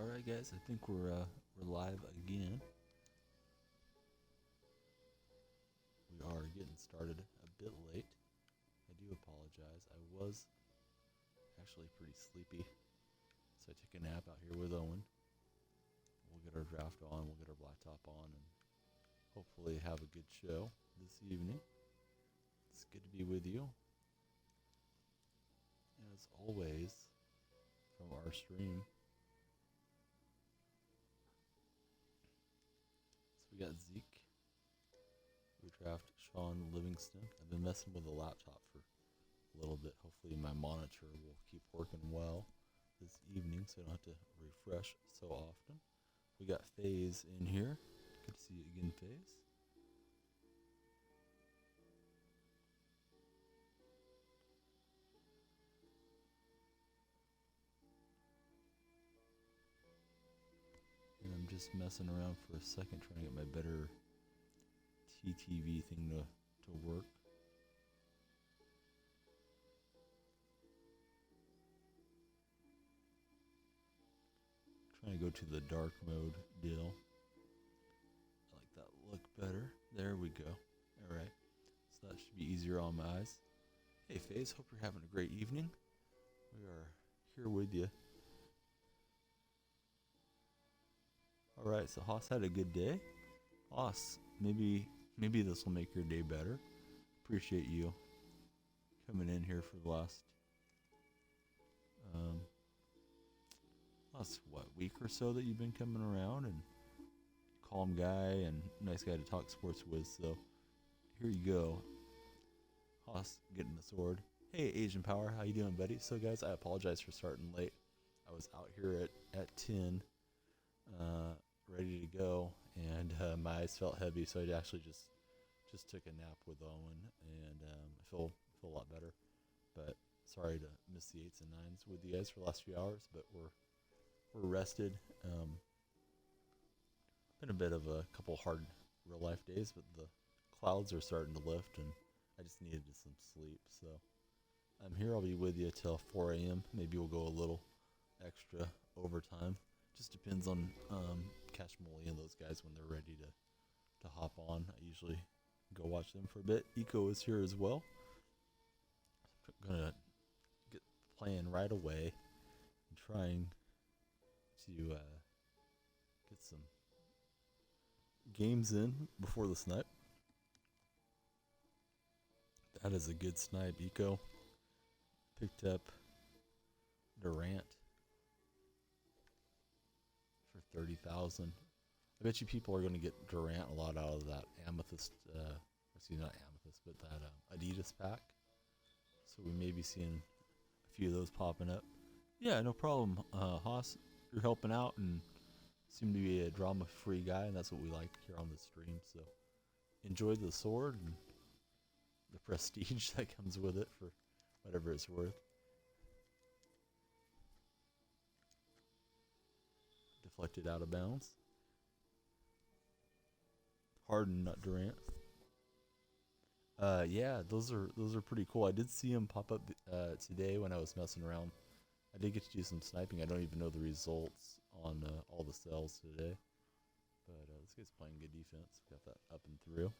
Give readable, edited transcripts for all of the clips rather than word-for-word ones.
Alright guys, I think we're live again. We are getting started a bit late. I do apologize. I was actually pretty sleepy, so I took a nap out here with Owen. We'll get our draft on, we'll get our blacktop on, and hopefully have a good show this evening. It's good to be with you. As always, from our stream. So we got Zeke. We draft Sean Livingston. I've been messing with the laptop for a little bit. Hopefully my monitor will keep working well this evening so I don't have to refresh so often. We got FaZe in here. Good to see you again, FaZe. And I'm just messing around for a second trying to get my better TTV thing to work. Trying to go to the dark mode deal. I like that look better. There we go. Alright. So that should be easier on my eyes. Hey FaZe, hope you're having a great evening. We are here with you. Alright, so Haas had a good day. Haas, maybe this will make your day better. Appreciate you coming in here for the last week or so that you've been coming around, and calm guy and nice guy to talk sports with. So here you go. Haas getting the sword. Hey Asian Power, how you doing, buddy? So guys, I apologize for starting late. I was out here at 10 ready to go, and my eyes felt heavy, so I actually just took a nap with Owen, and I feel a lot better. But sorry to miss the 8s and 9s with you guys for the last few hours, but we're rested. Been a bit of a couple hard real life days, but the clouds are starting to lift, and I just needed some sleep. So I'm here. I'll be with you till 4 a.m. Maybe we'll go a little extra overtime. Just depends on Cash Molly and those guys when they're ready to hop on. I usually go watch them for a bit. Eco is here as well. I'm gonna get playing right away and trying to get some games in before the snipe. That is a good snipe. Eco picked up Durant for 30,000. I bet you people are going to get Durant a lot out of that amethyst, not amethyst, but that Adidas pack. So we may be seeing a few of those popping up. Yeah, no problem, Haas. You're helping out and seem to be a drama-free guy, and that's what we like here on the stream. So enjoy the sword and the prestige that comes with it for whatever it's worth. Deflected out of bounds. Harden, not Durant. Yeah, those are pretty cool. I did see them pop up today when I was messing around. I did get to do some sniping. I don't even know the results on all the cells today. But this guy's playing good defense. Got that up and through.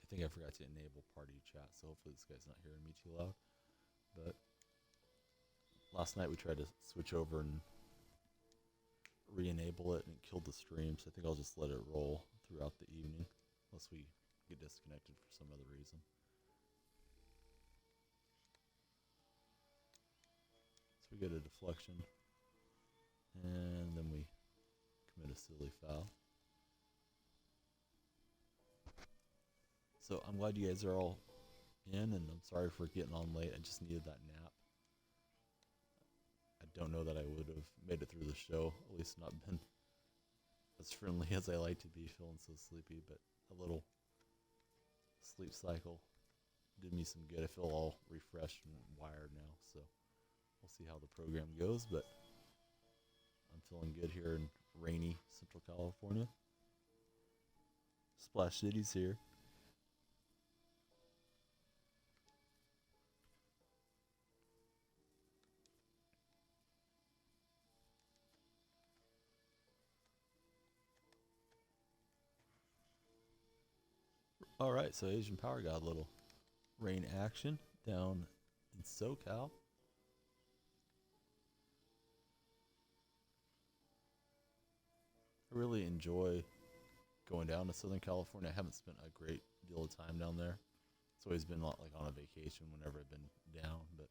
I think I forgot to enable party chat, so hopefully this guy's not hearing me too loud. But last night we tried to switch over and re-enable it, and it killed the stream, so I think I'll just let it roll throughout the evening, unless we get disconnected for some other reason. So we get a deflection, and then we commit a silly foul. So I'm glad you guys are all in, and I'm sorry for getting on late. I just needed that nap. I don't know that I would have made it through the show, at least not been as friendly as I like to be, feeling so sleepy, but a little sleep cycle did me some good. I feel all refreshed and wired now, so we'll see how the program goes, but I'm feeling good here in rainy Central California. Splash City's here. Alright, so Asian Power got a little rain action down in SoCal. I really enjoy going down to Southern California. I haven't spent a great deal of time down there. It's always been like on a vacation whenever I've been down, but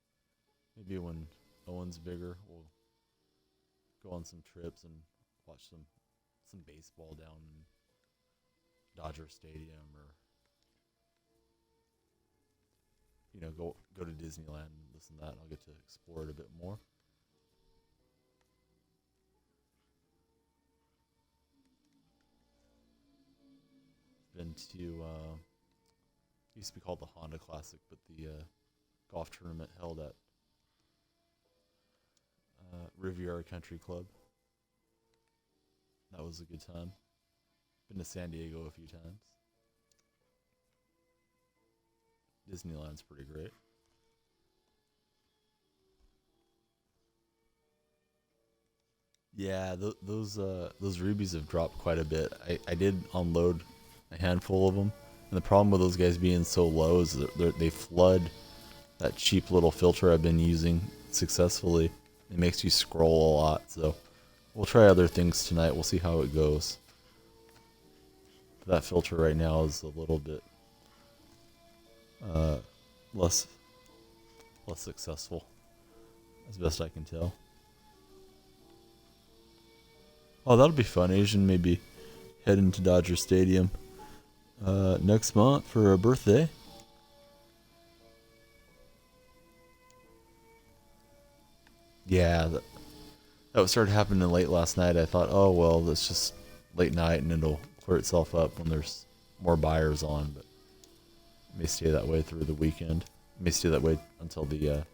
maybe when Owen's bigger, we'll go on some trips and watch some baseball down in Dodger Stadium, or go to Disneyland and listen to that. And I'll get to explore it a bit more. Been to used to be called the Honda Classic, but the golf tournament held at Riviera Country Club. That was a good time. Been to San Diego a few times. Disneyland's pretty great. Yeah, those rubies have dropped quite a bit. I did unload a handful of them, and the problem with those guys being so low is that they flood that cheap little filter I've been using successfully. It makes you scroll a lot, so we'll try other things tonight. We'll see how it goes. But that filter right now is a little bit less successful, as best I can tell. Oh, that'll be fun. Asian maybe heading to Dodger Stadium next month for a birthday. Yeah, that started happening late last night. I thought, oh well, that's just late night and it'll clear itself up when there's more buyers on. But it may stay that way through the weekend. It may stay that way until the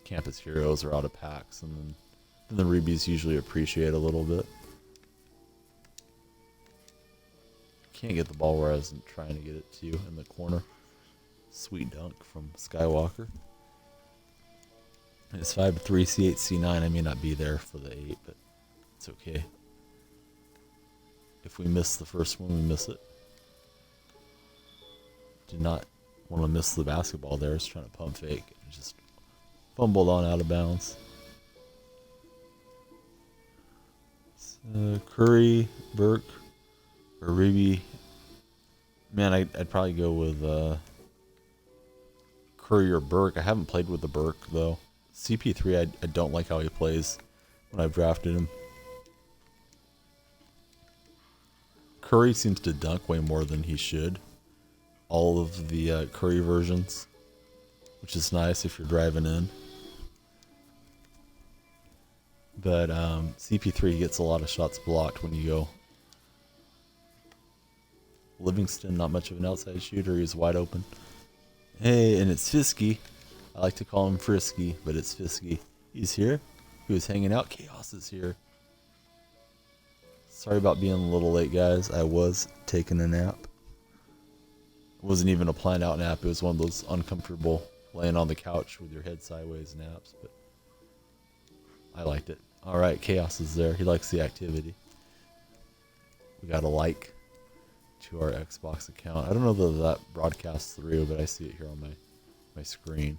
campus heroes are out of packs, and then the rubies usually appreciate a little bit. Can't get the ball where I was trying to get it to in the corner. Sweet dunk from Skywalker. It's 5-3 C8 C9. I may not be there for the 8, but it's okay. If we miss the first one, we miss it. Did not want to miss the basketball there. I was trying to pump fake. It just fumbled on out of bounds. Curry, Burke, or Ruby. Man, I'd probably go with Curry or Burke. I haven't played with the Burke, though. CP3, I don't like how he plays when I've drafted him. Curry seems to dunk way more than he should. All of the Curry versions, which is nice if you're driving in. But CP3 gets a lot of shots blocked when you go. Livingston, not much of an outside shooter. He's wide open. Hey, and it's Fisky. I like to call him Frisky, but it's Fisky. He's here. He was hanging out. Chaos is here. Sorry about being a little late, guys. I was taking a nap. It wasn't even a planned out nap. It was one of those uncomfortable laying on the couch with your head sideways naps, but I liked it. All right, Chaos is there. He likes the activity. We got a like to our Xbox account. I don't know that that broadcasts through, but I see it here on my screen.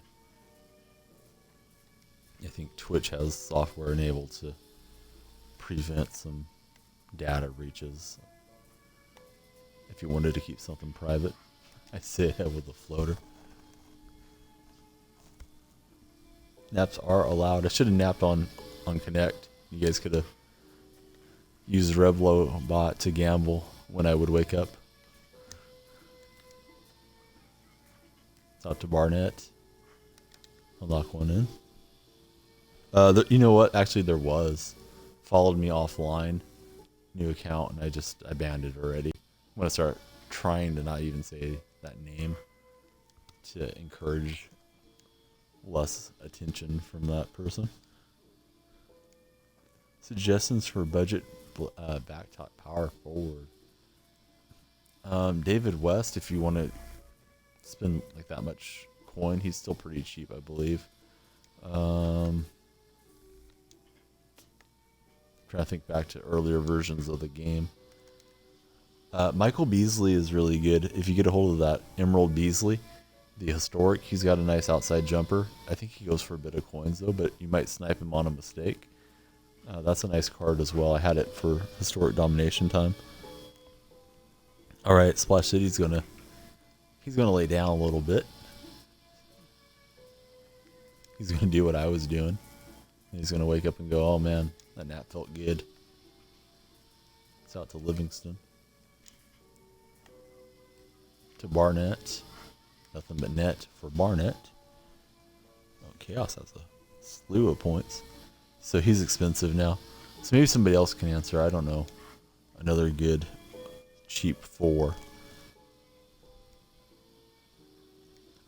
I think Twitch has software enabled to prevent some data breaches. If you wanted to keep something private, I'd say ahead with the floater. Naps are allowed. I should have napped on Connect. You guys could have used Revlo bot to gamble when I would wake up. It's out to Barnett. I'll knock one in. You know what? Actually, there was. Followed me offline. New account, and I banned it already. I'm going to start trying to not even say that name to encourage less attention from that person. Suggestions for budget backtop power forward. David West, if you want to spend like that much coin, he's still pretty cheap, I believe. Trying to think back to earlier versions of the game. Michael Beasley is really good. If you get a hold of that Emerald Beasley, the historic, he's got a nice outside jumper. I think he goes for a bit of coins though, but you might snipe him on a mistake. That's a nice card as well. I had it for historic domination time. All right, Splash City's he's gonna lay down a little bit. He's gonna do what I was doing. He's gonna wake up and go, oh man, that nap felt good. It's out to Livingston. To Barnett. Nothing but net for Barnett. Oh, Chaos has a slew of points. So he's expensive now. So maybe somebody else can answer. I don't know. Another good, cheap 4.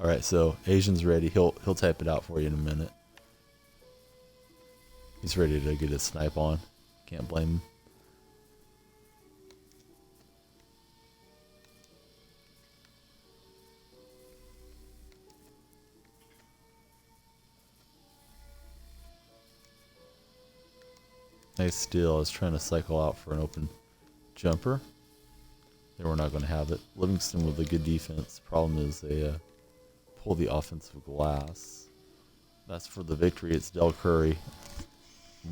Alright, so Asian's ready. He'll type it out for you in a minute. He's ready to get his snipe on. Can't blame him. Nice steal. I was trying to cycle out for an open jumper. They were not going to have it. Livingston with a good defense. Problem is they pull the offensive glass. That's for the victory. It's Del Curry.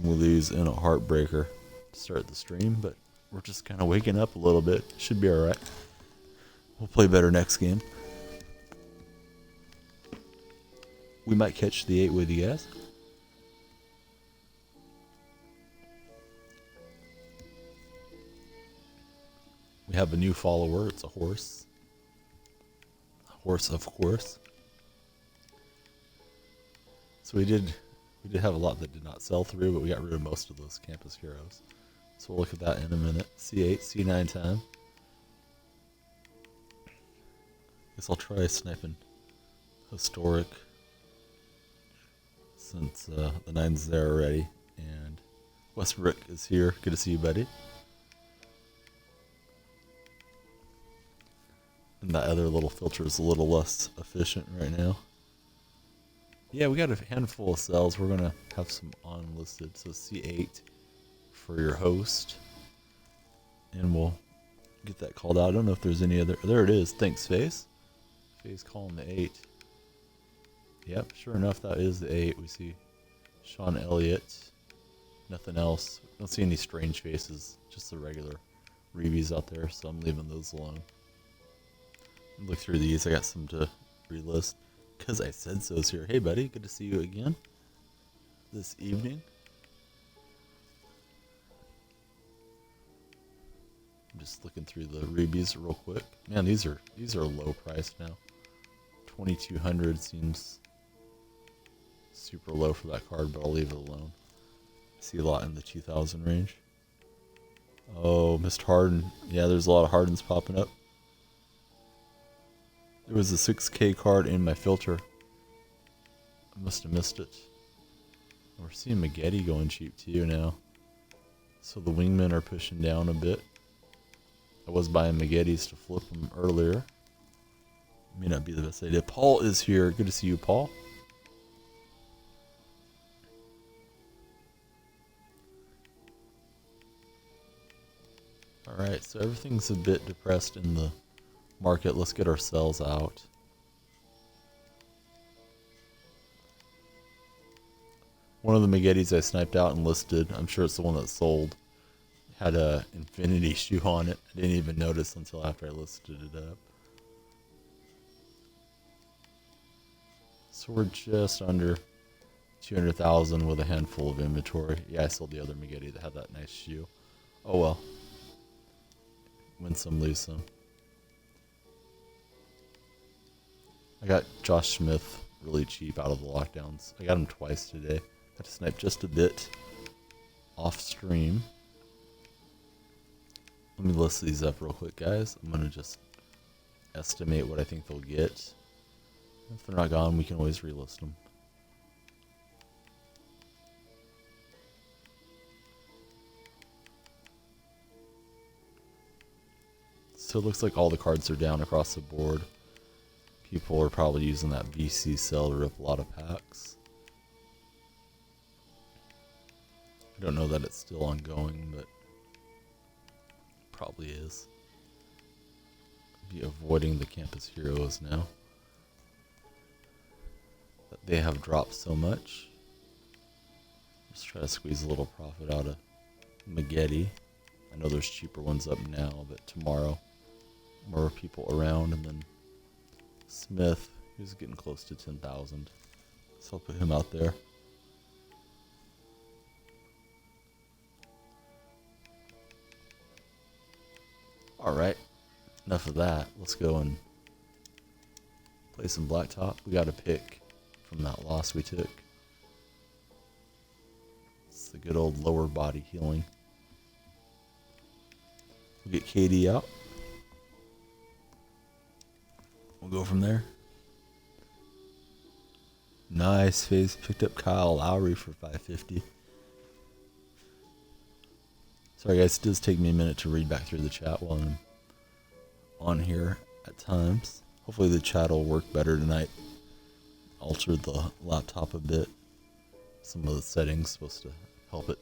We lose in a heartbreaker to start the stream, but we're just kind of waking up a little bit. Should be alright. We'll play better next game. We might catch the 8 with you guys. We have a new follower. It's a horse. A horse, of course. So we did have a lot that did not sell through, but we got rid of most of those campus heroes. So we'll look at that in a minute. C8, C9 time. Guess I'll try sniping historic since the 9's there already. And Westbrook is here. Good to see you, buddy. And that other little filter is a little less efficient right now. Yeah, we got a handful of cells. We're going to have some unlisted. So C8 for your host. And we'll get that called out. I don't know if there's any other. There it is. Thanks, Face. Face calling the 8. Yep, sure enough, that is the 8. We see Sean Elliott. Nothing else. Don't see any strange faces. Just the regular Reebies out there. So I'm leaving those alone. Look through these. I got some to relist. Because I said so's here. Hey, buddy. Good to see you again this evening. I'm just looking through the Reebies real quick. Man, these are low priced now. 2,200 seems super low for that card, but I'll leave it alone. I see a lot in the 2,000 range. Oh, Mr. Harden. Yeah, there's a lot of Hardens popping up. There was a 6K card in my filter. I must have missed it. We're seeing Maggette going cheap too now. So the wingmen are pushing down a bit. I was buying Maggette's to flip them earlier. May not be the best idea. Paul is here. Good to see you, Paul. Alright, so everything's a bit depressed in the market. Let's get our cells out. One of the Maggette's I sniped out and listed, I'm sure it's the one that sold, had a infinity shoe on it. I didn't even notice until after I listed it up. So we're just under 200,000 with a handful of inventory. Yeah, I sold the other Maggette that had that nice shoe. Oh well. Win some, lose some. I got Josh Smith really cheap out of the lockdowns. I got him twice today. Had to snipe just a bit off stream. Let me list these up real quick, guys. I'm going to just estimate what I think they'll get. If they're not gone, we can always relist them. So it looks like all the cards are down across the board. People are probably using that VC sell to rip a lot of packs. I don't know that it's still ongoing, but probably is. be avoiding the campus heroes now. They have dropped so much. Just try to squeeze a little profit out of Maggette. I know there's cheaper ones up now, but tomorrow more people around, and then Smith, who's getting close to 10,000. So I'll put him out there. Alright, enough of that. Let's go and play some Blacktop. We got a pick from that loss we took. It's the good old lower body healing. We'll get KD out. We'll go from there. Nice face. Picked up Kyle Lowry for 550. Sorry guys, it does take me a minute to read back through the chat while I'm on here at times. Hopefully the chat will work better tonight. Altered the laptop a bit. Some of the settings supposed to help it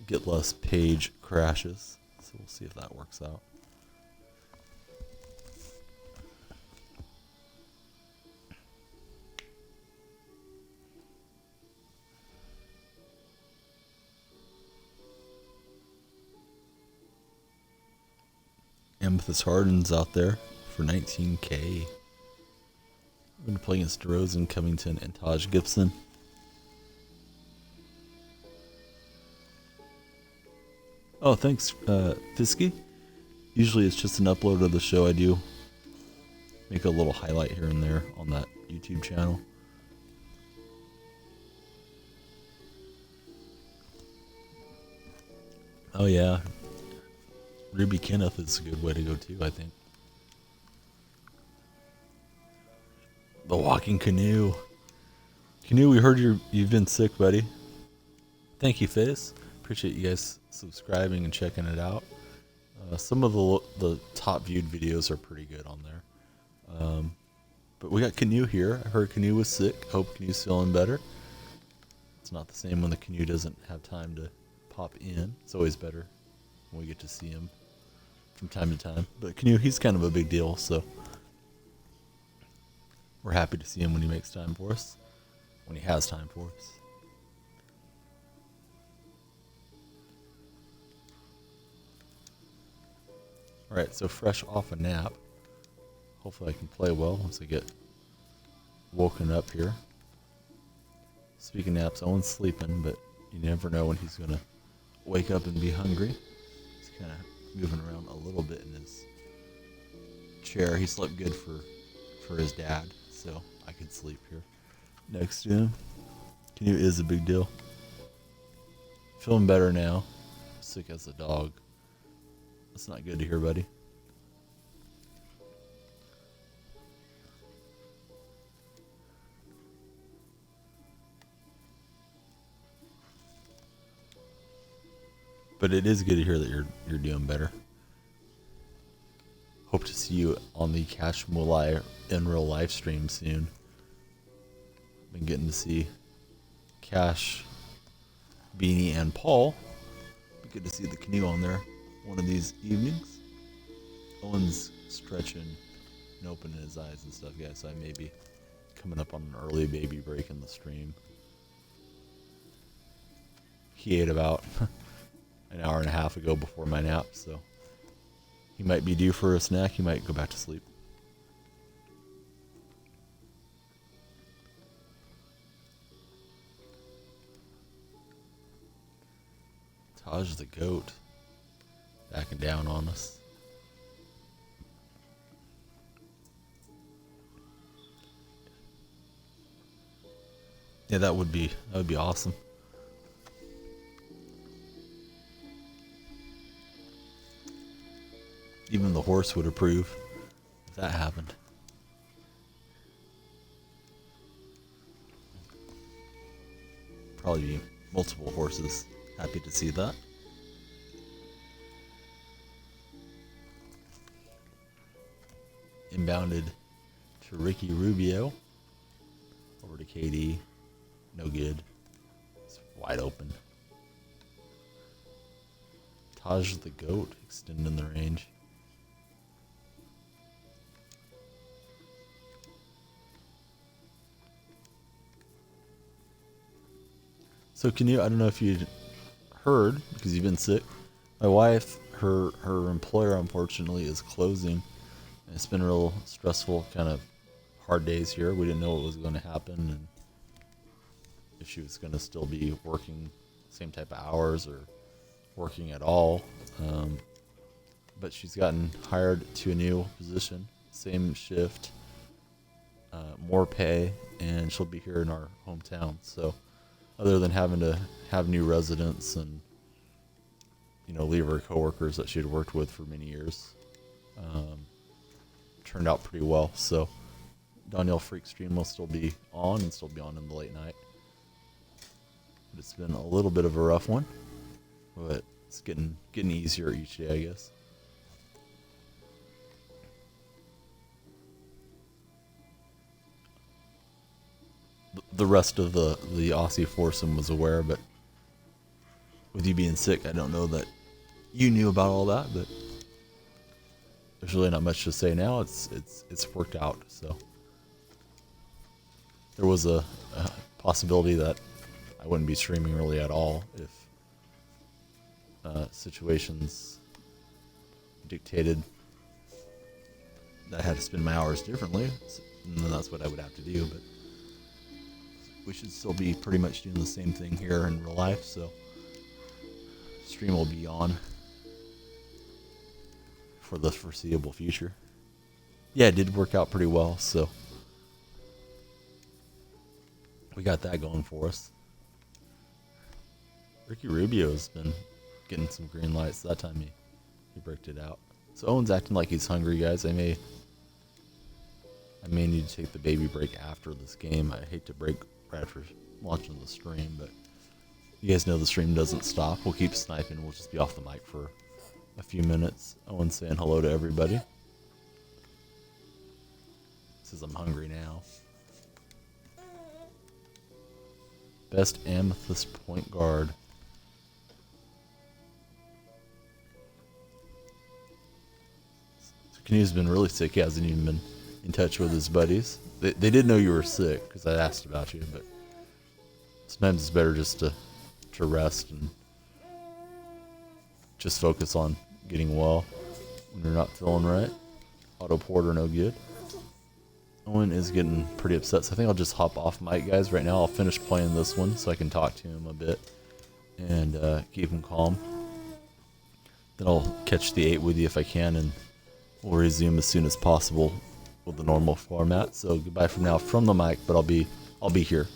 get less page crashes. So we'll see if that works out. Amethyst Harden's out there for 19K. I'm going to play against DeRozan, Covington, and Taj Gibson. Oh, thanks, Fisky. Usually it's just an upload of the show. I do make a little highlight here and there on that YouTube channel. Oh yeah, Ruby Kenneth is a good way to go too, I think. The walking canoe. Canoe, we heard you've been sick, buddy. Thank you, Fizz. Appreciate you guys subscribing and checking it out. Some of the top viewed videos are pretty good on there. But we got Canoe here. I heard Canoe was sick. Hope Canoe's feeling better. It's not the same when the Canoe doesn't have time to pop in. It's always better when we get to see him from time to time. But Canoe, he's kind of a big deal, so we're happy to see him when he makes time for us, when he has time for us. Alright, so fresh off a nap. Hopefully I can play well once I get woken up here. Speaking of naps, Owen's sleeping, but you never know when he's going to wake up and be hungry. He's kind of moving around a little bit in his chair. He slept good for his dad, so I could sleep here next to him. Canoe is a big deal. Feeling better now. Sick as a dog. That's not good to hear, buddy. But it is good to hear that you're doing better. Hope to see you on the Cash Mulai in real live stream soon. Been getting to see Cash, Beanie, and Paul. Be good to see the Canoe on there one of these evenings. Owen's stretching and opening his eyes and stuff, guys, so I may be coming up on an early baby break in the stream. He ate about an hour and a half ago before my nap, so he might be due for a snack. He might go back to sleep. Taj the goat backing down on us. Yeah, that would be awesome. Even the horse would approve if that happened. Probably be multiple horses happy to see that. Inbounded to Ricky Rubio. Over to KD. No good. It's wide open. Taj the goat extending the range. So can you? I don't know if you heard because you've been sick. My wife, her employer, unfortunately, is closing. And it's been real stressful, kind of hard days here. We didn't know what was going to happen and if she was going to still be working same type of hours or working at all. But she's gotten hired to a new position, same shift, more pay, and she'll be here in our hometown. So, other than having to have new residents and leave her coworkers that she had worked with for many years, turned out pretty well. So, DonyellFreak stream will still be on and still be on in the late night. But it's been a little bit of a rough one, but it's getting easier each day, I guess. The rest of the Aussie foursome was aware, but with you being sick, I don't know that you knew about all that. But there's really not much to say now. It's worked out. So there was a possibility that I wouldn't be streaming really at all if situations dictated that I had to spend my hours differently. And then that's what I would have to do. But we should still be pretty much doing the same thing here in real life. So stream will be on for the foreseeable future. Yeah, it did work out pretty well, so we got that going for us. Ricky Rubio's been getting some green lights. That time he bricked it out. So Owen's acting like he's hungry, guys. I may need to take the baby break after this game. I hate to break right after launching the stream, but you guys know the stream doesn't stop. We'll keep sniping. We'll just be off the mic for a few minutes. Owen's saying hello to everybody. Says I'm hungry now. Best amethyst point guard. So Canu's been really sick. He hasn't even been in touch with his buddies. They did know you were sick because I asked about you, but sometimes it's better just to rest and just focus on getting well when you're not feeling right. Auto porter no good. Owen is getting pretty upset, so I think I'll just hop off mic, guys. Right now I'll finish playing this one so I can talk to him a bit and keep him calm. Then I'll catch the 8 with you if I can, and we'll resume as soon as possible with the normal format. So goodbye from now from the mic, but I'll be here.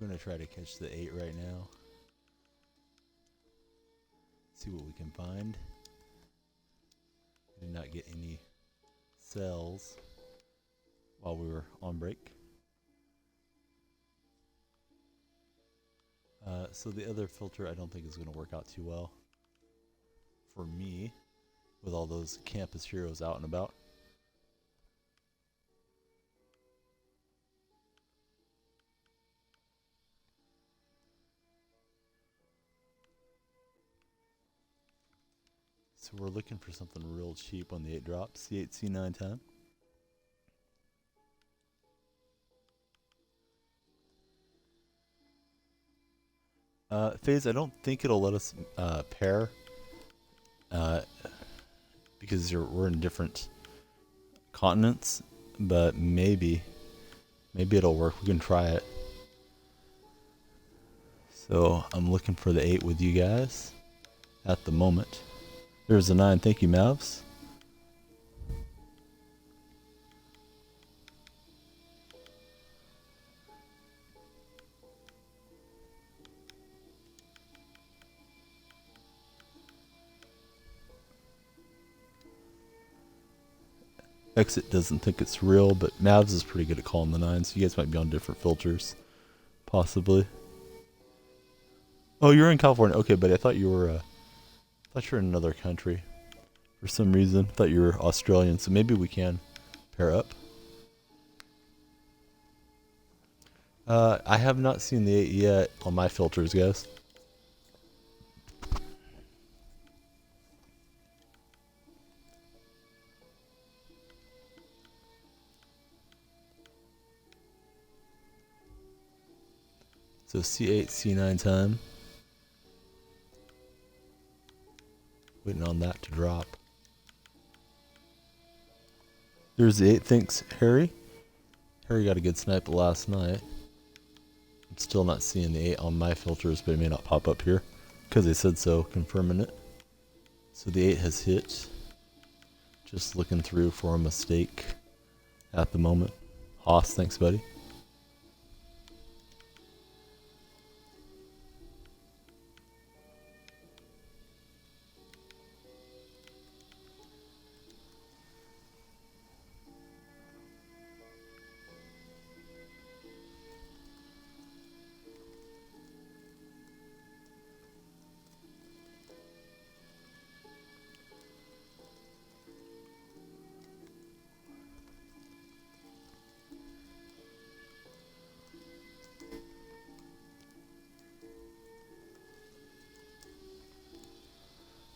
I'm gonna try to catch the 8 right now. See what we can find. Did not get any cells while we were on break. So the other filter I don't think is going to work out too well for me with all those campus heroes out and about. So we're looking for something real cheap on the 8 drop. C8, C9 time. FaZe, I don't think it'll let us pair because we're in different continents, but maybe it'll work. We can try it. So I'm looking for the 8 with you guys at the moment. There's a 9. Thank you, Mavs. Exit doesn't think it's real, but Mavs is pretty good at calling the 9, so you guys might be on different filters. Possibly. Oh, you're in California. Okay, but I thought you were in another country. For some reason, I thought you were Australian, so maybe we can pair up. I have not seen the 8 yet on my filters, guys. So C8, C9 time. Waiting on that to drop. There's the 8. Thanks, Harry. Harry got a good snipe last night. I'm still not seeing the 8 on my filters, but it may not pop up here because they said so, confirming it. So the 8 has hit. Just looking through for a mistake at the moment. Haas, thanks, buddy.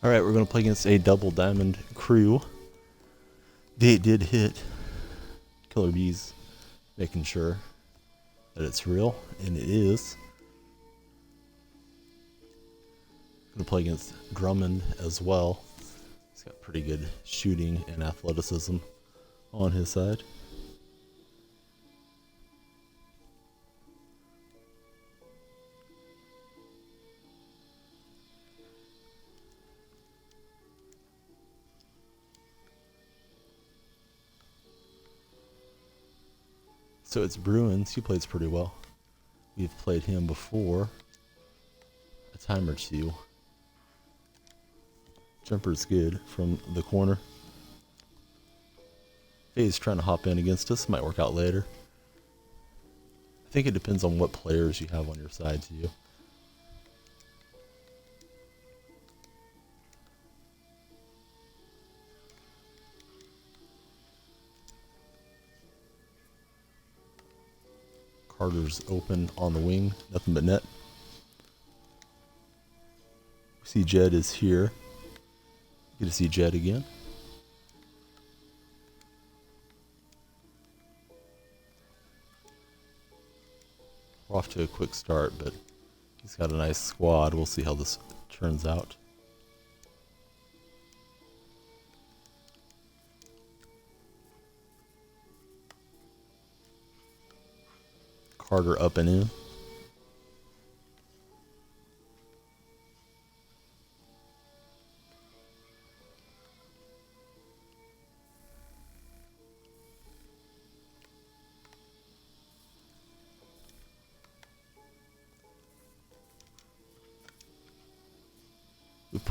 Alright, we're going to play against a double diamond crew. The 8 did hit. Killer Bees making sure that it's real, and it is. Going to play against Drummond as well. He's got pretty good shooting and athleticism on his side. So it's Bruins. He plays pretty well. We've played him before a time or two. Jumper's good from the corner. He's trying to hop in against us. Might work out later. I think it depends on what players you have on your side too. Carter's open on the wing. Nothing but net. We see Jed is here. Get to see Jed again. We're off to a quick start, but he's got a nice squad. We'll see how this turns out. Carter up and in.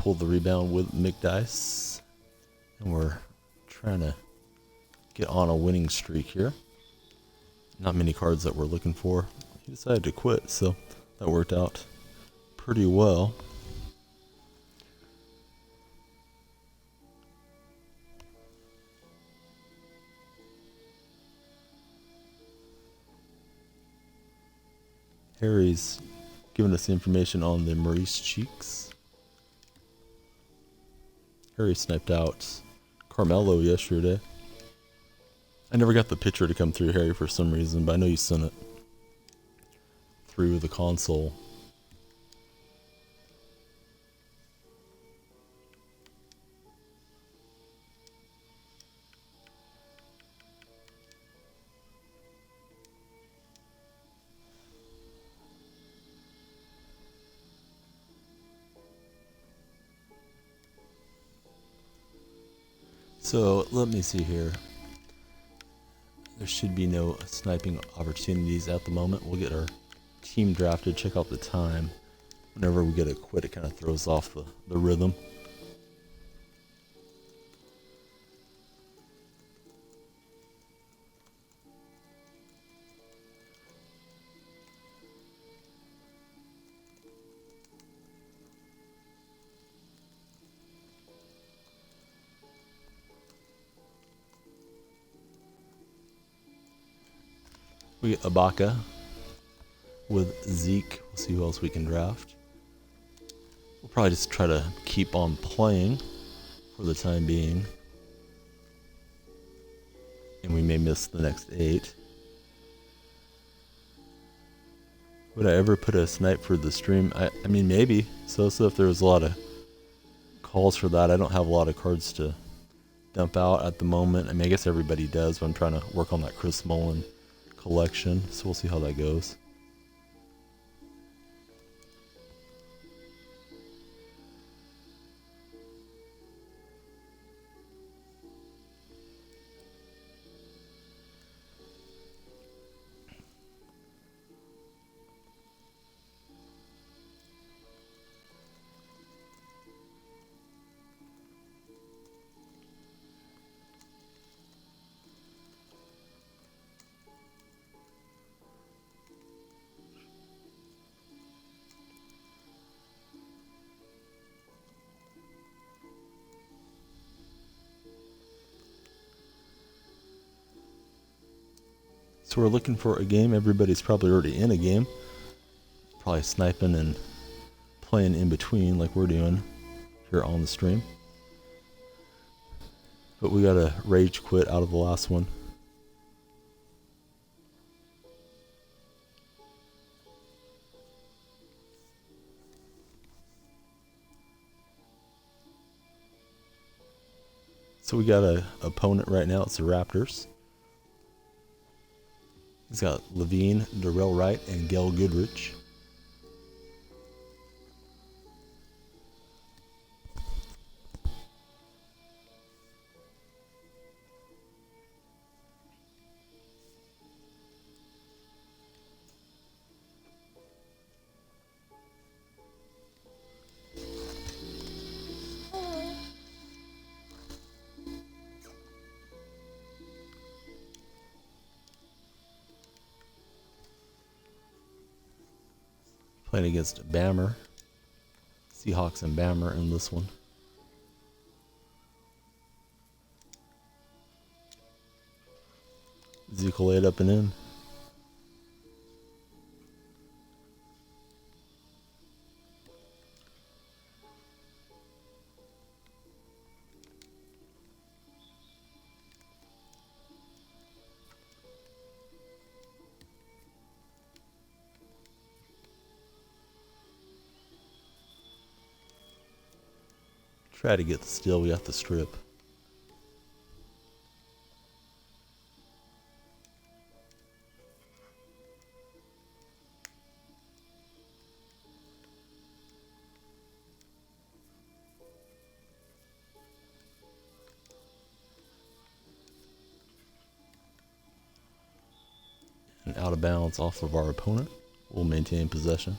pulled the rebound with McDice, and we're trying to get on a winning streak here. Not many cards that we're looking for. He decided to quit, so that worked out pretty well. Harry's giving us the information on the Maurice Cheeks. Harry sniped out Carmelo yesterday. I never got the picture to come through, Harry, for some reason, but I know you sent it through the console. So let me see here. There should be no sniping opportunities at the moment. We'll get our team drafted, check out the time. Whenever we get a quit, it kind of throws off the rhythm. We get Ibaka with Zeke. We'll see who else we can draft. We'll probably just try to keep on playing for the time being. And we may miss the next 8. Would I ever put a snipe for the stream? I mean, maybe. So if there was a lot of calls for that, I don't have a lot of cards to dump out at the moment. I mean, I guess everybody does, but I'm trying to work on that Chris Mullin collection, so we'll see how that goes. So we're looking for a game. Everybody's probably already in a game. Probably sniping and playing in between like we're doing here on the stream. But we got a rage quit out of the last one. So we got a opponent right now. It's the Raptors. He's got Levine, Darrell Wright, and Gail Goodrich. Playing against Bammer. Seahawks and Bammer in this one. Zeke laid up and in. Try to get the steal. We got the strip. And out of bounds off of our opponent. We'll maintain possession.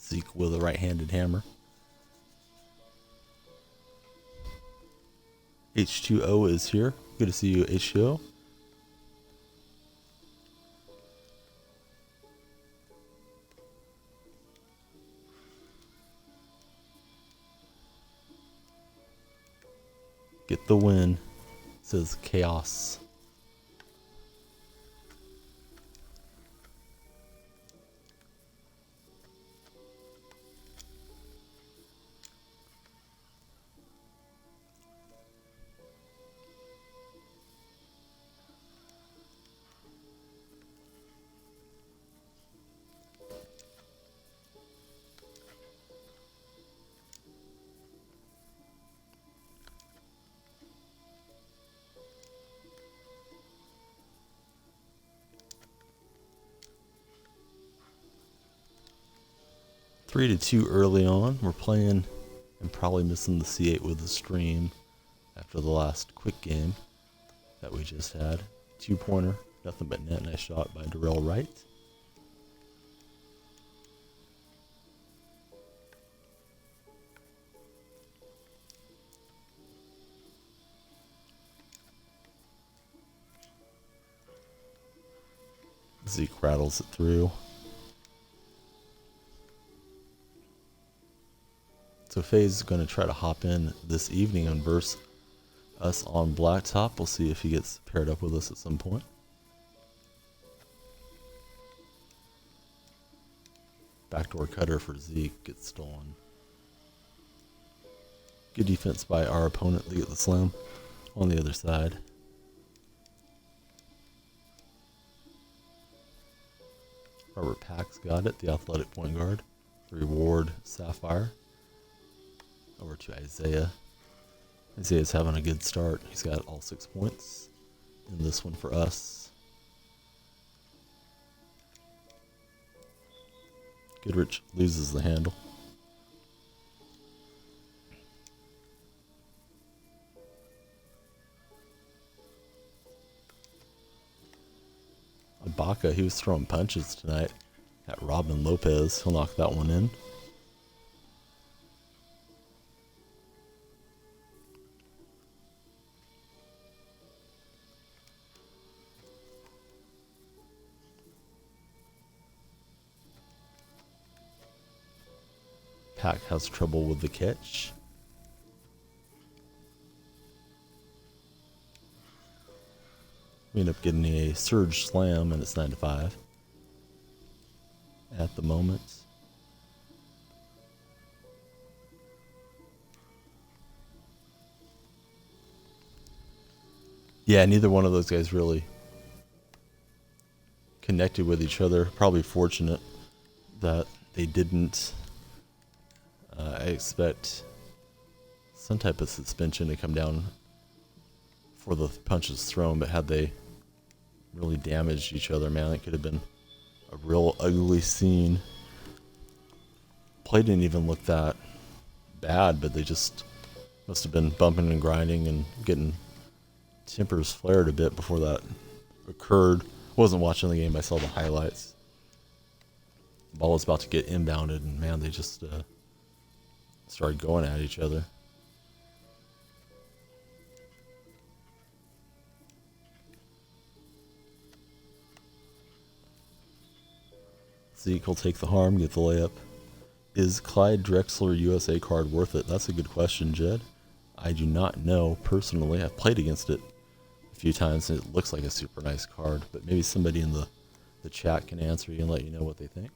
Zeke with a right-handed hammer. H2O is here. Good to see you, H2O. Get the win, says Chaos. Three to two early on. We're playing and probably missing the C8 with the stream after the last quick game that we just had. 2-pointer, nothing but net. Nice shot by DonyellFreak. Zeke rattles it through. So FaZe is going to try to hop in this evening and verse us on Blacktop. We'll see if he gets paired up with us at some point. Backdoor cutter for Zeke gets stolen. Good defense by our opponent to get the slam on the other side. Robert Pax got it, the athletic point guard. Reward Sapphire. Over to Isaiah. Isaiah's having a good start. He's got all 6 points in this one for us. Goodrich loses the handle. Ibaka, he was throwing punches tonight at Robin Lopez. He'll knock that one in. Pack has trouble with the catch. We end up getting a surge slam, and it's 9-5 at the moment. Yeah, neither one of those guys really connected with each other. Probably fortunate that they didn't. I expect some type of suspension to come down for the punches thrown, but had they really damaged each other, man, it could have been a real ugly scene. Play didn't even look that bad, but they just must have been bumping and grinding and getting tempers flared a bit before that occurred. Wasn't watching the game, I saw the highlights. The ball was about to get inbounded, and man, they just started going at each other. Zeke will take the harm, get the layup. Is Clyde Drexler USA card worth it? That's a good question, Jed. I do not know personally. I've played against it a few times, and it looks like a super nice card, but maybe somebody in the chat can answer you and let you know what they think.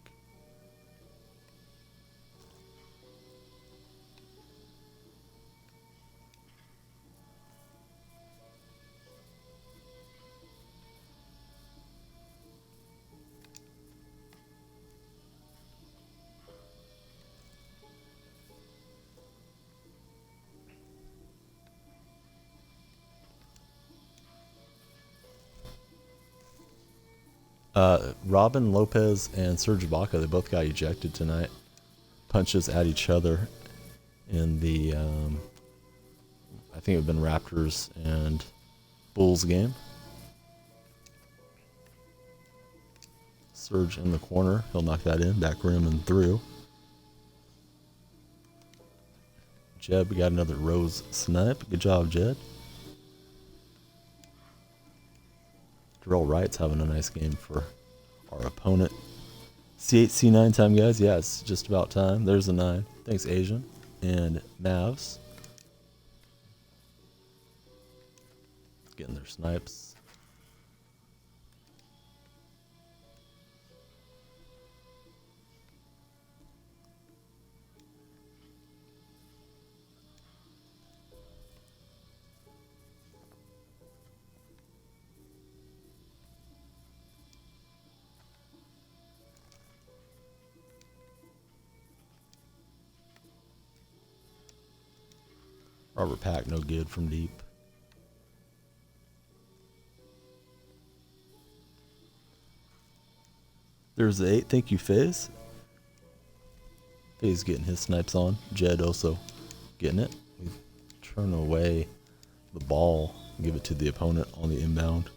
Robin Lopez and Serge Ibaka, they both got ejected tonight. Punches at each other in the, I think it would have been Raptors and Bulls game. Serge in the corner, he'll knock that in, back rim and through. Jed, we got another Rose snipe. Good job, Jed. Darrell Wright's having a nice game for our opponent. C8, C9 time, guys. Yeah, it's just about time. There's a 9. Thanks, Asian. And Mavs. Getting their snipes. Robert Pack, no good from deep. There's the 8. Thank you, Fizz. Fizz getting his snipes on. Jed also getting it. We turn away the ball, give it to the opponent on the inbound.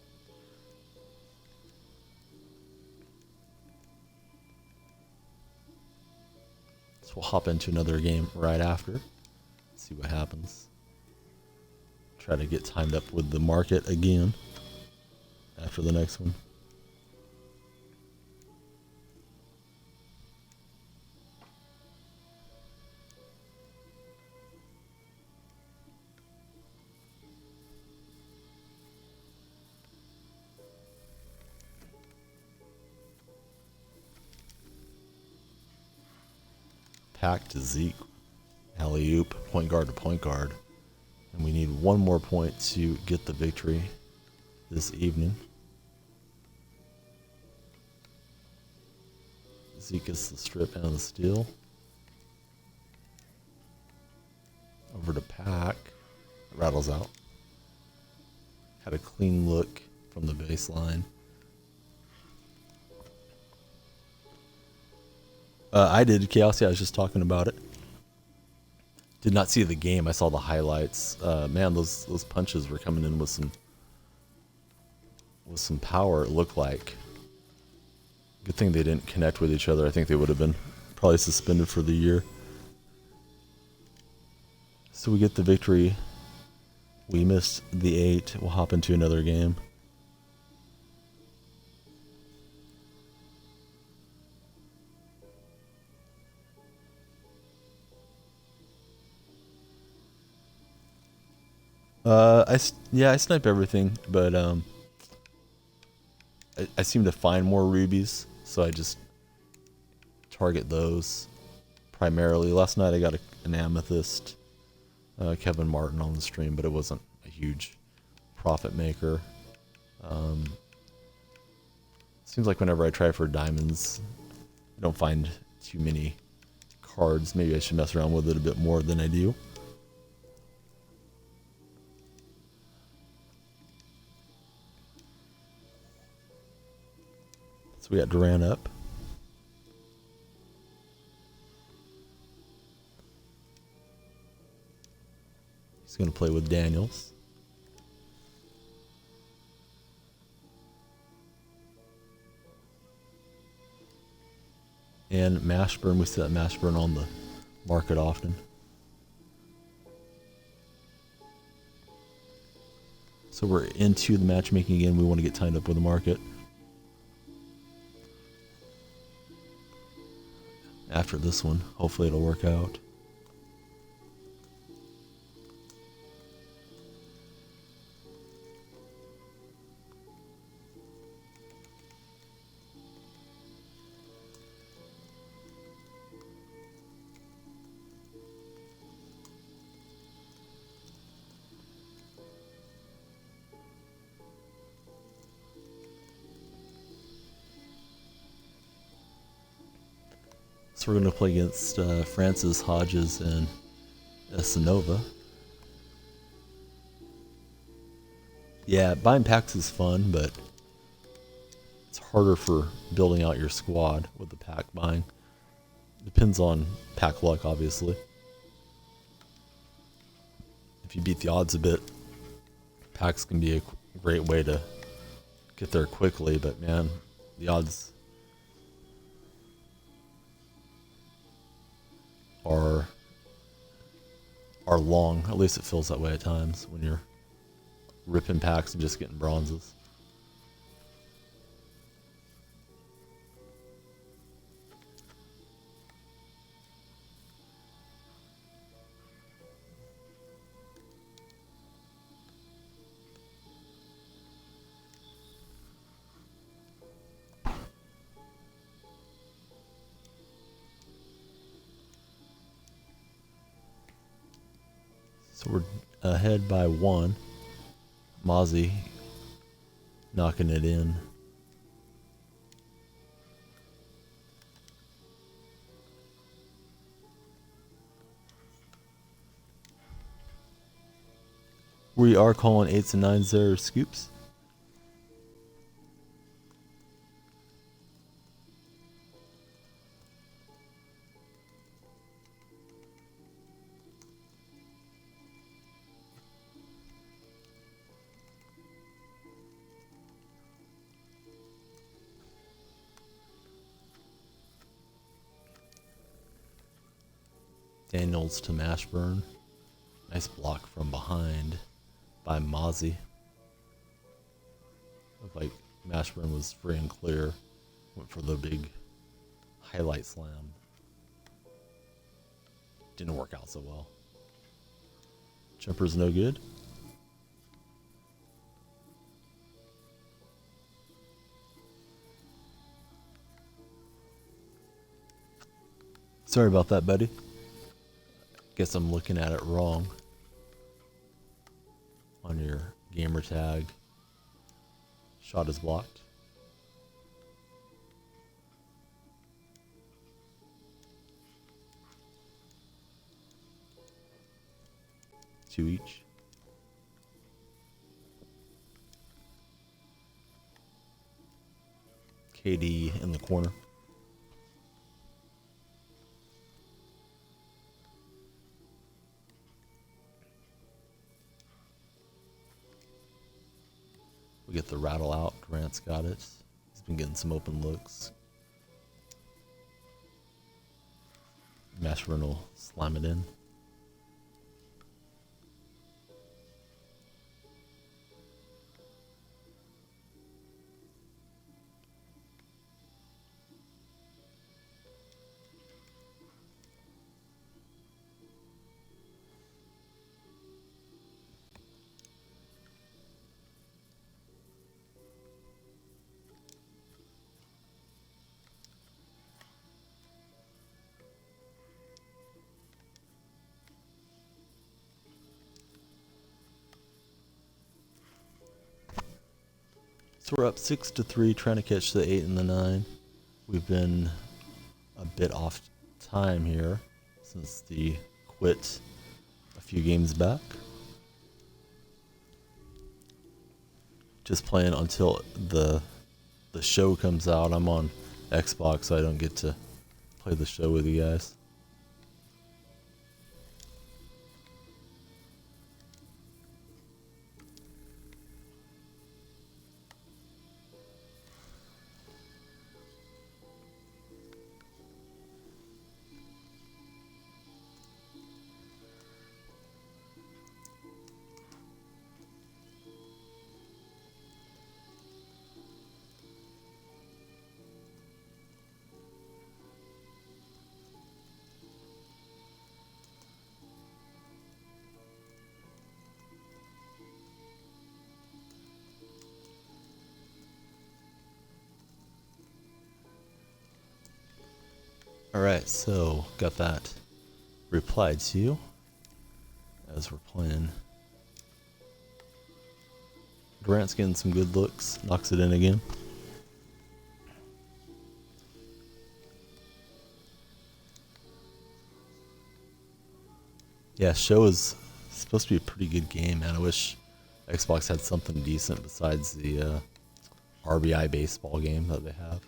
So we'll hop into another game right after. See what happens. Try to get timed up with the market again after the next one. Pack to Zeke. Alley-oop, point guard to point guard. And we need one more point to get the victory this evening. Zeke gets the strip and the steal. Over to Pack. Rattles out. Had a clean look from the baseline. I did, Chaos. Yeah, I was just talking about it. Did not see the game. I saw the highlights. Man, those punches were coming in with some power. It looked like. Good thing they didn't connect with each other. I think they would have been probably suspended for the year. So we get the victory. We missed the 8. We'll hop into another game. I snipe everything, but I seem to find more rubies, so I just target those primarily. Last night I got an amethyst, Kevin Martin on the stream, but it wasn't a huge profit maker. Seems like whenever I try for diamonds, I don't find too many cards. Maybe I should mess around with it a bit more than I do. So we got Duran up. He's going to play with Daniels. And Mashburn, we see that Mashburn on the market often. So we're into the matchmaking again. We want to get timed up with the market. After this one, hopefully it'll work out. So we're going to play against Francis, Hodges, and Esanova. Yeah, buying packs is fun, but it's harder for building out your squad with the pack buying. Depends on pack luck, obviously. If you beat the odds a bit, packs can be a great way to get there quickly, but man, the odds are are long. At least it feels that way at times when you're ripping packs and just getting bronzes. So we're ahead by 1. Mozzie knocking it in. We are calling 8s and 9s there scoops. Daniels to Mashburn. Nice block from behind by Mozzie. Looked like Mashburn was free and clear. Went for the big highlight slam. Didn't work out so well. Jumper's no good. Sorry about that, buddy. Guess I'm looking at it wrong. On your gamer tag. Shot is blocked. Two each. KD in the corner. We get the rattle out. Grant's got it. He's been getting some open looks. Mashburn will slam it in. So we're up 6-3, trying to catch the 8 and the 9. We've been a bit off time here since the quit a few games back. Just playing until the show comes out. I'm on Xbox, so I don't get to play the show with you guys. Alright, so got that replied to you as we're playing. Grant's getting some good looks, knocks it in again. Yeah, show is supposed to be a pretty good game, man. I wish Xbox had something decent besides the RBI baseball game that they have.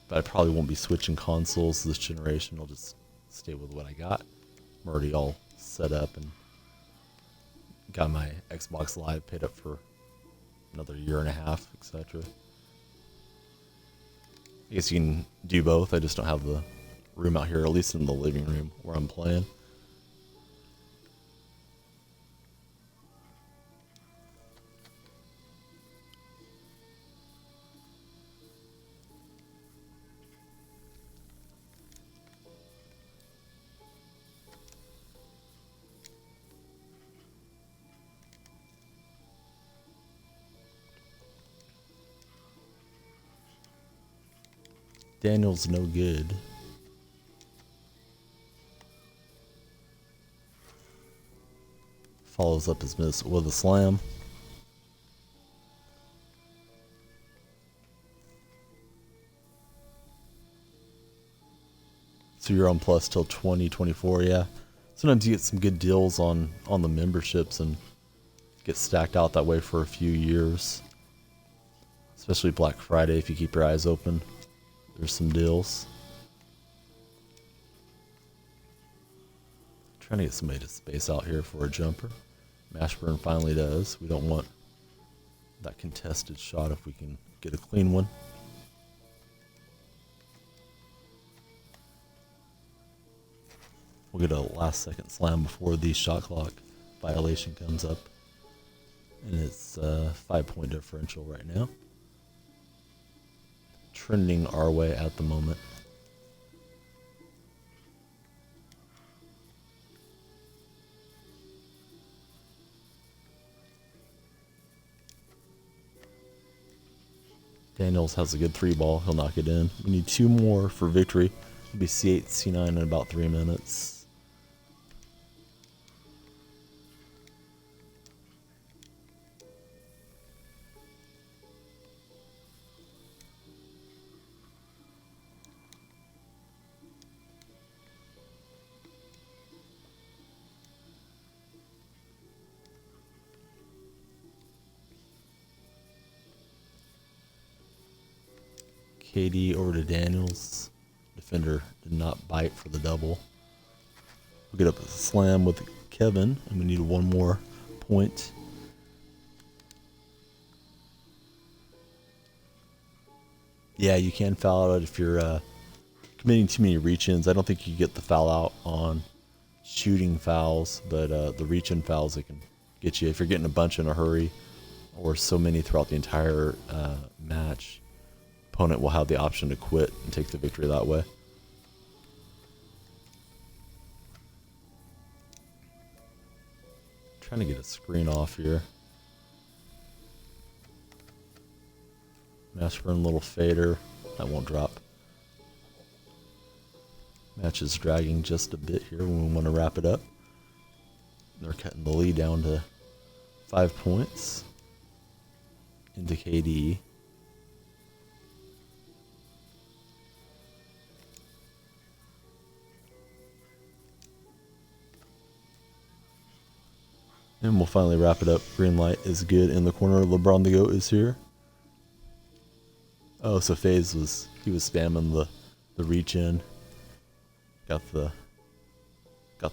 But I probably won't be switching consoles this generation. I'll just stay with what I got. I'm already all set up and got my Xbox Live paid up for another year and a half, etc. I guess you can do both. I just don't have the room out here, at least in the living room where I'm playing. Daniel's no good. Follows up his miss with a slam. So you're on plus till 2024, yeah. Sometimes you get some good deals on the memberships and get stacked out that way for a few years. Especially Black Friday, if you keep your eyes open. There's some deals. Trying to get somebody to space out here for a jumper. Mashburn finally does. We don't want that contested shot if we can get a clean one. We'll get a last second slam before the shot clock violation comes up. And it's a 5-point differential right now. Trending our way at the moment. Daniels has a good 3-ball. He'll knock it in. We need 2 more for victory. It'll be C8, C9 in about 3 minutes. KD over to Daniels. Defender did not bite for the double. We'll get up a slam with Kevin, and we need 1 more point. Yeah, you can foul out if you're committing too many reach-ins. I don't think you get the foul out on shooting fouls, but the reach-in fouls, it can get you if you're getting a bunch in a hurry or so many throughout the entire match. Opponent will have the option to quit and take the victory that way. Trying to get a screen off here. Mashburn, little fader. That won't drop. Match is dragging just a bit here when we want to wrap it up. They're cutting the lead down to 5 points into KD. And we'll finally wrap it up. Green light is good in the corner. LeBron the GOAT is here. Oh, so FaZe was spamming the reach in. Got the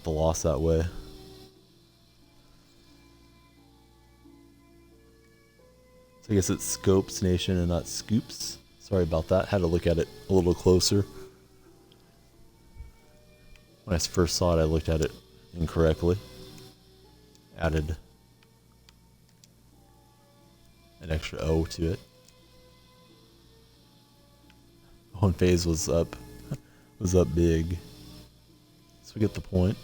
loss that way. So I guess it's Scopes Nation and not Scoops. Sorry about that. Had to look at it a little closer. When I first saw it, I looked at it incorrectly. Added an extra O to it. Oh, and FaZe was up big. So we get the point.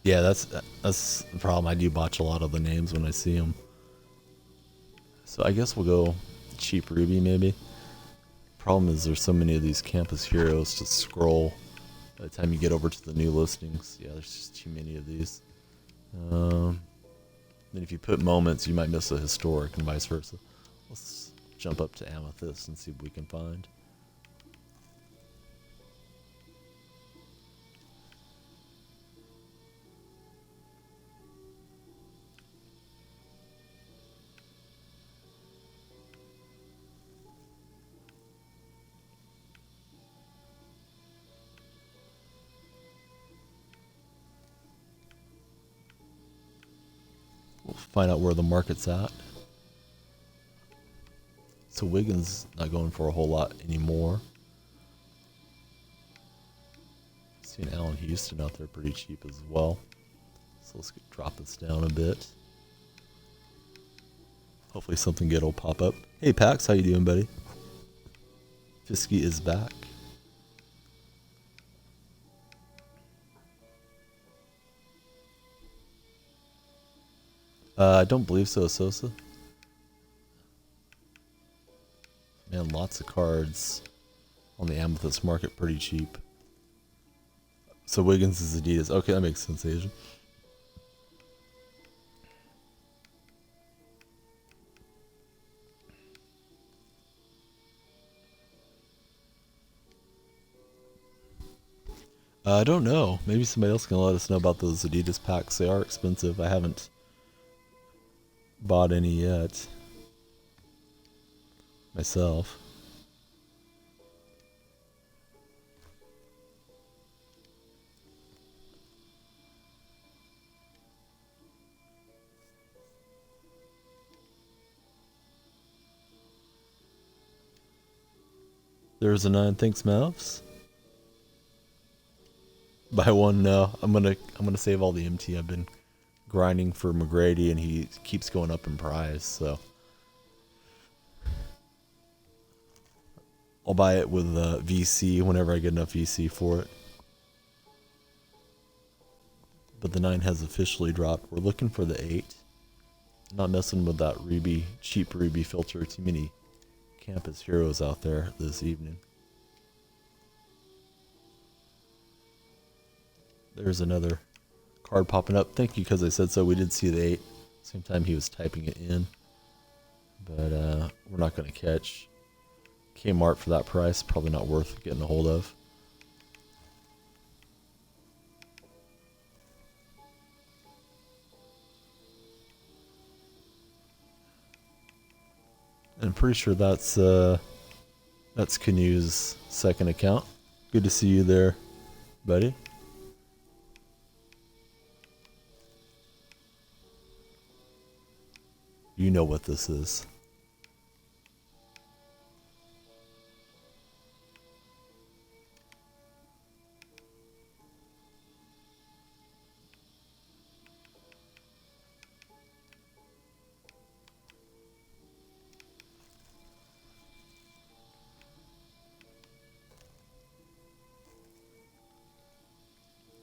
Yeah, that's the problem. I do botch a lot of the names when I see them. So I guess we'll go cheap Ruby maybe. Problem is there's so many of these campus heroes to scroll by the time you get over to the new listings. Yeah, there's just too many of these. Then if you put moments, you might miss a historic and vice versa. Let's jump up to Amethyst and see what we can find. find out where the market's at. So Wiggins not going for a whole lot anymore. Seeing Allen Houston out there pretty cheap as well. So let's drop this down a bit. Hopefully something good will pop up. Hey Pax, how you doing, buddy? Fisky is back. I don't believe so, Sosa. Man, lots of cards on the Amethyst market, pretty cheap. So Wiggins is Adidas. Okay, that makes sense, Asian. I don't know. Maybe somebody else can let us know about those Adidas packs. They are expensive. I haven't bought any yet myself. There's a 9. Thanks, Mavs. Buy one, no. I'm gonna save all the MT. I've been grinding for McGrady, and he keeps going up in price. So I'll buy it with VC whenever I get enough VC for it. But the 9 has officially dropped. We're looking for the 8. Not messing with that Ruby, cheap Ruby filter. Too many campus heroes out there this evening. There's another card popping up. Thank you, because I said so. We did see the 8. Same time he was typing it in. But we're not going to catch Kmart for that price. Probably not worth getting a hold of. And I'm pretty sure that's Canoe's second account. Good to see you there, buddy. You know what this is.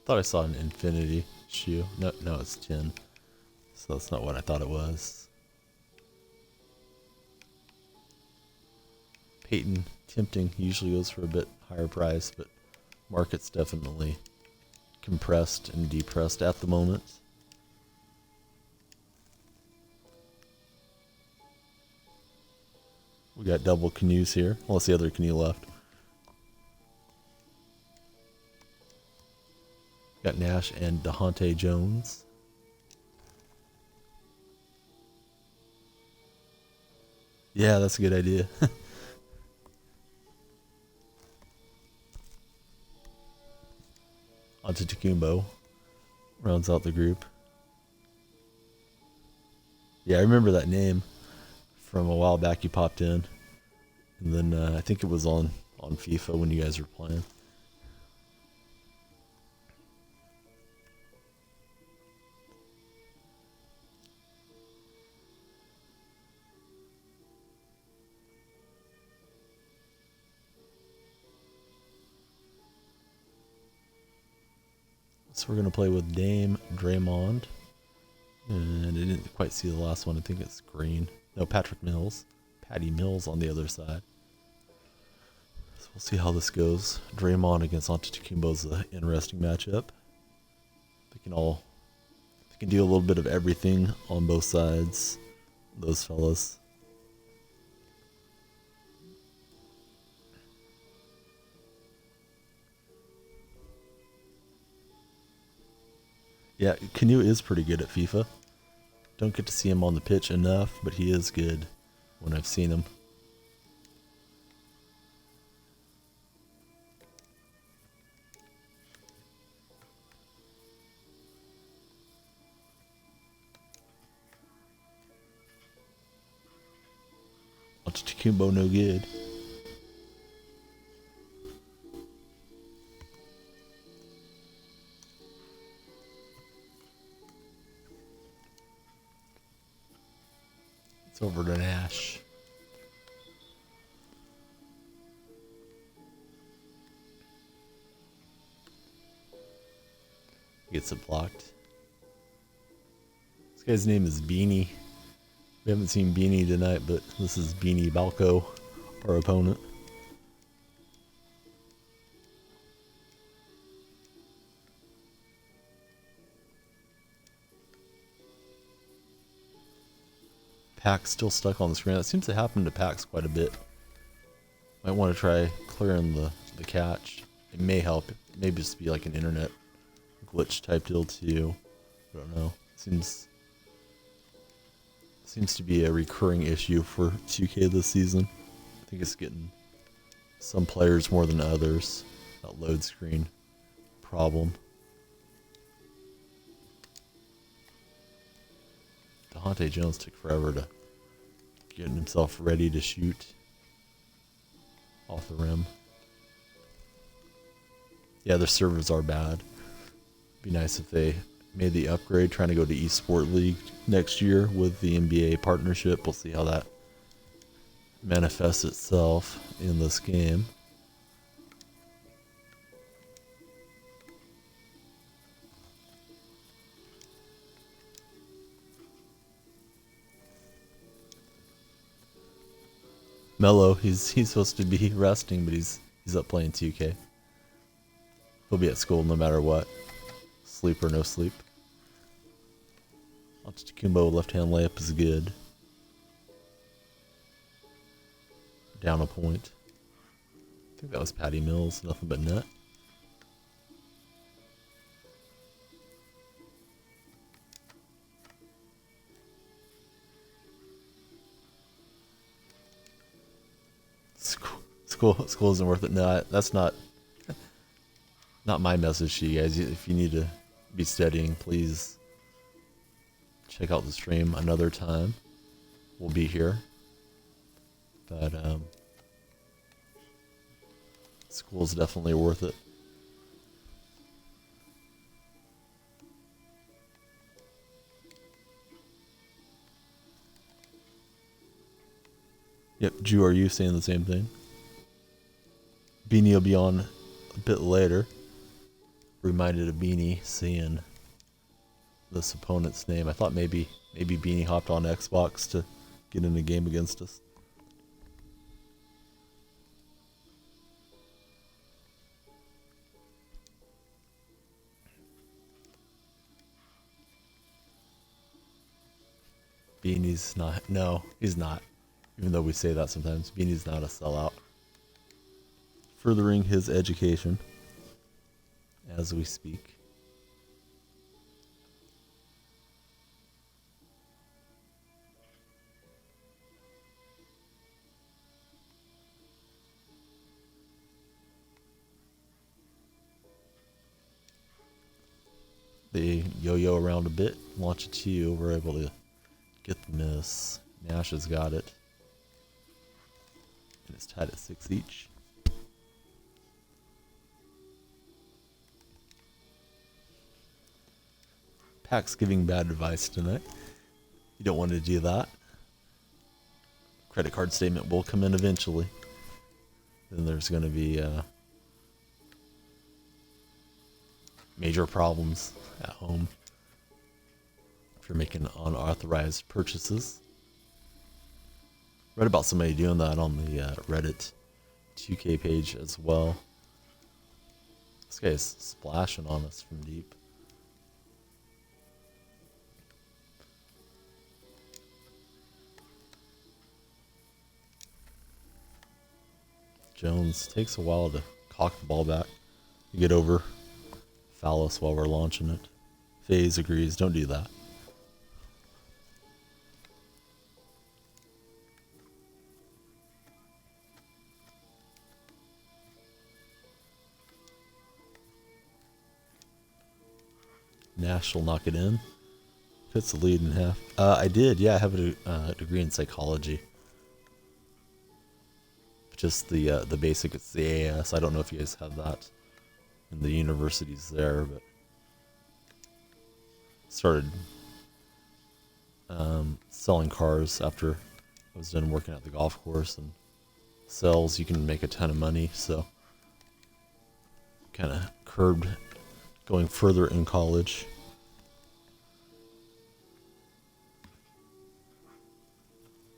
Thought I saw an infinity shoe. No, it's 10. So that's not what I thought it was. Peyton, tempting, usually goes for a bit higher price, but market's definitely compressed and depressed at the moment. We got double Canoes here, unless the other Canoe left. Got Nash and DeHonte Jones. Yeah, that's a good idea. Antetokounmpo rounds out the group. Yeah, I remember that name from a while back. You popped in, and then I think it was on FIFA when you guys were playing. So we're going to play with Dame, Draymond, and I didn't quite see the last one. I think it's Green. No, Patrick Mills. Patty Mills on the other side. So we'll see how this goes. Draymond against Antetokounmpo is an interesting matchup. They can do a little bit of everything on both sides, those fellas. Yeah, Canoe is pretty good at FIFA. Don't get to see him on the pitch enough, but he is good when I've seen him. Kumbo no good. It's over to Nash. Gets it blocked. This guy's name is Beanie. We haven't seen Beanie tonight, but this is Beanie Balco, our opponent. Pack's still stuck on the screen. That seems to happen to Pax quite a bit. Might want to try clearing the catch. It may help. It may just be like an internet glitch type deal too. I don't know. Seems to be a recurring issue for 2K this season. I think it's getting some players more than others. That load screen problem. Dehante Jones took forever to get himself ready to shoot off the rim. Yeah, their servers are bad. Be nice if they made the upgrade, trying to go to eSport League next year with the NBA partnership. We'll see how that manifests itself in this game. Mello, he's supposed to be resting, but he's up playing 2K. He'll be at school no matter what, sleep or no sleep. Kumbo left hand layup is good. Down a point. I think that was Patty Mills, nothing but net. School isn't worth it. No, that's not my message to you guys. If you need to be studying, please check out the stream another time. We'll be here. But school's definitely worth it. Yep, Jew, are you saying the same thing? Beanie will be on a bit later. Reminded of Beanie seeing this opponent's name. I thought maybe Beanie hopped on Xbox to get in a game against us. Beanie's not. No, he's not. Even though we say that sometimes. Beanie's not a sellout. Furthering his education as we speak. They yo-yo around a bit, launch it to you, we're able to get the miss. Nash has got it. And it's tied at 6 each. Pack's giving bad advice tonight. You don't want to do that. Credit card statement will come in eventually. Then there's going to be major problems at home if you're making unauthorized purchases. Read about somebody doing that on the Reddit 2K page as well. This guy is splashing on us from deep. Jones takes a while to cock the ball back to get over. Foul us while we're launching it. FaZe agrees, don't do that. Nash will knock it in. Cuts the lead in half. I did, yeah, I have a degree in psychology. just the basic. It's the AS. I don't know if you guys have that in the universities there, but started selling cars after I was done working at the golf course, and sales you can make a ton of money, so kind of curbed going further in college.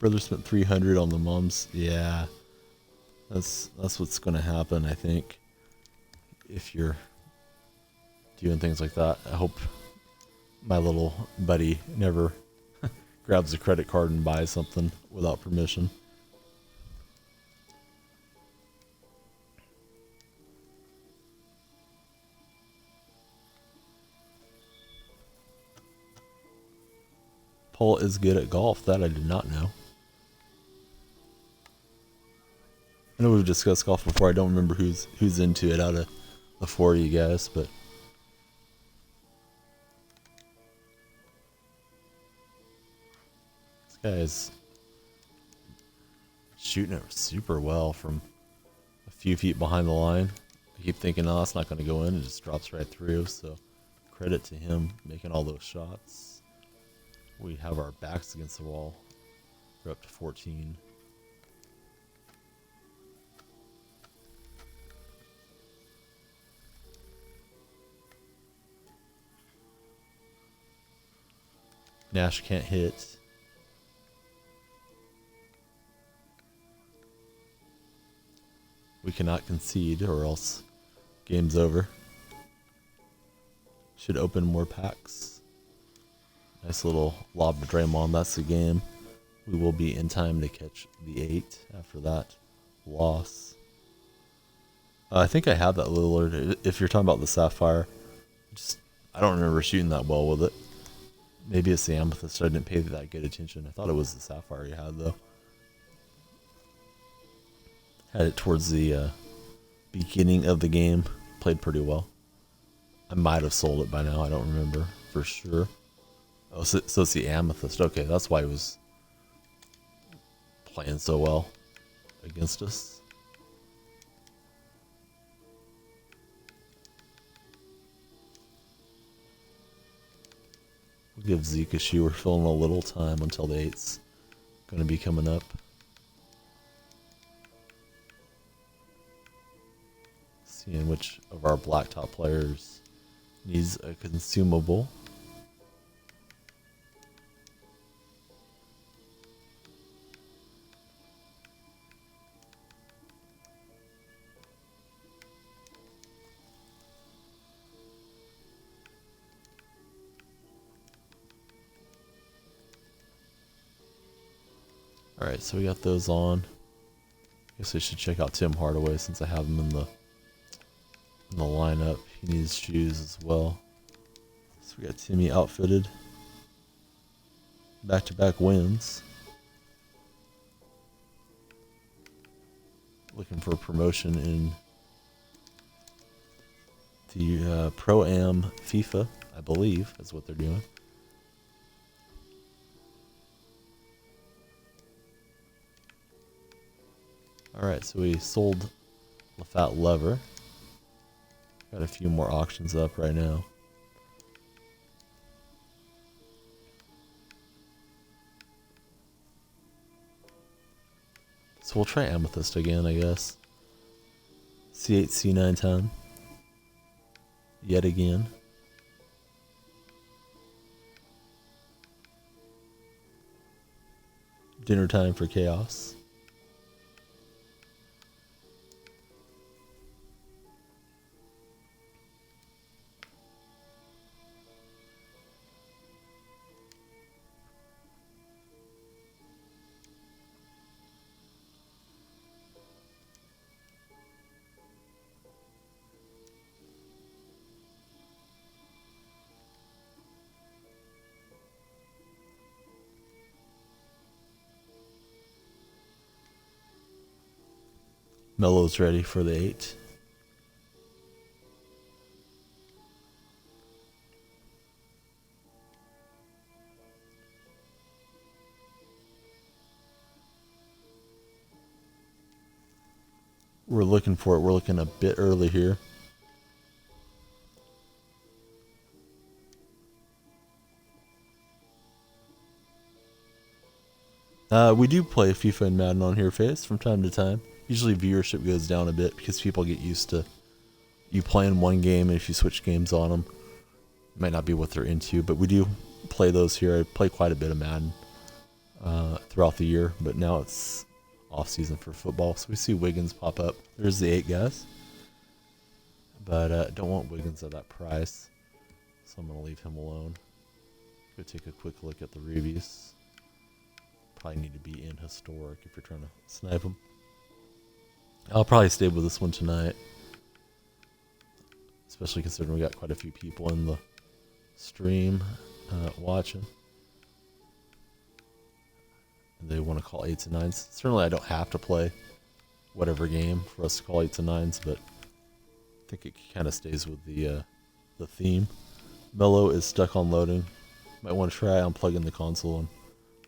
Brother spent 300 on the moms. Yeah, that's what's gonna happen, I think, if you're doing things like that. I hope my little buddy never grabs a credit card and buys something without permission. Paul is good at golf. That I did not know. I know we've discussed golf before. I don't remember who's into it out of the four of you guys, but this guy is shooting it super well from a few feet behind the line. I keep thinking, oh, it's not going to go in. It just drops right through. So credit to him making all those shots. We have our backs against the wall. We're up to 14. Nash can't hit. We cannot concede or else game's over. Should open more packs. Nice little lob to Draymond. That's the game. We will be in time to catch the 8 after that loss. I think I have that Lillard. If you're talking about the Sapphire, I don't remember shooting that well with it. Maybe it's the Amethyst. I didn't pay that good attention. I thought it was the Sapphire you had, though. Had it towards the beginning of the game. Played pretty well. I might have sold it by now. I don't remember for sure. Oh, so it's the Amethyst. Okay, that's why he was playing so well against us. We'll give Zeke a shoe. We're filling a little time until the 8's going to be coming up. Seeing which of our Blacktop players needs a consumable. Alright, so we got those on. Guess I should check out Tim Hardaway since I have him in the lineup. He needs shoes as well. So we got Timmy outfitted. Back-to-back wins. Looking for a promotion in the Pro-Am FIFA, I believe, is what they're doing. Alright, so we sold the Fat Lever. Got a few more auctions up right now. So we'll try Amethyst again, I guess. C8, C9, 10. Yet again. Dinner time for Chaos. Melo's ready for the 8. we're looking for it. We're looking a bit early here. We do play FIFA and Madden on here, Face, from time to time. Usually viewership goes down a bit because people get used to you playing one game, and if you switch games on them, it might not be what they're into. But we do play those here. I play quite a bit of Madden throughout the year, but now it's off season for football. So we see Wiggins pop up. There's the 8 guys, but don't want Wiggins at that price, so I'm gonna leave him alone. Go take a quick look at the reviews. Probably need to be in historic if you're trying to snipe them. I'll probably stay with this one tonight, especially considering we got quite a few people in the stream watching. And they want to call 8s and 9s. Certainly I don't have to play whatever game for us to call 8s and 9s, but I think it kind of stays with the theme. Mello is stuck on loading. Might want to try unplugging the console. And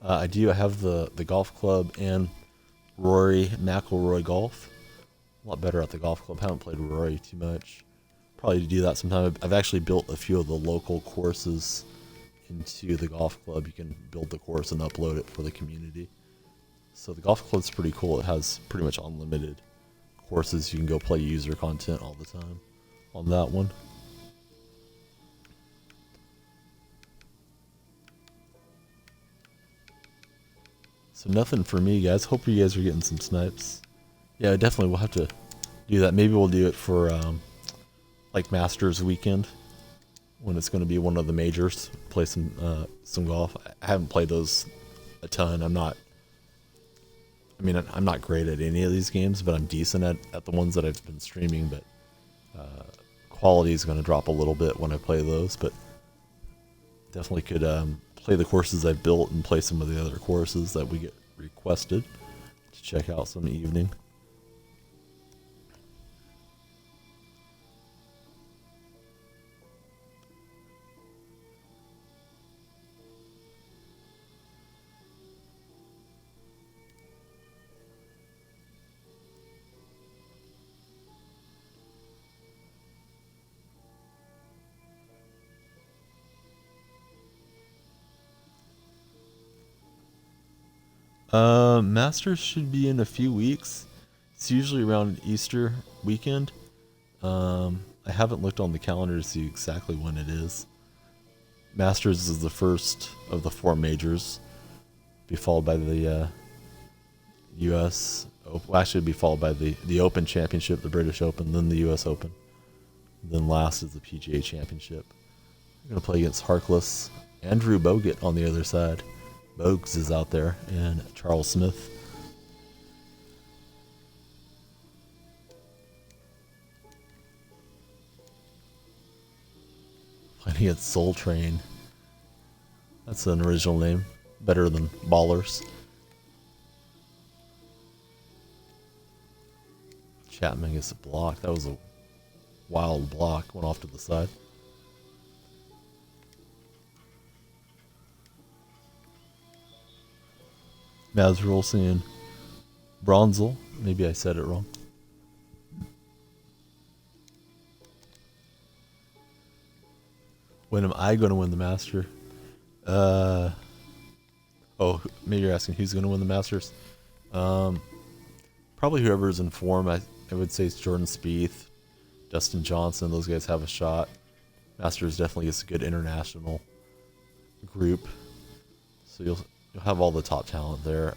I have the golf club and Rory McIlroy golf. A lot better at the golf club. Haven't played Rory too much. Probably do that sometime. I've actually built a few of the local courses into the golf club. You can build the course and upload it for the community. So the golf club's pretty cool. It has pretty much unlimited courses. You can go play user content all the time on that one. So nothing for me, guys. Hope you guys are getting some snipes. Yeah, definitely we'll have to do that. Maybe we'll do it for like Masters weekend when it's going to be one of the majors. Play some golf. I haven't played those a ton. I'm not great at any of these games, but I'm decent at the ones that I've been streaming. But quality is going to drop a little bit when I play those. But definitely could play the courses I've built and play some of the other courses that we get requested to check out some evening. Masters should be in a few weeks. It's usually around Easter weekend. I haven't looked on the calendar to see exactly when it is. Masters is the first of the 4 majors. Be followed by the U.S. Open. Well, actually, be followed by the Open Championship, the British Open, then the U.S. Open. Then last is the PGA Championship. I'm gonna play against Harkless. Andrew Bogut on the other side. Bogues is out there, and Charles Smith. Playing against Soul Train. That's an original name. Better than Ballers. Chapman gets a block. That was a wild block. Went off to the side. Mazrul saying Bronzel. Maybe I said it wrong. When am I going to win the Master? Oh, maybe you're asking who's going to win the Masters. Probably whoever's in form. I would say it's Jordan Spieth, Dustin Johnson. Those guys have a shot. Masters definitely gets a good international group. So you'll have all the top talent there.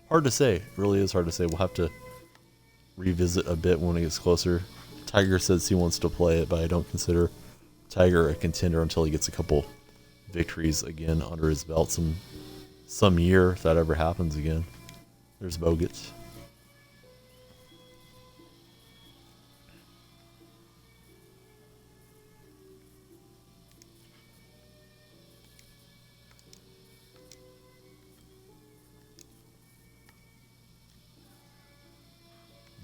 Hard to say. It really is hard to say. We'll have to revisit a bit when it gets closer. Tiger says he wants to play it, but I don't consider Tiger a contender until he gets a couple victories again under his belt some year, if that ever happens again. There's Bogut.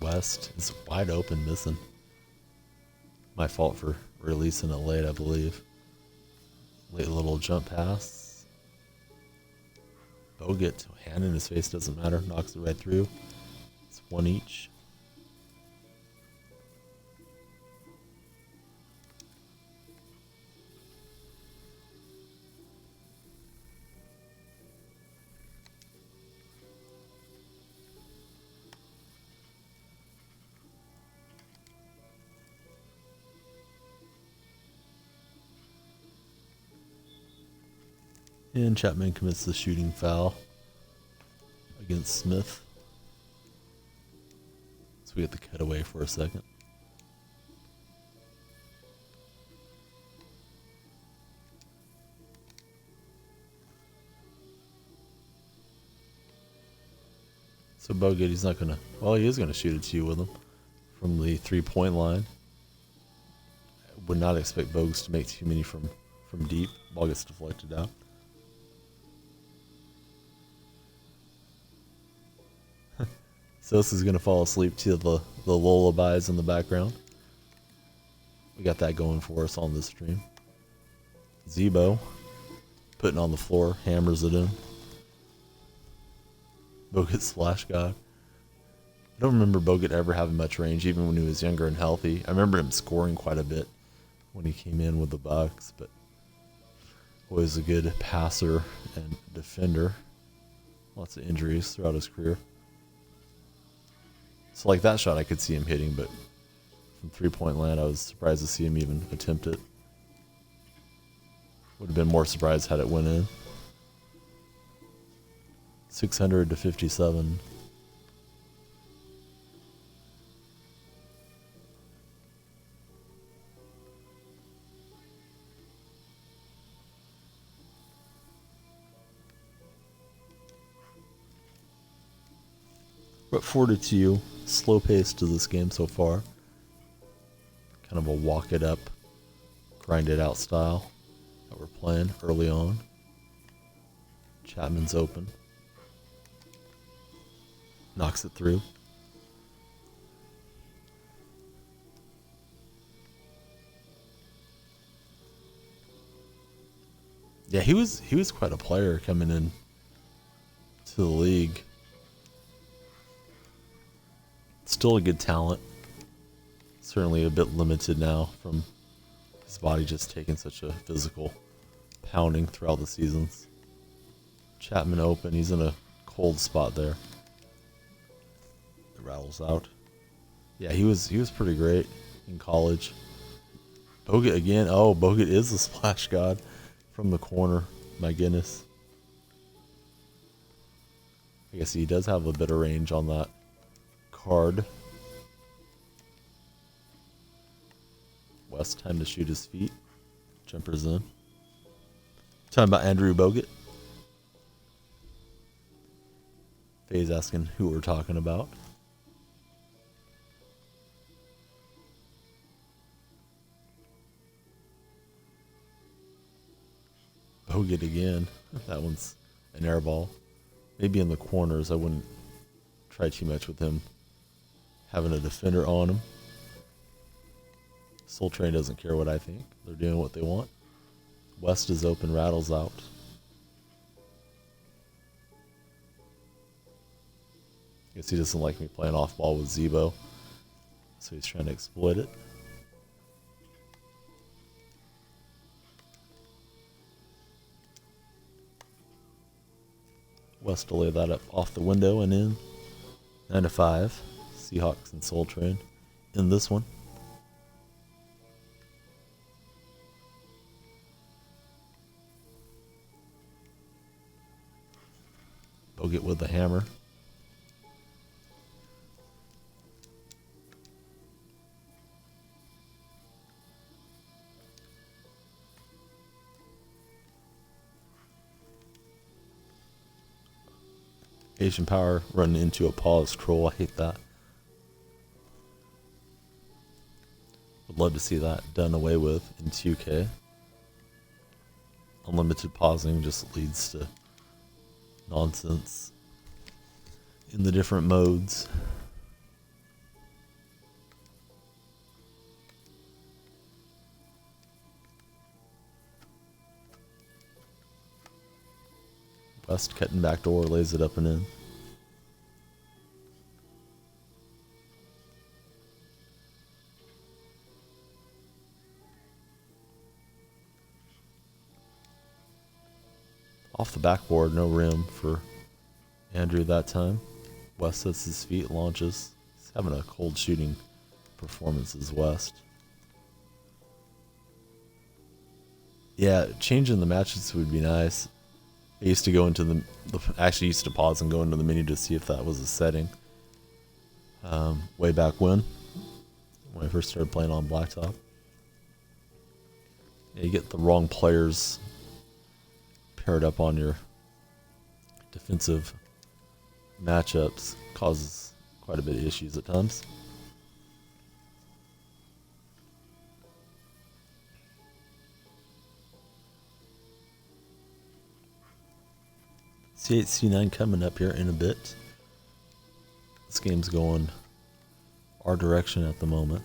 West is wide open, missing. My fault for releasing it late, I believe. Late little jump pass. Bogut, hand in his face, doesn't matter. Knocks it right through. It's one each. And Chapman commits the shooting foul against Smith. So we get the cutaway for a second. So Bogut, he's not going to... Well, he is going to shoot it to you with him from the three-point line. I would not expect Bogues to make too many from deep. Ball gets deflected out. So this is going to fall asleep to the lullabies in the background. We got that going for us on this stream. Zebo putting on the floor, hammers it in. Bogut splash god. I don't remember Bogut ever having much range, even when he was younger and healthy. I remember him scoring quite a bit when he came in with the Bucks, but always a good passer and defender. Lots of injuries throughout his career. So like that shot I could see him hitting, but from three-point land I was surprised to see him even attempt it. Would have been more surprised had it went in. 600 to 57. We're at 4-2. Slow pace to this game so far. Kind of a walk it up, grind it out style that we're playing early on. Chapman's open. Knocks it through. Yeah, he was quite a player coming in to the league. Still a good talent. Certainly a bit limited now from his body just taking such a physical pounding throughout the seasons. Chapman open. He's in a cold spot there. It rattles out. Yeah, he was pretty great in college. Bogut again. Oh, Bogut is the splash god from the corner. My goodness. I guess he does have a bit of range on that card. West, time to shoot his feet. Jumpers in. Talking about Andrew Bogut. Faye's asking who we're talking about. Bogut again. That one's an air ball. Maybe in the corners. I wouldn't try too much with him having a defender on him. Soul Train doesn't care what I think. They're doing what they want. West is open, rattles out. Guess he doesn't like me playing off ball with Zebo, so he's trying to exploit it. West to lay that up off the window and in. 9-5. Seahawks and Soul Train in this one. Bogut with the hammer. Asian Power running into a pause troll. I hate that. Would love to see that done away with in 2K. Unlimited pausing just leads to nonsense in the different modes. West cutting back door, lays it up and in. Off the backboard, no rim for Andrew that time. West sets his feet, launches. He's having a cold shooting performance as West. Yeah, changing the matches would be nice. I used to go into actually used to pause and go into the menu to see if that was a setting. Way back when I first started playing on Blacktop. Yeah, you get the wrong players paired up on your defensive matchups, causes quite a bit of issues at times. C8, C9 coming up here in a bit. This game's going our direction at the moment.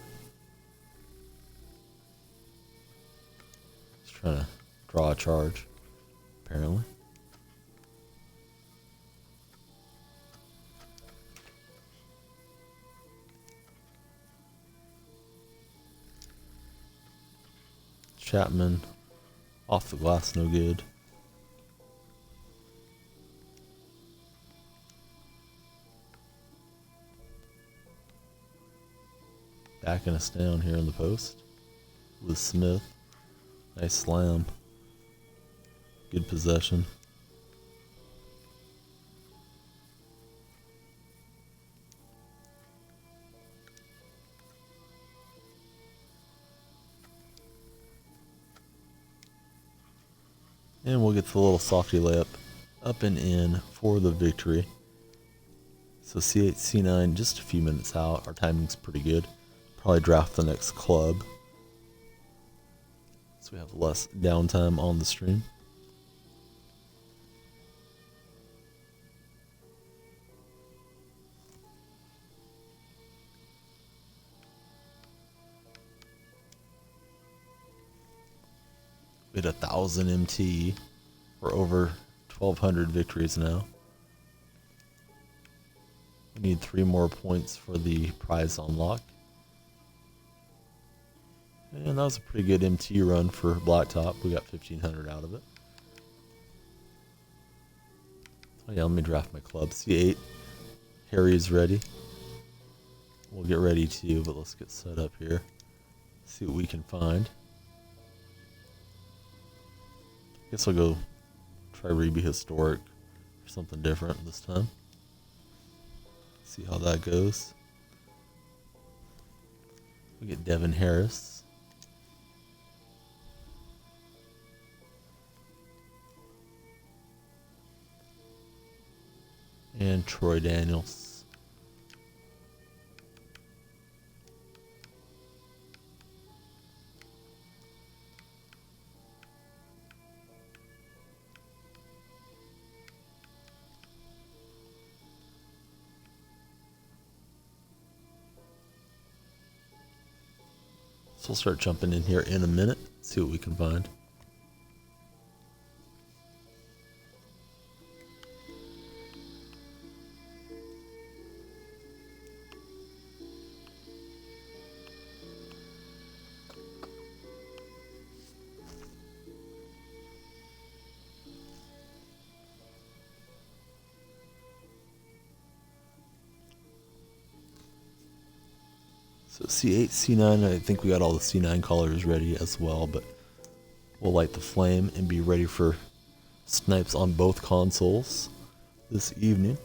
Just trying to draw a charge, apparently. Chapman off the glass, no good. Backing us down here in the post with Smith. Nice slam. Good possession. And we'll get the little softy layup up and in for the victory. So C8, C9, just a few minutes out. Our timing's pretty good. Probably draft the next club, so we have less downtime on the stream. We had 1,000 MT. We're over 1,200 victories now. We need 3 more points for the prize unlock. And that was a pretty good MT run for Blacktop. We got 1,500 out of it. Oh yeah, let me draft my club. C8. Harry's ready. We'll get ready too, but let's get set up here. See what we can find. Guess I'll go try Reby Historic or something different this time. See how that goes. We get Devin Harris. And Troy Daniels. So we'll start jumping in here in a minute, see what we can find. So C8, C9, I think we got all the C9 colors ready as well, but we'll light the flame and be ready for snipes on both consoles this evening.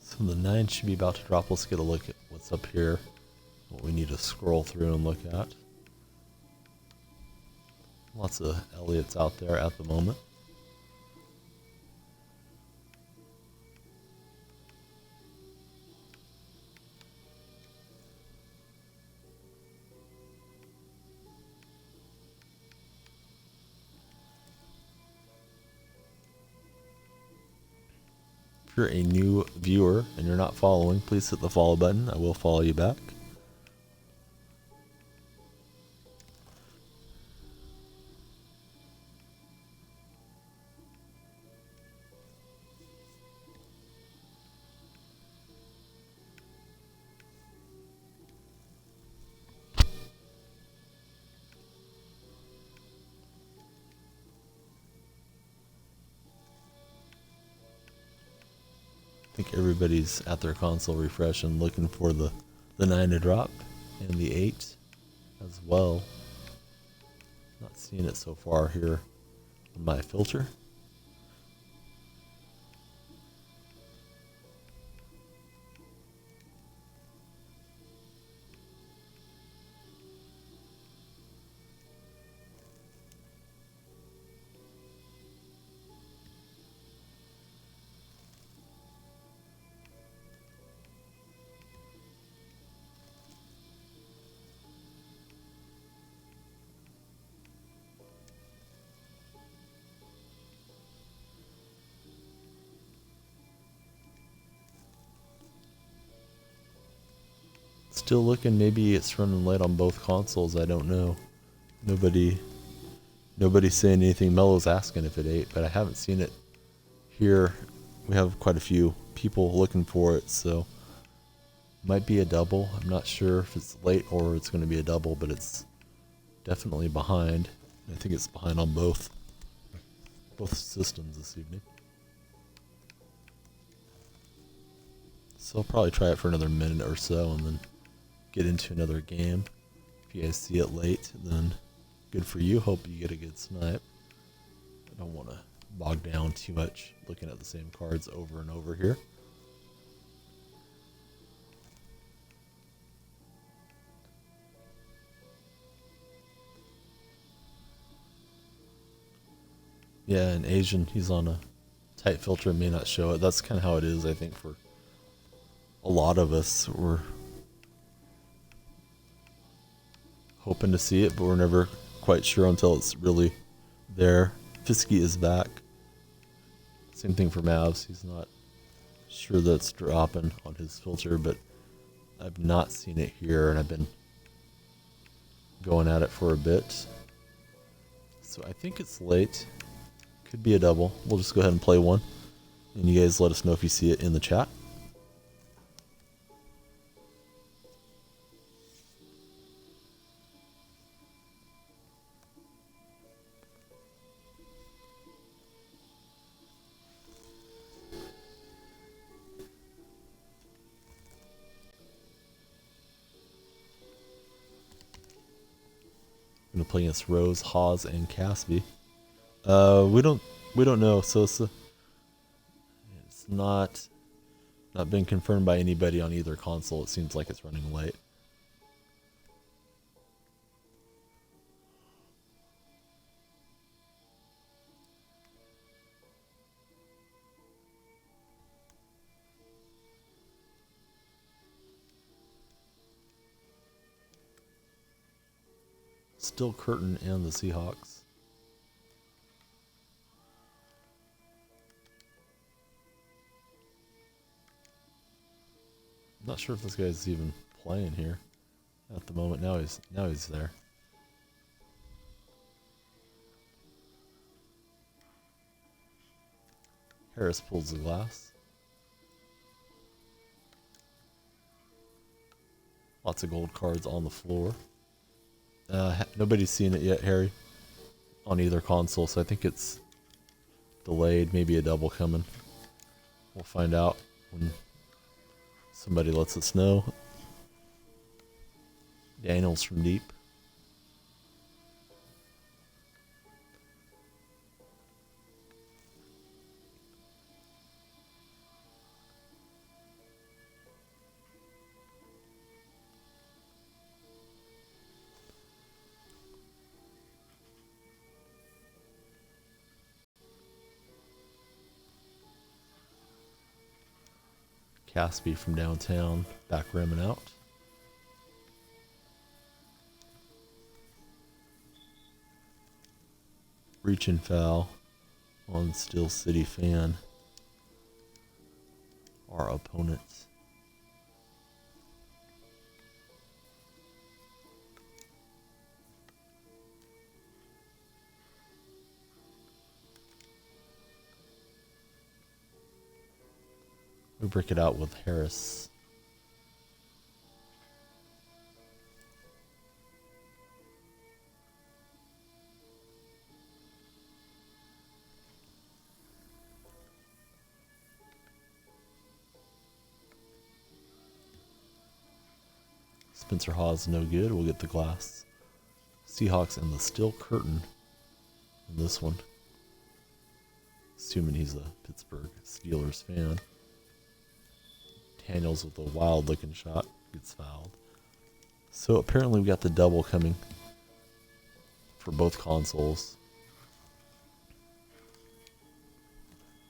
So the 9 should be about to drop. Let's get a look at what's up here, what we need to scroll through and look at. Lots of Elliots out there at the moment. If you're a new viewer and you're not following, please hit the follow button. I will follow you back. think everybody's at their console refresh and looking for the 9 to drop and the 8 as well. Not seeing it so far here on my filter. Still looking, maybe it's running late on both consoles, I don't know. Nobody's saying anything. Mello's asking if it ate, but I haven't seen it here. We have quite a few people looking for it, so might be a double. I'm not sure if it's late or it's going to be a double, but it's definitely behind. I think it's behind on both systems this evening. So I'll probably try it for another minute or so and then get into another game. If you guys see it late, then good for you. Hope you get a good snipe. I don't want to bog down too much looking at the same cards over and over here. Yeah, and Asian, he's on a tight filter, may not show it. That's kind of how it is, I think, for a lot of us. We're hoping to see it, but we're never quite sure until it's really there. Fisky is back. Same thing for Mavs. He's not sure that's dropping on his filter, but I've not seen it here, and I've been going at it for a bit. So I think it's late. Could be a double. We'll just go ahead and play one, and you guys let us know if you see it in the chat. I'm gonna play against Rose, Hawes, and Casby. We don't know. So it's not been confirmed by anybody on either console. It seems like it's running late. Still Curtin and the Seahawks. I'm not sure if this guy's even playing here at the moment. Now he's there. Harris pulls the glass. Lots of gold cards on the floor. Nobody's seen it yet, Harry, on either console, so I think it's delayed. Maybe a double coming. We'll find out when somebody lets us know. Daniel's from deep. Casby from downtown, back rimming out. Reaching foul on Steel City Fan, our opponent. We break it out with Harris. Spencer Hawes, no good. We'll get the glass. Seahawks and the steel curtain in this one. Assuming he's a Pittsburgh Steelers fan. Daniels with a wild looking shot. Gets fouled. So apparently we got the double coming for both consoles.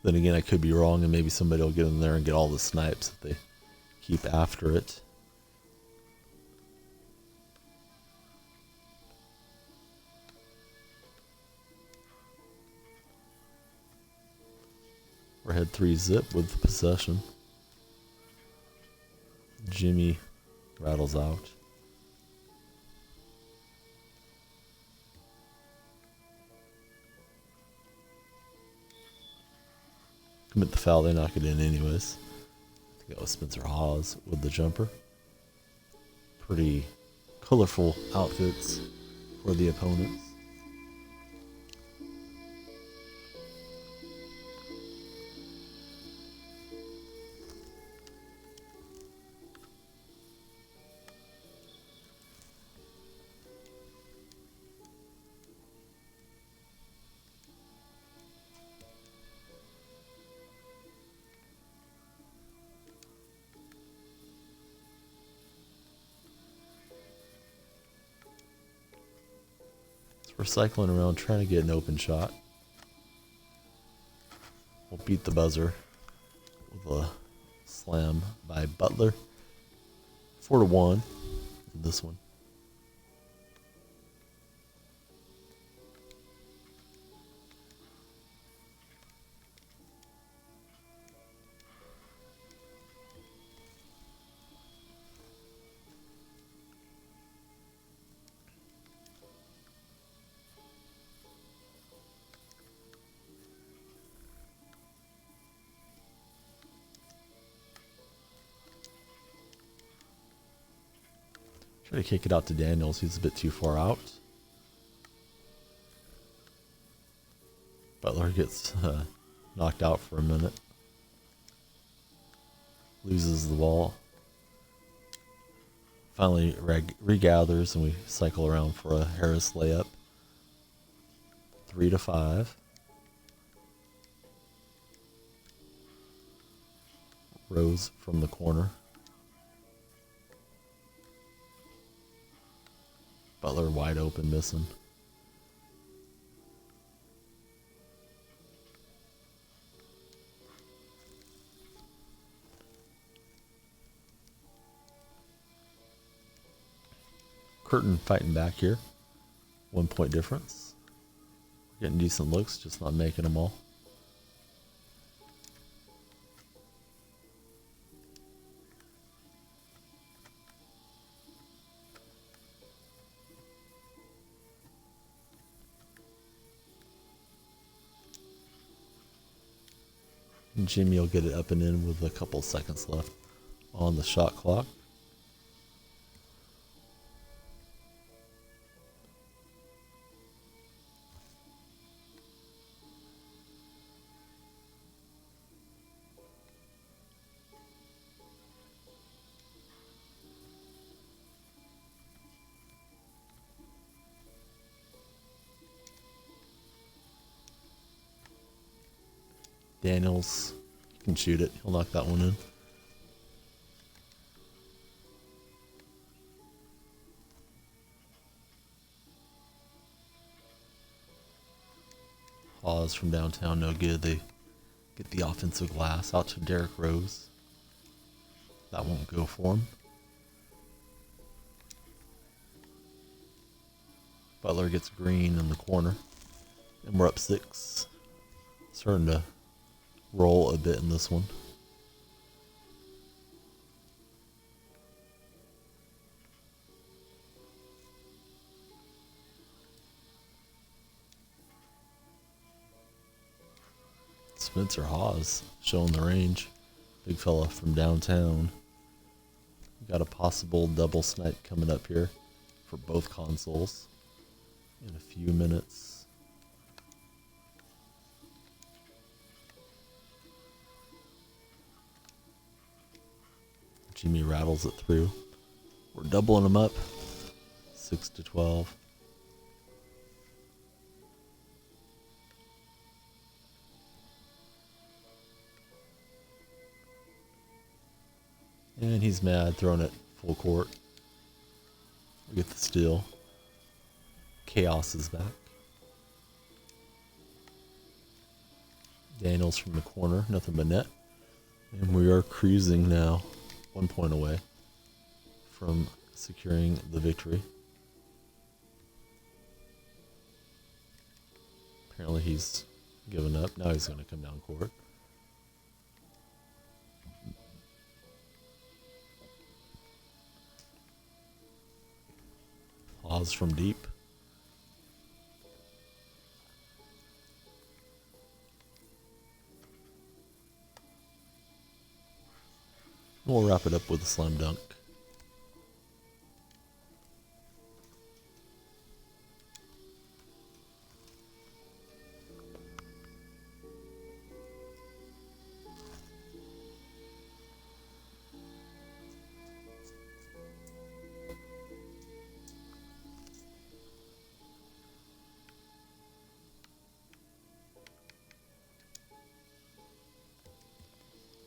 Then again, I could be wrong, and maybe somebody will get in there and get all the snipes that they keep after it. We're ahead 3-zip with possession. Jimmy rattles out. Commit the foul, they knock it in anyways. I think that was Spencer Hawes with the jumper. Pretty colorful outfits for the opponents. We're cycling around trying to get an open shot. We'll beat the buzzer with a slam by Butler. 4-1 in this one. Try to kick it out to Daniels. He's a bit too far out. Butler gets knocked out for a minute. Loses the ball. Finally regathers, and we cycle around for a Harris layup. 3-5. Rose from the corner. Butler wide open, missing. Curtin fighting back here. 1 point difference. Getting decent looks, just not making them all. Jimmy will get it up and in with a couple seconds left on the shot clock. Daniels can shoot it. He'll knock that one in. Hawes from downtown, no good. They get the offensive glass out to Derrick Rose. That won't go for him. Butler gets green in the corner. And we're up 6. Starting to roll a bit in this one. Spencer Hawes showing the range. Big fella from downtown. Got a possible double snipe coming up here for both consoles in a few minutes. Jimmy rattles it through. We're doubling them up. 6 to 12. And he's mad, throwing it full court. We get the steal. Chaos is back. Daniels from the corner, nothing but net. And we are cruising now, 1 point away from securing the victory. Apparently he's given up. Now he's going to come down court. Pause from deep. We'll wrap it up with a slam dunk.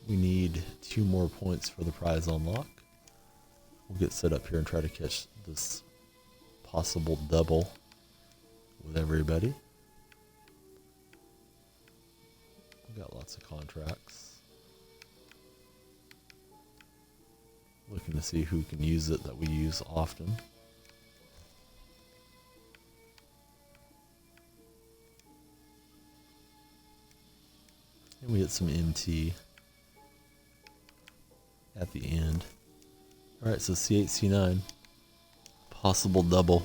We need 2 more points for the prize unlock. We'll get set up here and try to catch this possible double with everybody. We've got lots of contracts. Looking to see who can use it that we use often. And we hit some MT at the end. Alright, so C8, C9. Possible double.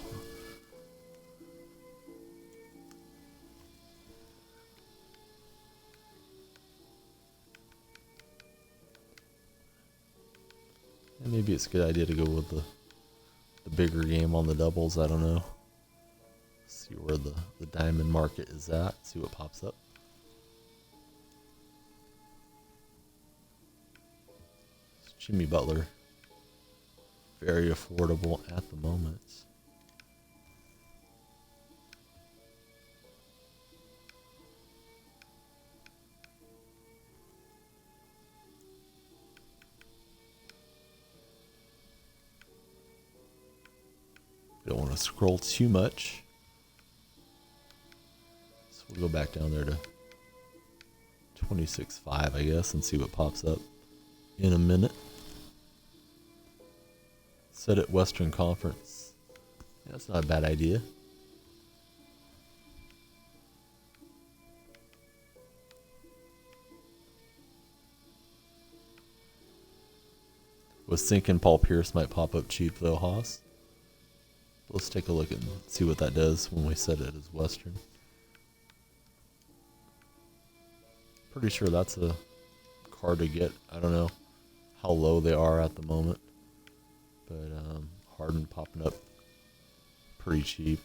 And maybe it's a good idea to go with the bigger game on the doubles, I don't know. See where the diamond market is at, see what pops up. Jimmy Butler, very affordable at the moment. We don't want to scroll too much. So we'll go back down there to 26.5, I guess, and see what pops up in a minute. Set at Western Conference. Yeah, that's not a bad idea. Was thinking Paul Pierce might pop up cheap though, Haas. Let's take a look and see what that does when we set it as Western. Pretty sure that's a card to get. I don't know how low they are at the moment. But Harden popping up pretty cheap.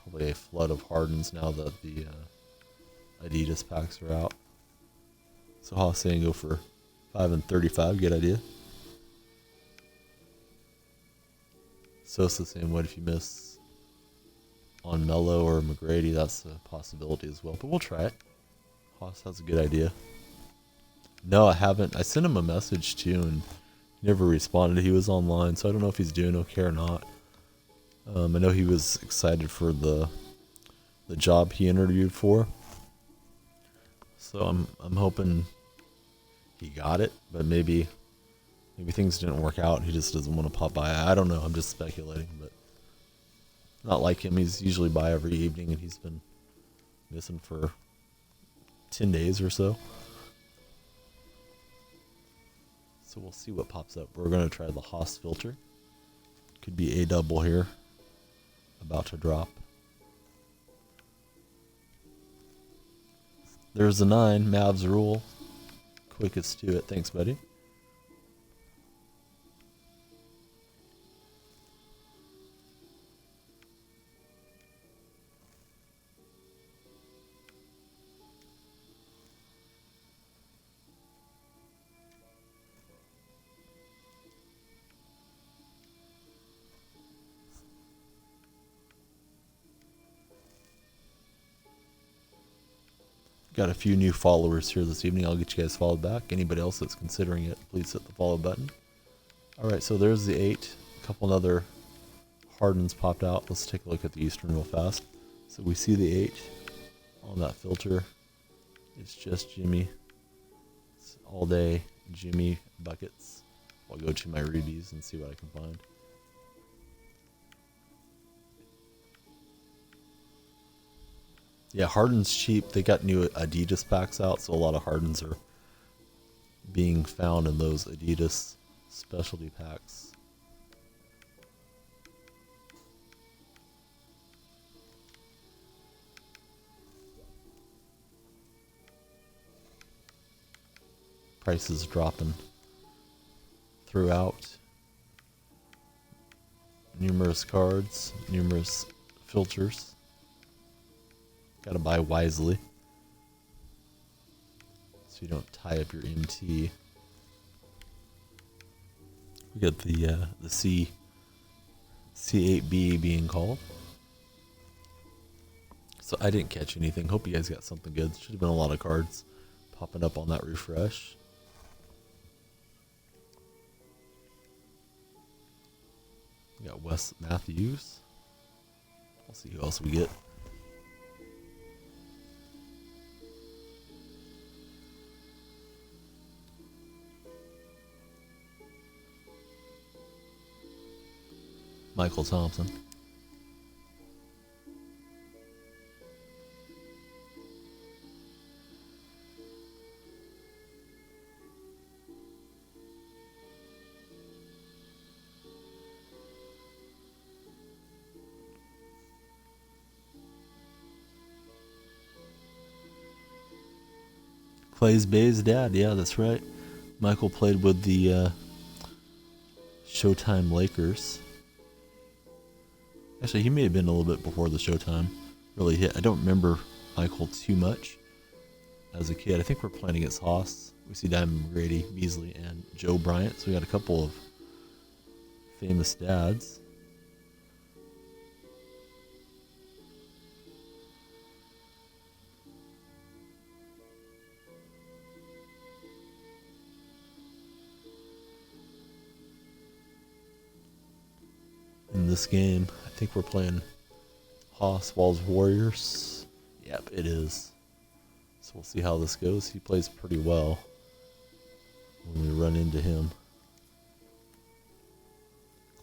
Probably a flood of Hardens now that the Adidas packs are out. So Haas saying go for 5 and 35, good idea. Sosa saying what if you miss on Melo or McGrady, that's a possibility as well. But we'll try it. Haas has a good idea. No, I haven't. I sent him a message too and he never responded. He was online, so I don't know if he's doing okay or not. I know he was excited for the job he interviewed for. So I'm hoping he got it, but maybe things didn't work out. He just doesn't want to pop by. I don't know. I'm just speculating, but not like him. He's usually by every evening, and he's been missing for 10 days or so. So we'll see what pops up. We're going to try the Haas filter. Could be a double here. About to drop. There's the 9. Mavs rule. Quickest to it. Thanks, buddy. got a few new followers here this evening. I'll get you guys followed back. Anybody else that's considering it, please hit the follow button. Alright, so there's the 8. A couple other Hardens popped out. Let's take a look at the Eastern real fast. So we see the 8 on that filter. It's just Jimmy. It's all day Jimmy buckets. I'll go to my rubies and see what I can find. Yeah, Harden's cheap. They got new Adidas packs out, so a lot of Hardens are being found in those Adidas specialty packs. Prices dropping throughout. Numerous cards, numerous filters. Gotta buy wisely so you don't tie up your MT. We got the C8B being called. So I didn't catch anything. Hope you guys got something good. Should have been a lot of cards popping up on that refresh. We got Wes Matthews. We'll see who else we get. Michael Thompson. Clay's Bay's dad, yeah, that's right. Michael played with the Showtime Lakers. Actually, he may have been a little bit before the Showtime really hit. I don't remember Michael too much as a kid. I think we're playing against Haas. We see Diamond McGrady, Beasley, and Joe Bryant. So we got a couple of famous dads. In this game, I think we're playing Haas Walls Warriors. Yep, it is. So we'll see how this goes. He plays pretty well when we run into him.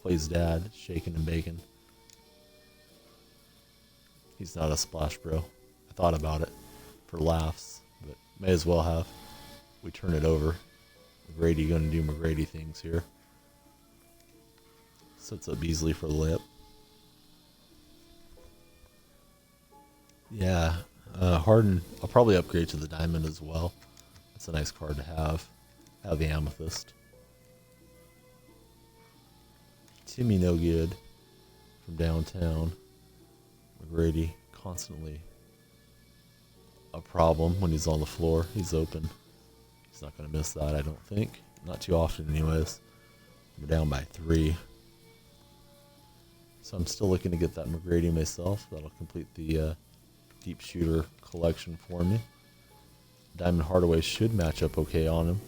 Clay's dad, shaking and baking. He's not a splash bro. I thought about it for laughs, but may as well have. We turn it over. McGrady gonna do McGrady things here. Sets up Beasley for the layup. Yeah, Harden, I'll probably upgrade to the diamond as well. That's a nice card to have. Have the amethyst. Timmy no good from downtown. McGrady constantly a problem when he's on the floor. He's open. He's not going to miss that, I don't think. Not too often anyways. We're down by 3. So I'm still looking to get that McGrady myself. That'll complete the deep shooter collection for me. Diamond Hardaway should match up okay on him.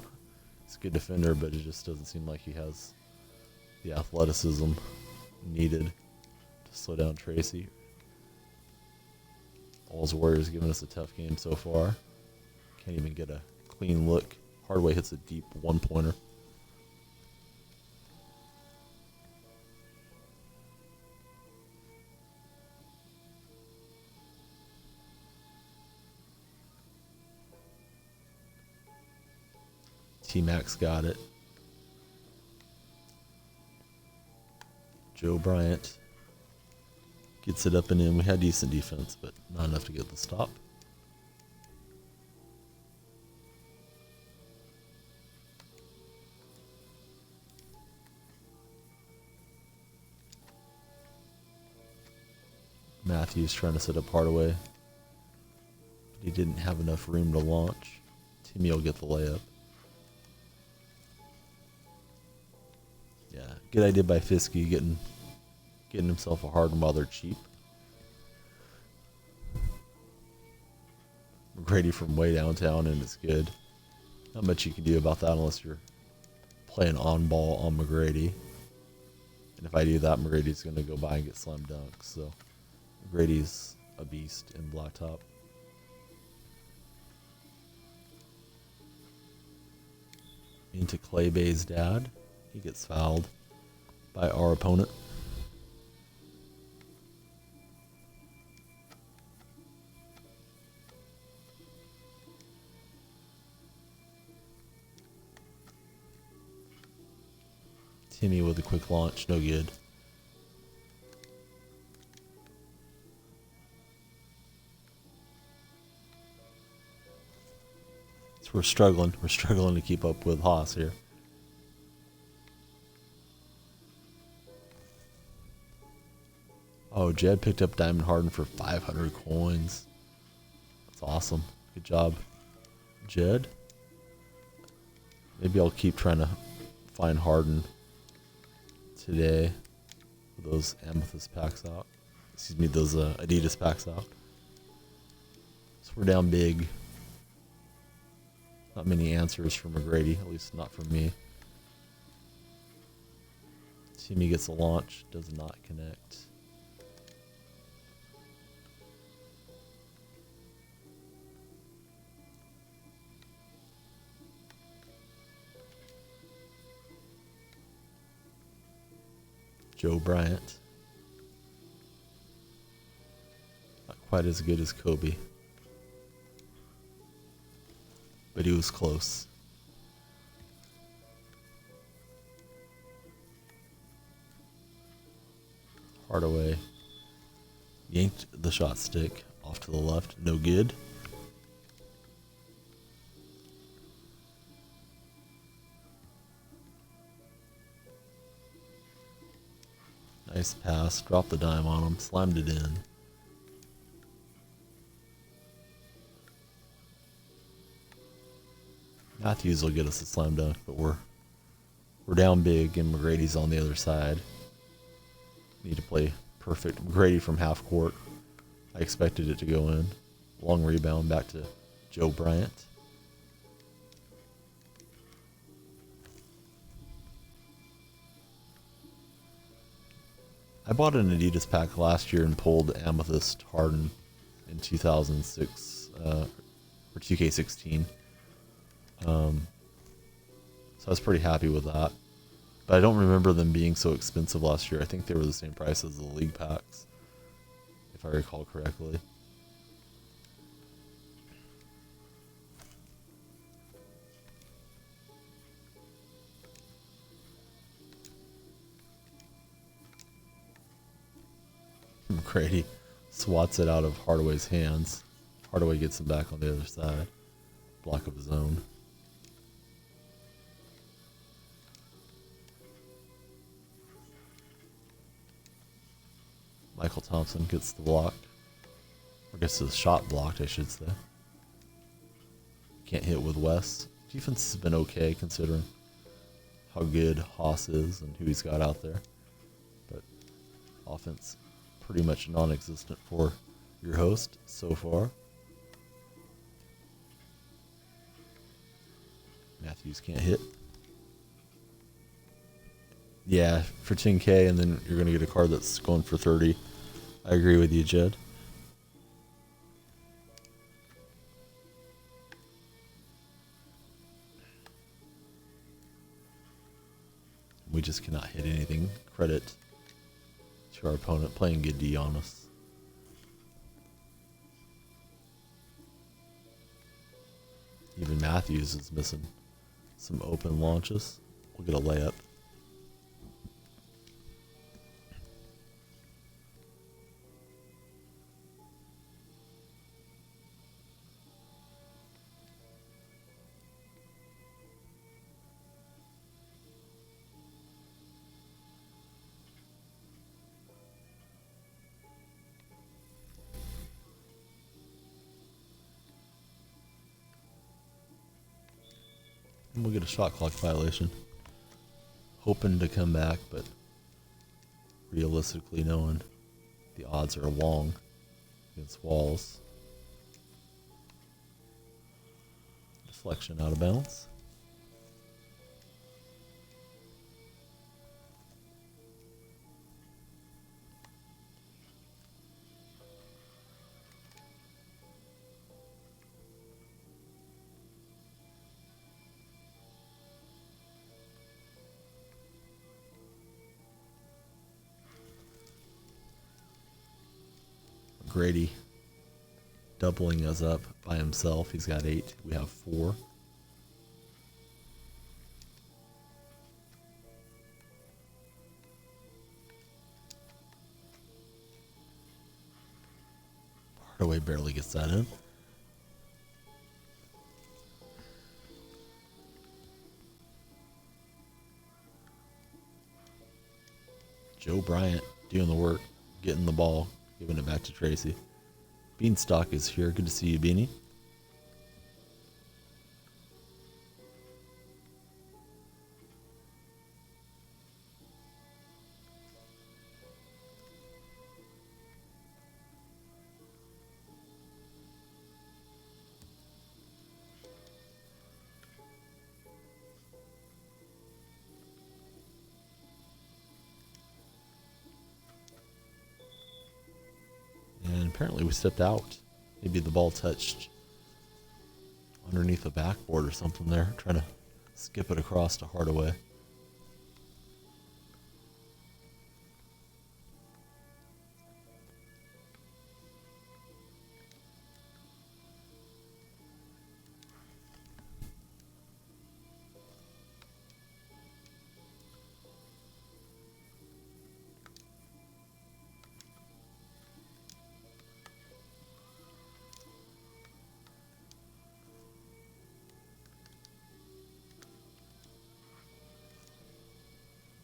He's a good defender, but it just doesn't seem like he has the athleticism needed to slow down Tracy. All's Warriors giving us a tough game so far. Can't even get a clean look. Hardaway hits a deep one-pointer. T-Max got it. Joe Bryant gets it up and in. We had decent defense, but not enough to get the stop. Matthews trying to set up Hardaway, but he didn't have enough room to launch. Timmy will get the layup. Yeah, good idea by Fiske getting himself a Harden while they're cheap. McGrady from way downtown, and it's good. Not much you can do about that unless you're playing on ball on McGrady. And if I do that, McGrady's going to go by and get slam dunked. So McGrady's a beast in Blacktop. Into Clay Bay's dad. He gets fouled by our opponent. Timmy with a quick launch, no good. So we're struggling to keep up with Haas here. Oh, Jed picked up Diamond Harden for 500 coins. That's awesome. Good job, Jed. Maybe I'll keep trying to find Harden today with those Amethyst packs out. Excuse me, those Adidas packs out. So we're down big. Not many answers from McGrady, at least not from me. Timmy gets a launch, does not connect. Joe Bryant. Not quite as good as Kobe, but he was close. Hardaway yanked the shot stick off to the left, no good. Nice pass, dropped the dime on him, slammed it in. Matthews will get us a slam dunk, but we're down big and McGrady's on the other side. Need to play perfect. McGrady from half court. I expected it to go in. Long rebound back to Joe Bryant. I bought an Adidas pack last year and pulled Amethyst Harden in 2006 or 2K16. So I was pretty happy with that. But I don't remember them being so expensive last year. I think they were the same price as the league packs, if I recall correctly. McGrady swats it out of Hardaway's hands. Hardaway gets him back on the other side. Block of his own. Michael Thompson gets the block. Or gets the shot blocked, I should say. Can't hit with Wes. Defense has been okay considering how good Haas is and who he's got out there. But offense pretty much non-existent for your host so far. Matthews can't hit. Yeah, for 10K and then you're going to get a card that's going for 30. I agree with you, Jed. We just cannot hit anything. Credit to our opponent playing good D on us. Even Matthews is missing some open launches. We'll get a layup. And we'll get a shot clock violation. Hoping to come back, but realistically knowing the odds are long against Walls. Deflection out of bounds. Grady doubling us up by himself. He's got 8. We have 4. Hardaway barely gets that in. Joe Bryant doing the work, getting the ball, giving it back to Tracy. Beanstalk is here. Good to see you, Beanie. And apparently we stepped out. Maybe the ball touched underneath the backboard or something there. Trying to skip it across to Hardaway.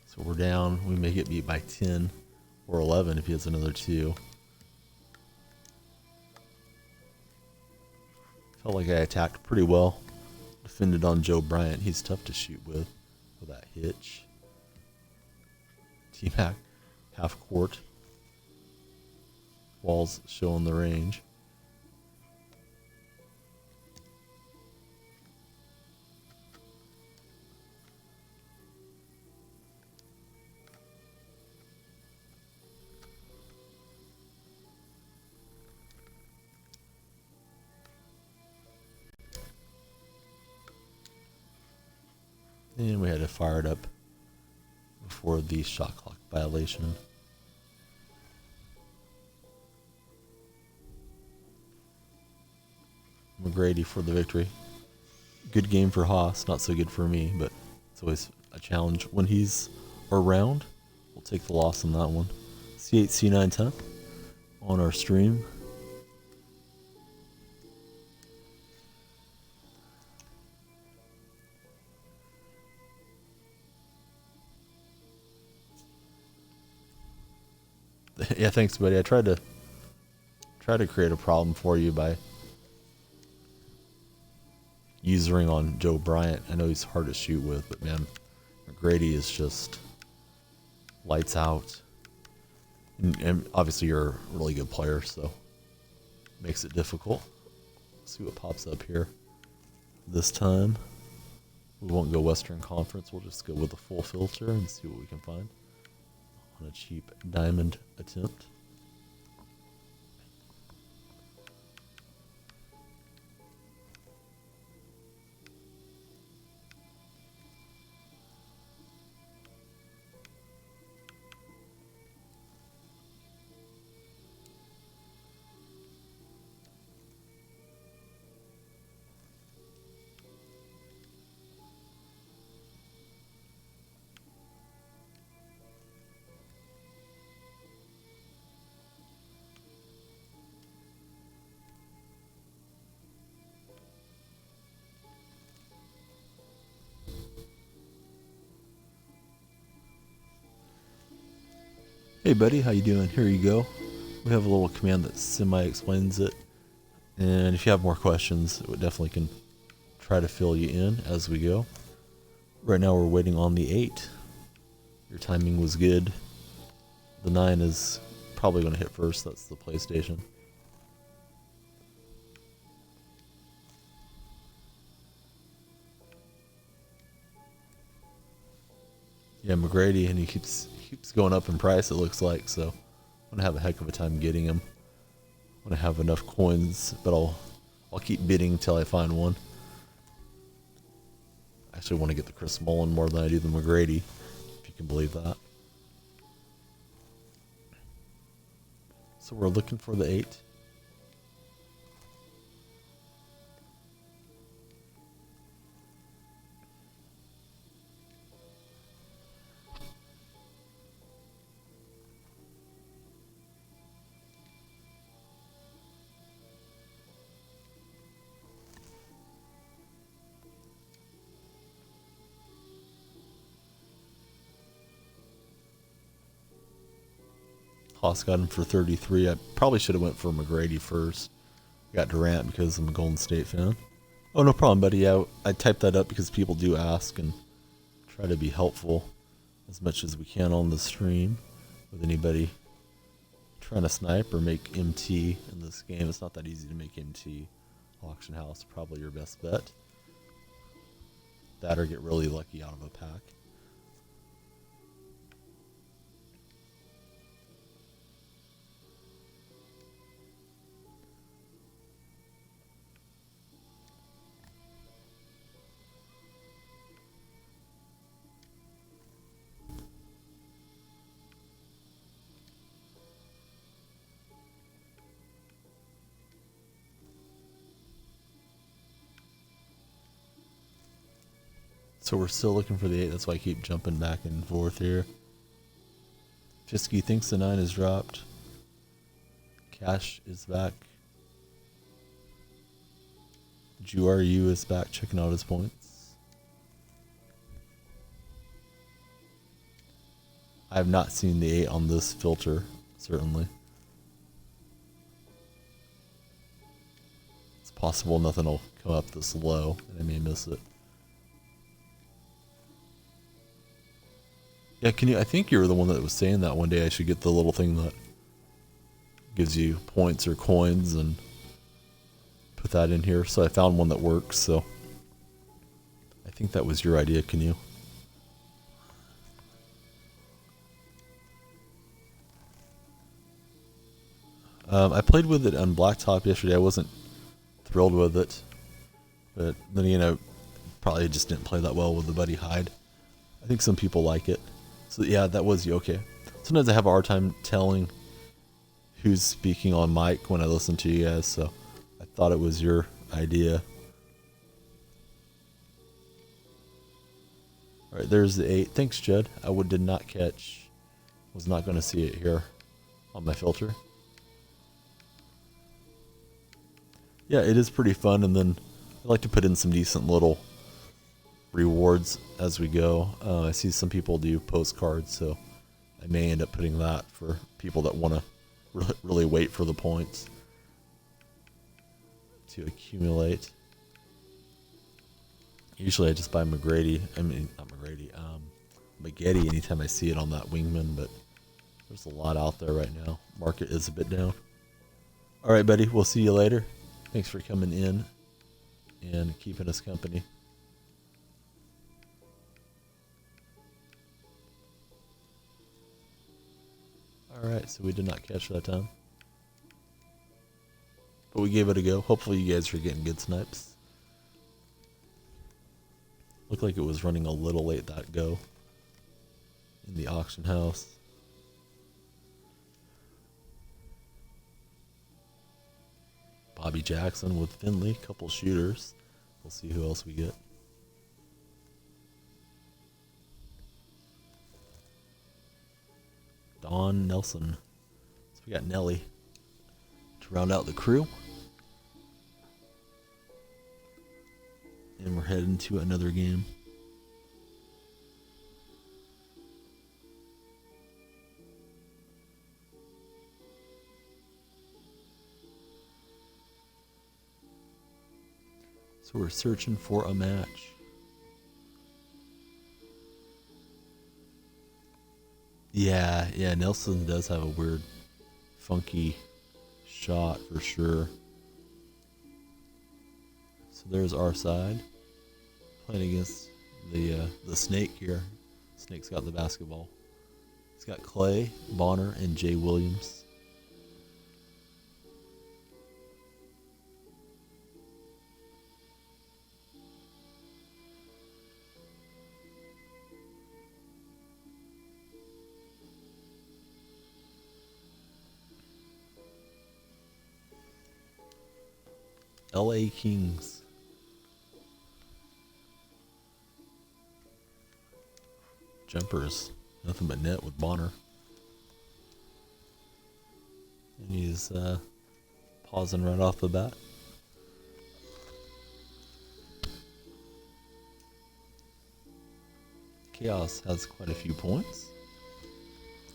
So we're down. We may get beat by 10 or 11 if he has another 2. Felt like I attacked pretty well. Defended on Joe Bryant. He's tough to shoot with that hitch. T-Mac, half court. Walls showing the range. And we had to fire it up before the shot clock violation. McGrady for the victory. Good game for Haas, not so good for me, but it's always a challenge. When he's around, we'll take the loss on that one. C8, C9, 10 on our stream. Yeah, thanks, buddy. I tried to create a problem for you by usering on Joe Bryant. I know he's hard to shoot with, but man, McGrady is just lights out. And obviously you're a really good player, so makes it difficult. Let's see what pops up here. This time, we won't go Western Conference. We'll just go with a full filter and see what we can find on a cheap diamond attempt. Hey buddy, how you doing? Here you go. We have a little command that semi-explains it. And if you have more questions, it definitely can try to fill you in as we go. Right now we're waiting on the 8. Your timing was good. The 9 is probably going to hit first. That's the PlayStation. Yeah, McGrady, and he keeps going up in price, it looks like, so I'm gonna have a heck of a time getting him when I have enough coins, but I'll keep bidding until I find one. I actually want to get the Chris Mullen more than I do the McGrady, if you can believe that. So we're looking for the 8. Haas got him for 33. I probably should have went for McGrady first. Got Durant because I'm a Golden State fan. Oh, no problem, buddy. Yeah, I typed that up because people do ask and try to be helpful as much as we can on the stream with anybody trying to snipe or make MT in this game. It's not that easy to make MT. Auction house, probably your best bet. That or get really lucky out of a pack. So we're still looking for the 8. That's why I keep jumping back and forth here. Fisky thinks the 9 is dropped. Cash is back. GRU is back checking out his points. I have not seen the 8 on this filter, certainly. It's possible nothing will come up this low and I may miss it. Yeah, I think you were the one that was saying that one day I should get the little thing that gives you points or coins and put that in here. So I found one that works, so I think that was your idea, can you? I played with it on Blacktop yesterday. I wasn't thrilled with it, but then probably just didn't play that well with the Buddy Hyde. I think some people like it. So yeah, that was you. Okay. Sometimes I have a hard time telling who's speaking on mic when I listen to you guys, so I thought it was your idea. All right, there's the 8. Thanks, Judd. I did not catch. Was not going to see it here on my filter. Yeah, it is pretty fun, and then I like to put in some decent little rewards as we go. I see some people do postcards, so I may end up putting that for people that want to really wait for the points to accumulate. Usually I just buy McGrady. I mean, not McGrady. Maggette anytime I see it on that wingman, but there's a lot out there right now. Market is a bit down. All right, buddy. We'll see you later. Thanks for coming in and keeping us company. Alright, so we did not catch that time. But we gave it a go. Hopefully you guys are getting good snipes. Looked like it was running a little late that go in the auction house. Bobby Jackson with Finley, couple shooters. We'll see who else we get. Don Nelson. So we got Nelly to round out the crew. And we're heading to another game. So we're searching for a match. Yeah, Nelson does have a weird, funky shot for sure. So there's our side, playing against the snake here, Snake's got the basketball. He's got Clay, Bonner, and Jay Williams. LA Kings. Jumpers. Nothing but net with Bonner. And he's pausing right off the bat. Chaos has quite a few points.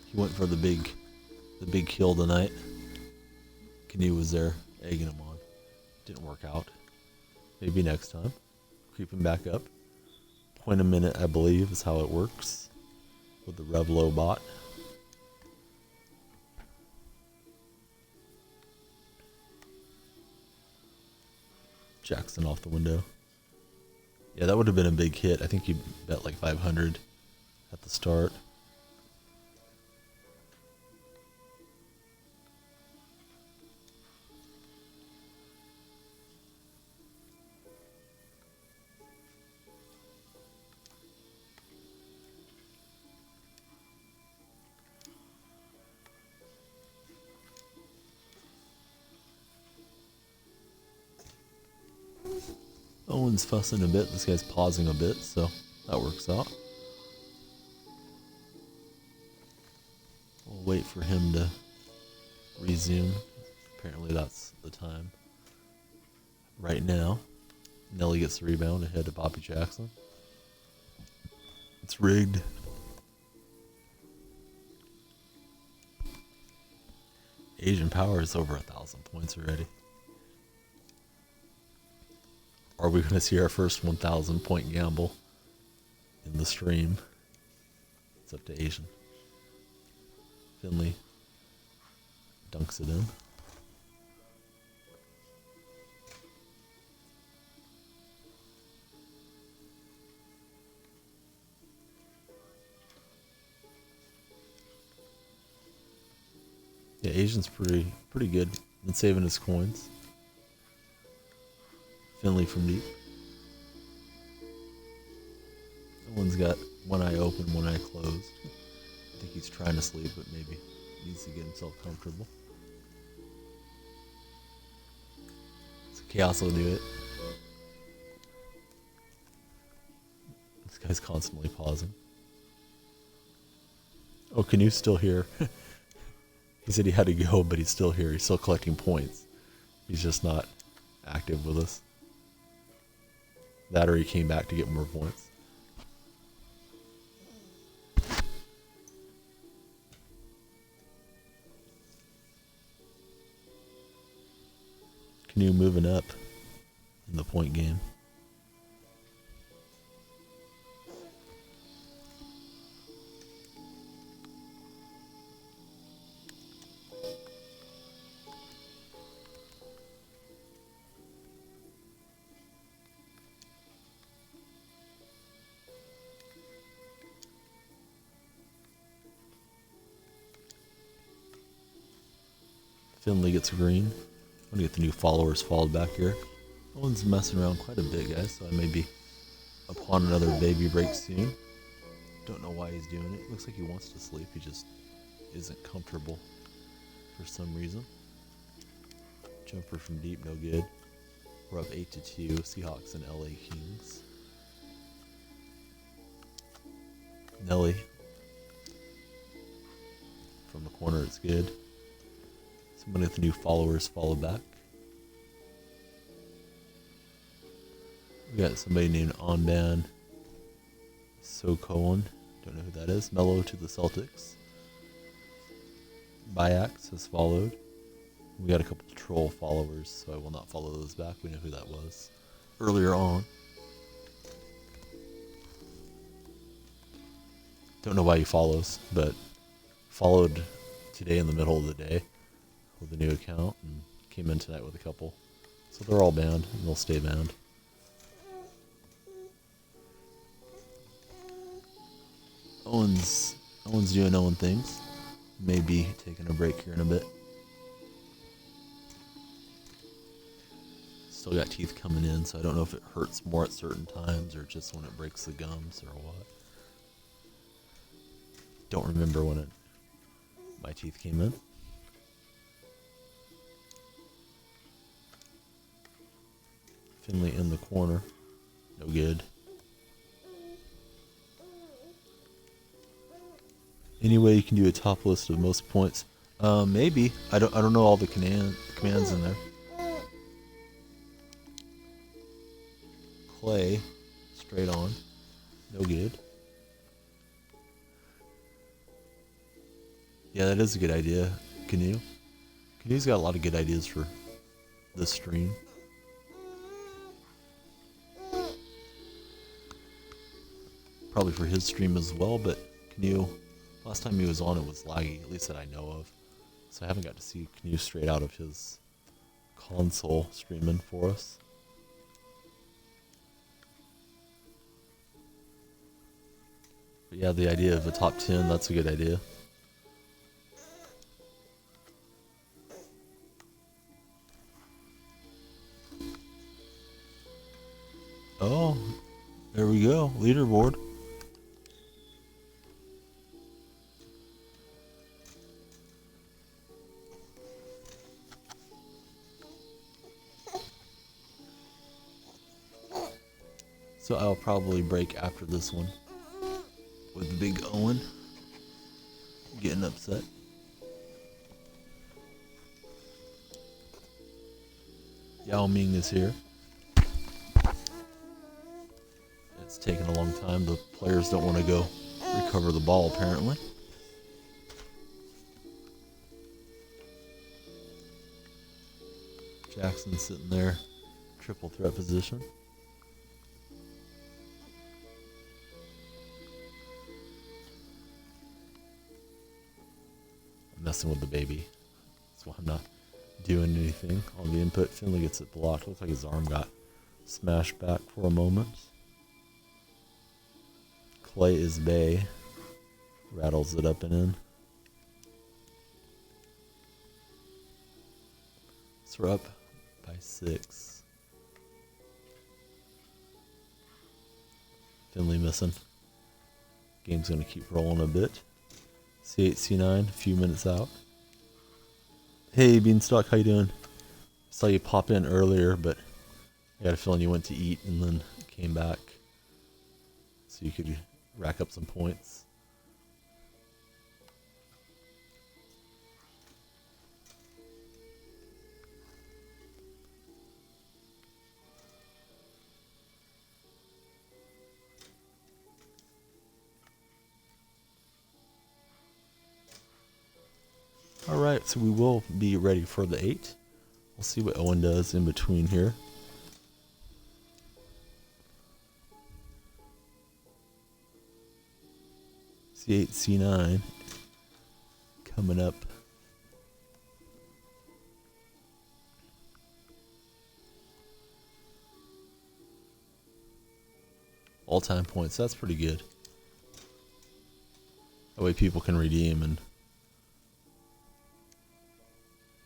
He went for the big kill tonight. Canoe was there egging him on. Didn't work out. Maybe next time. Creeping back up. Point a minute, I believe, is how it works with the Revlo bot. Jackson off the window. Yeah, that would have been a big hit. I think he bet like 500 at the start. Owen's fussing a bit. This guy's pausing a bit, so that works out. We'll wait for him to resume. Apparently that's the time. Right now, Nelly gets the rebound ahead of Bobby Jackson. It's rigged. Asian Power is over 1,000 points already. Are we going to see our first 1,000 point gamble in the stream? It's up to Asian. Finley dunks it in. Yeah, Asian's pretty good. Been saving his coins. Finley from deep. That one's got one eye open, one eye closed. I think he's trying to sleep, but maybe needs to get himself comfortable. So Chaos will do it. This guy's constantly pausing. Oh, Canoe's still here. He said he had to go, but he's still here. He's still collecting points. He's just not active with us. That or he came back to get more points. Canoe moving up in the point game. Finley gets green. I'm gonna get the new followers followed back here. No one's messing around quite a bit, guys, so I may be upon another baby break soon. Don't know why he's doing it. Looks like he wants to sleep. He just isn't comfortable for some reason. Jumper from deep, no good. We're up 8-2. Seahawks and LA Kings. Nelly from the corner, it's good. Somebody with the new followers follow back. We got somebody named Onban So Cohen. Don't know who that is. Mello to the Celtics. Biax has followed. We got a couple troll followers, so I will not follow those back. We know who that was earlier on. Don't know why he follows, but followed today in the middle of the day with a new account and came in tonight with a couple. So they're all banned and they'll stay banned. Owen's doing Owen things. Maybe taking a break here in a bit. Still got teeth coming in, so I don't know if it hurts more at certain times or just when it breaks the gums or what. Don't remember when my teeth came in. Finley in the corner. No good. Anyway, you can do a top list of most points. Maybe. I don't know all the commands in there. Clay, straight on. No good. Yeah, that is a good idea. Canoe. Canoe's got a lot of good ideas for this stream. Probably for his stream as well, but Canoe, last time he was on it was laggy, at least that I know of. So I haven't got to see Canoe straight out of his console streaming for us. But yeah, the idea of a top 10, that's a good idea. Oh, there we go, leaderboard. So I'll probably break after this one with Big Owen getting upset. Yao Ming is here. It's taken a long time. The players don't want to go recover the ball, apparently. Jackson sitting there, triple threat position. I'm messing with the baby. That's why I'm not doing anything on the input. Finley gets it blocked. Looks like his arm got smashed back for a moment. Clay is Bay. Rattles it up and in. So we're up by 6. Finley missing. Game's gonna keep rolling a bit. C8, C9, a few minutes out. Hey Beanstalk, how you doing? Saw you pop in earlier, but I got a feeling you went to eat and then came back so you could rack up some points. Alright, so we will be ready for the 8. We'll see what Owen does in between here. C8, C9 coming up. All-time points, that's pretty good. That way people can redeem and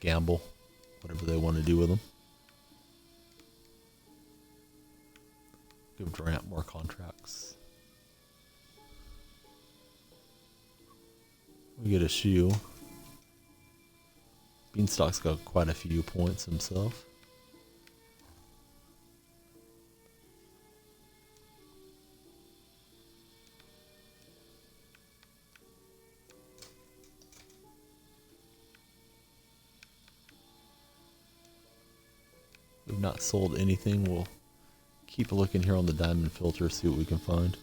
gamble, whatever they want to do with them. Give Durant more contracts. We get a shoe. Beanstalk's got quite a few points himself. We've not sold anything. We'll keep a look in here on the diamond filter, see what we can find.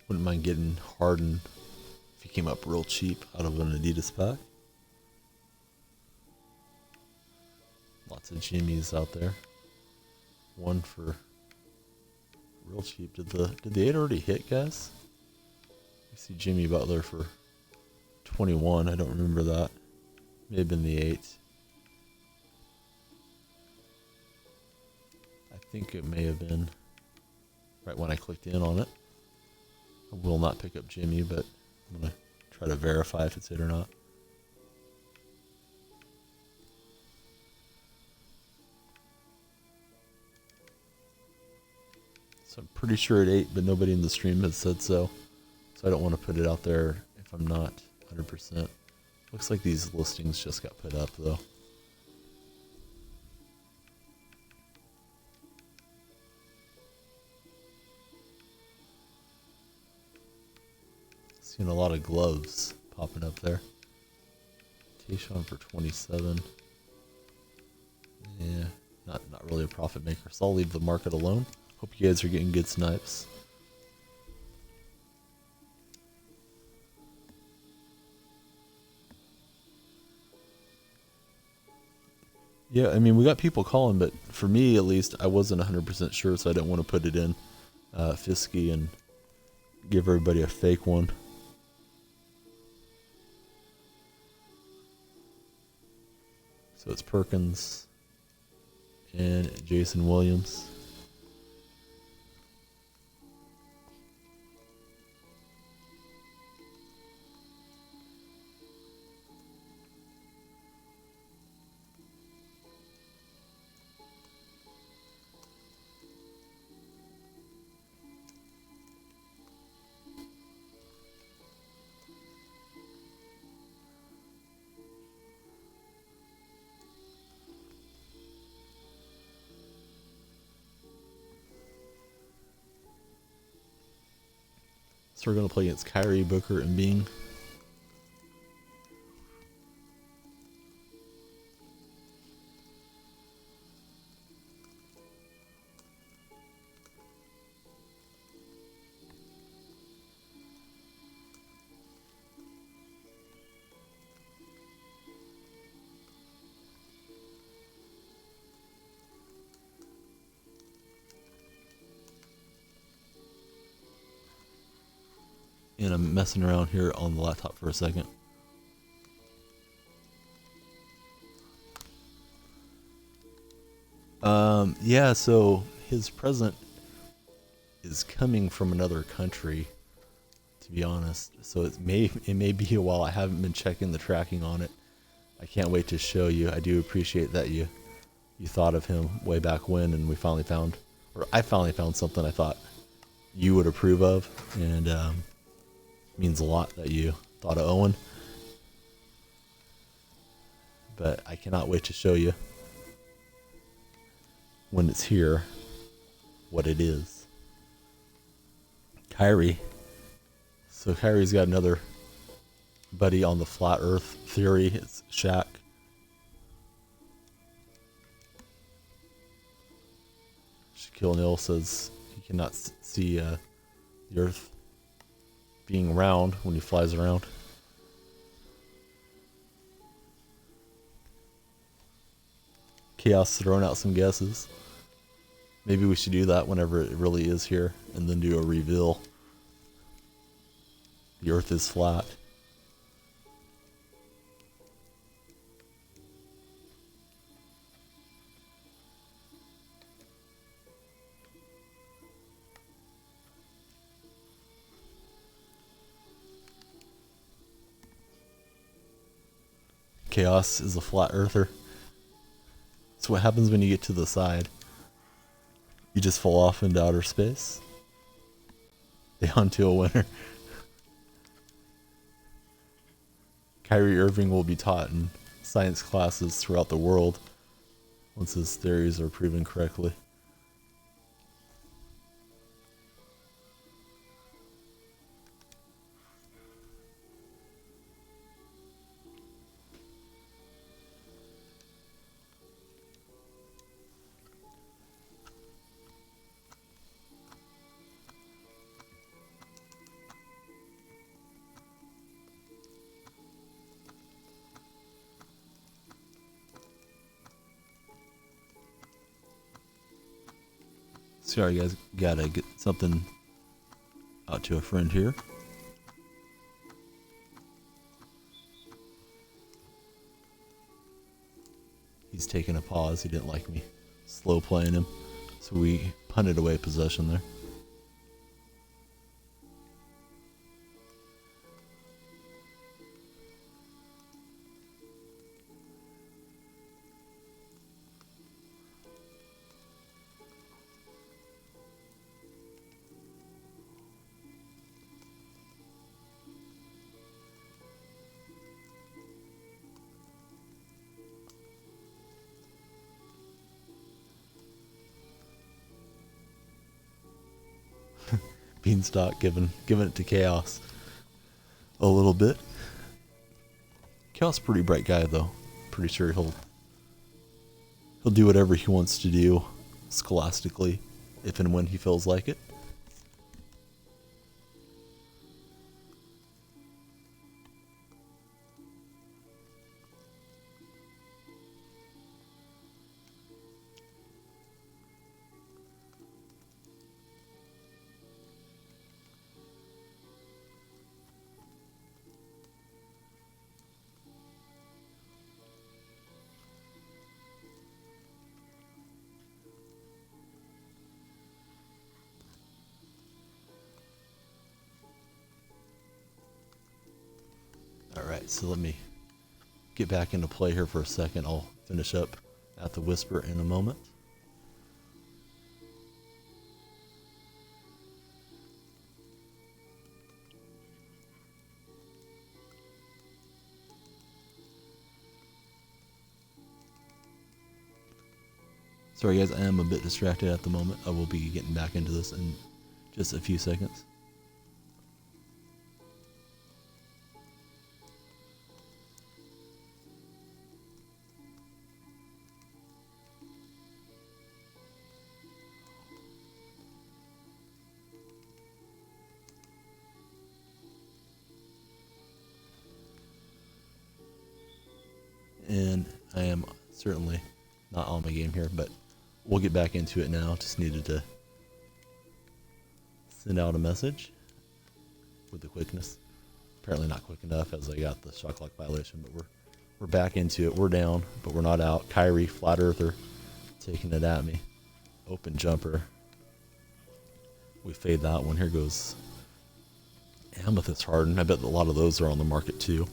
Wouldn't mind getting Harden if he came up real cheap out of an Adidas pack. Lots of Jimmys out there. One for real cheap. Did the 8 already hit, guys? I see Jimmy Butler for 21. I don't remember that. May have been the 8. I think it may have been right when I clicked in on it. I will not pick up Jimmy, but I'm going to try to verify if it's it or not. So I'm pretty sure it 8, but nobody in the stream has said so. So I don't want to put it out there if I'm not 100%. Looks like these listings just got put up though. Seeing a lot of gloves popping up there. Tayshaun for 27. Yeah, not really a profit maker. So I'll leave the market alone. Hope you guys are getting good snipes. Yeah, I mean, we got people calling, but for me at least, I wasn't 100% sure, so I didn't want to put it in Fisky and give everybody a fake one. So it's Perkins and Jason Williams. So we're going to play against Kyrie, Booker, and Bing. And I'm messing around here on the laptop for a second. Yeah, so his present is coming from another country, to be honest. So it may be a while. I haven't been checking the tracking on it. I can't wait to show you. I do appreciate that you thought of him way back when, and I finally found something I thought you would approve of, and means a lot that you thought of Owen. But I cannot wait to show you when it's here what it is. Kyrie. So Kyrie's got another buddy on the flat earth theory. It's Shaq. Shaquille O'Neal says he cannot see the earth being round when he flies around. Chaos throwing out some guesses. Maybe we should do that whenever it really is here, and then do a reveal. The earth is flat. Chaos is a flat earther. So what happens when you get to the side? You just fall off into outer space. They hunt to a winner. Kyrie Irving will be taught in science classes throughout the world once his theories are proven correctly. Sorry guys, gotta get something out to a friend here. He's taking a pause. He didn't like me slow playing him, so we punted away possession there. Beanstalk giving it to Chaos a little bit. Chaos is a pretty bright guy though. Pretty sure he'll do whatever he wants to do scholastically if and when he feels like it. Alright, so let me get back into play here for a second. I'll finish up at the Whisper in a moment. Sorry guys, I am a bit distracted at the moment. I will be getting back into this in just a few seconds. And I am certainly not on my game here, but we'll get back into it now. Just needed to send out a message with the quickness. Apparently not quick enough as I got the shock lock violation, but we're back into it. We're down, but we're not out. Kyrie, Flat Earther, taking it at me. Open jumper. We fade that one. Here goes Amethyst Harden. I bet a lot of those are on the market too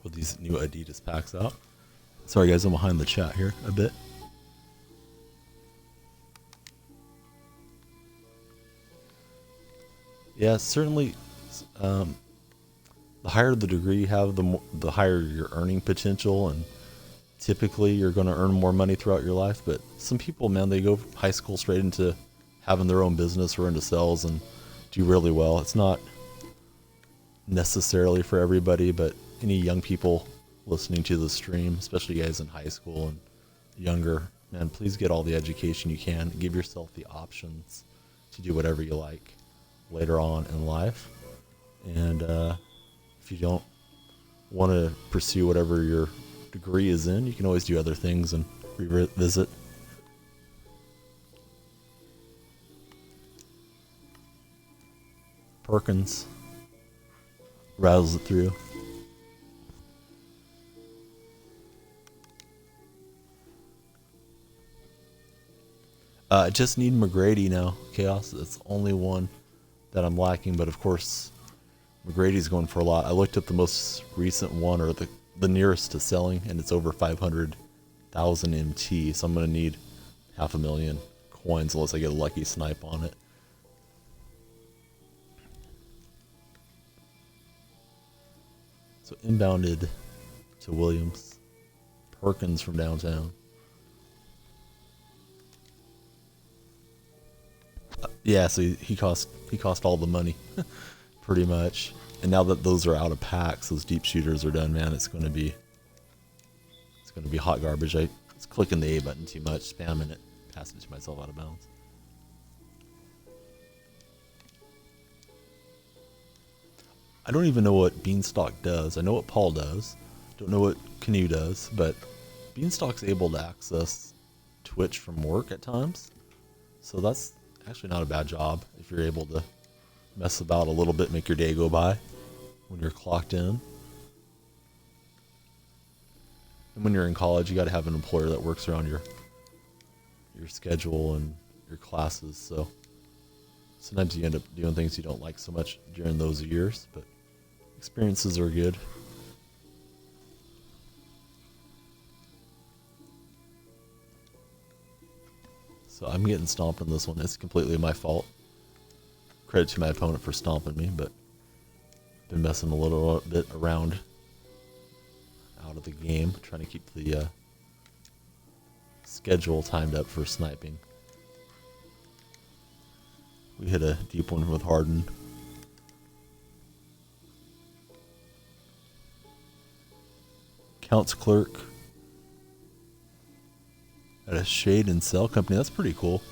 with these new Adidas packs out. Sorry guys, I'm behind the chat here a bit. Yeah, certainly the higher the degree you have, the higher your earning potential, and typically you're going to earn more money throughout your life. But some people, man, they go from high school straight into having their own business or into sales and do really well. It's not necessarily for everybody, but any young people listening to the stream, especially guys in high school and younger, man, please get all the education you can. Give yourself the options to do whatever you like later on in life. And if you don't want to pursue whatever your degree is in, you can always do other things and revisit. Perkins rattles it through. I just need McGrady now, Chaos. That's the only one that I'm lacking, but of course McGrady's going for a lot. I looked up the most recent one, or the nearest to selling, and it's over 500,000 MT, so I'm going to need 500,000 coins unless I get a lucky snipe on it. So inbounded to Williams. Perkins from downtown. Yeah, so he cost all the money, pretty much. And now that those are out of packs, those deep shooters are done, man. It's gonna be hot garbage. I was clicking the A button too much, spamming it, passing it to myself out of bounds. I don't even know what Beanstalk does. I know what Paul does. Don't know what Canoe does, but Beanstalk's able to access Twitch from work at times. So that's actually not a bad job if you're able to mess about a little bit, make your day go by when you're clocked in. And when you're in college, you got to have an employer that works around your schedule and your classes. So sometimes you end up doing things you don't like so much during those years, but experiences are good. So I'm getting stomped on this one. It's completely my fault. Credit to my opponent for stomping me, but been messing a little bit around out of the game, trying to keep the schedule timed up for sniping. We hit a deep one with Harden. Counts clerk at a shade and sell company. That's pretty cool.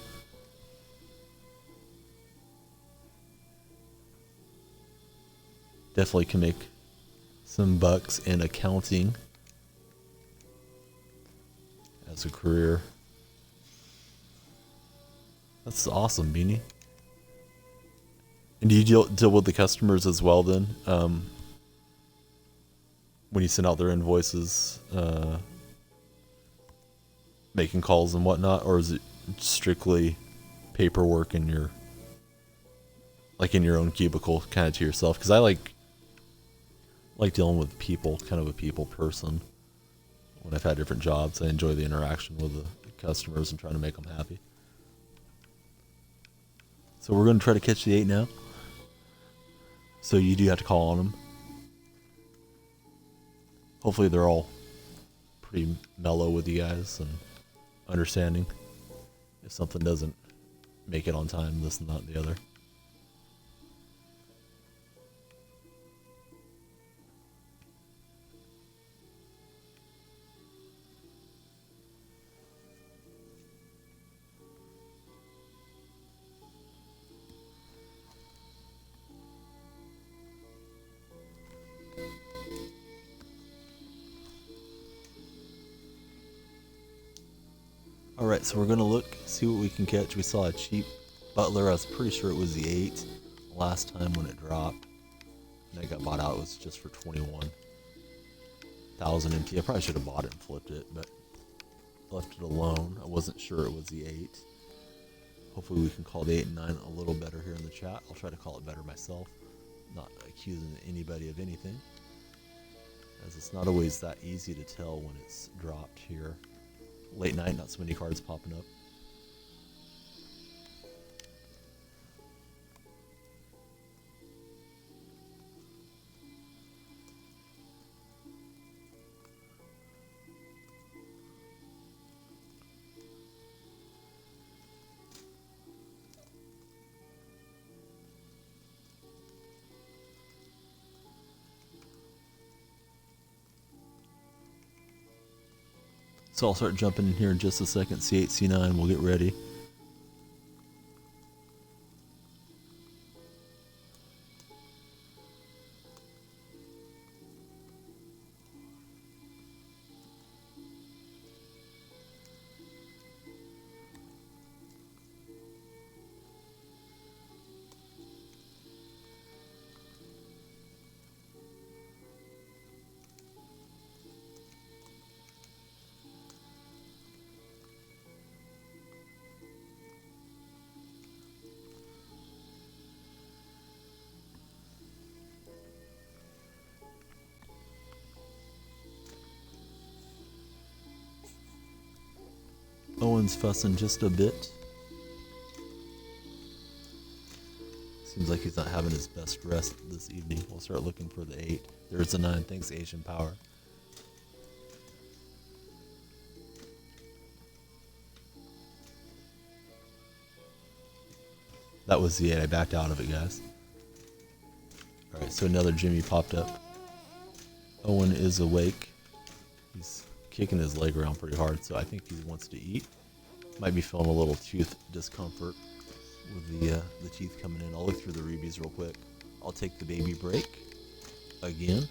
Definitely can make some bucks in accounting as a career. That's awesome, Beanie. And do you deal with the customers as well then? When you send out their invoices, making calls and whatnot, or is it strictly paperwork in your, like in your own cubicle, kind of to yourself? Because I like dealing with people, kind of a people person. When I've had different jobs, I enjoy the interaction with the customers and trying to make them happy. So we're going to try to catch the 8 now. So you do have to call on them. Hopefully they're all pretty mellow with you guys and understanding. If something doesn't make it on time, this and that and the other. Alright, so we're going to look, see what we can catch. We saw a cheap Butler. I was pretty sure it was the 8 last time when it dropped. And I got bought out. It was just for 21,000 MT. I probably should have bought it and flipped it, but left it alone. I wasn't sure it was the 8. Hopefully we can call the 8 and 9 a little better here in the chat. I'll try to call it better myself. Not accusing anybody of anything, as it's not always that easy to tell when it's dropped here. Late night, not so many cards popping up. So I'll start jumping in here in just a second. C8, C9, we'll get ready. Owen's fussing just a bit. Seems like he's not having his best rest this evening. We'll start looking for the 8. There's a 9. Thanks, Asian Power. That was the 8. I backed out of it, guys. Alright, so another Jimmy popped up. Owen is awake. He's kicking his leg around pretty hard, so I think he wants to eat. Might be feeling a little tooth discomfort with the teeth coming in. I'll look through the rubies real quick. I'll take the baby break again.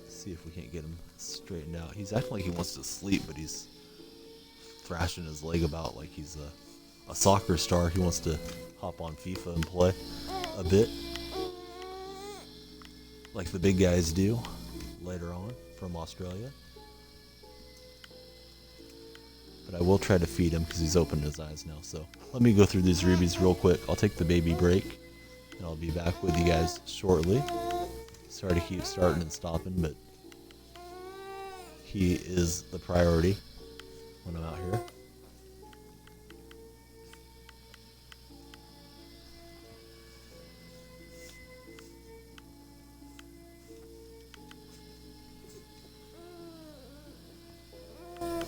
See if we can't get him straightened out. He's acting like he wants to sleep, but he's thrashing his leg about like he's a soccer star. He wants to hop on FIFA and play a bit like the big guys do later on from Australia. But I will try to feed him because he's opened his eyes now. So let me go through these rubies real quick. I'll take the baby break and I'll be back with you guys shortly. Sorry to keep starting and stopping, but he is the priority when I'm out here.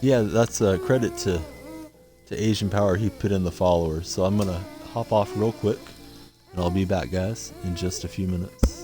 Yeah, that's a credit to Asian Power. He put in the followers. So I'm going to hop off real quick and I'll be back, guys, in just a few minutes.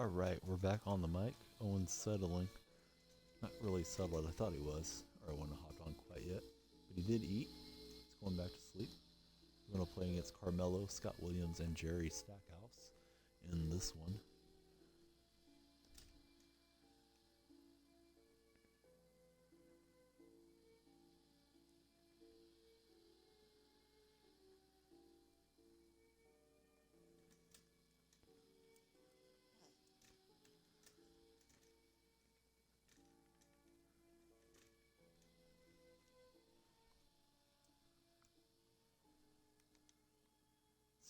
Alright, we're back on the mic. Owen's settling. Not really settled, I thought he was. Or I wouldn't have hopped on quite yet. But he did eat. He's going back to sleep. We're going to play against Carmelo, Scott Williams, and Jerry Stackhouse in this one.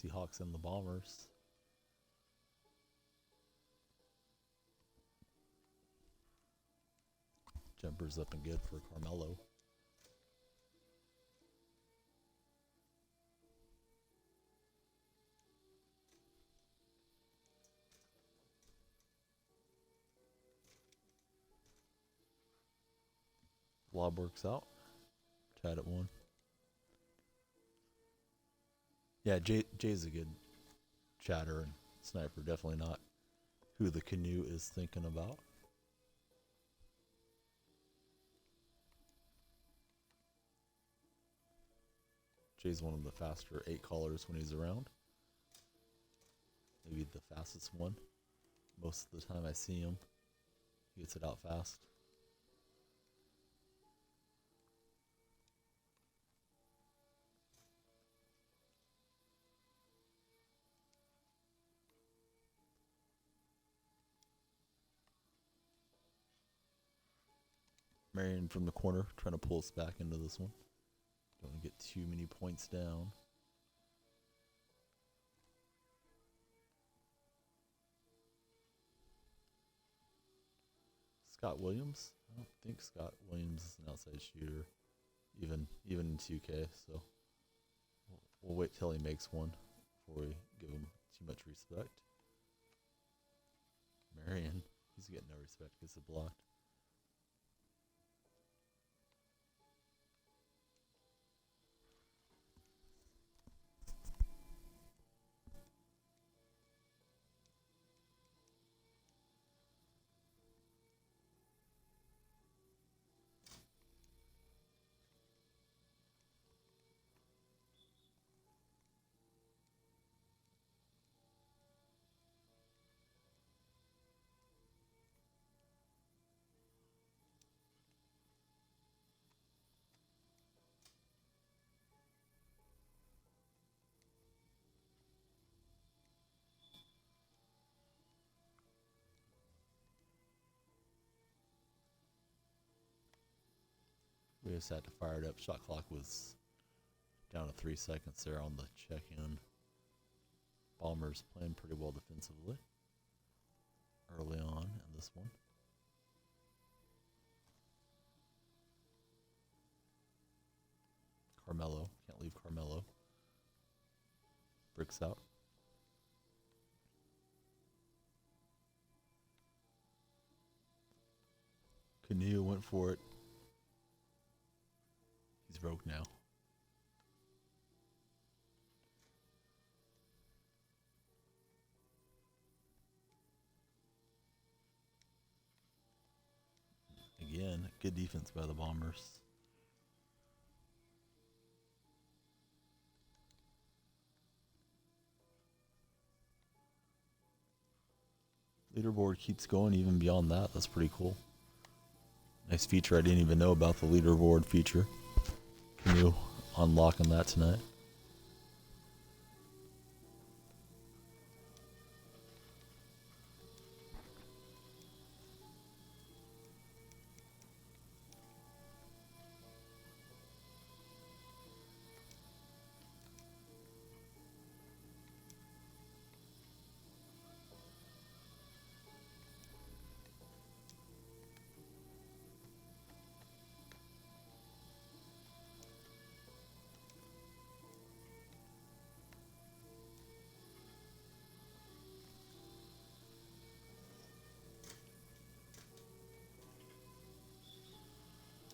Seahawks and the Bombers. Jumper's up and good for Carmelo. Lob works out. Tied at 1. Yeah, Jay's a good chatter and sniper. Definitely not who the canoe is thinking about. Jay's one of the faster 8 callers when he's around. Maybe the fastest one. Most of the time I see him, he gets it out fast. Marion from the corner, trying to pull us back into this one. Don't want to get too many points down. Scott Williams? I don't think Scott Williams is an outside shooter, even in 2K, so we'll wait till he makes one before we give him too much respect. Marion, he's getting no respect, gets it blocked. We just had to fire it up. Shot clock was down to 3 seconds there on the check-in. Bombers playing pretty well defensively early on in this one. Carmelo, can't leave Carmelo. Bricks out. Canoe went for it. He's broke now. Again, good defense by the Bombers. Leaderboard keeps going even beyond that. That's pretty cool. Nice feature. I didn't even know about the leaderboard feature. Canoe unlocking that tonight.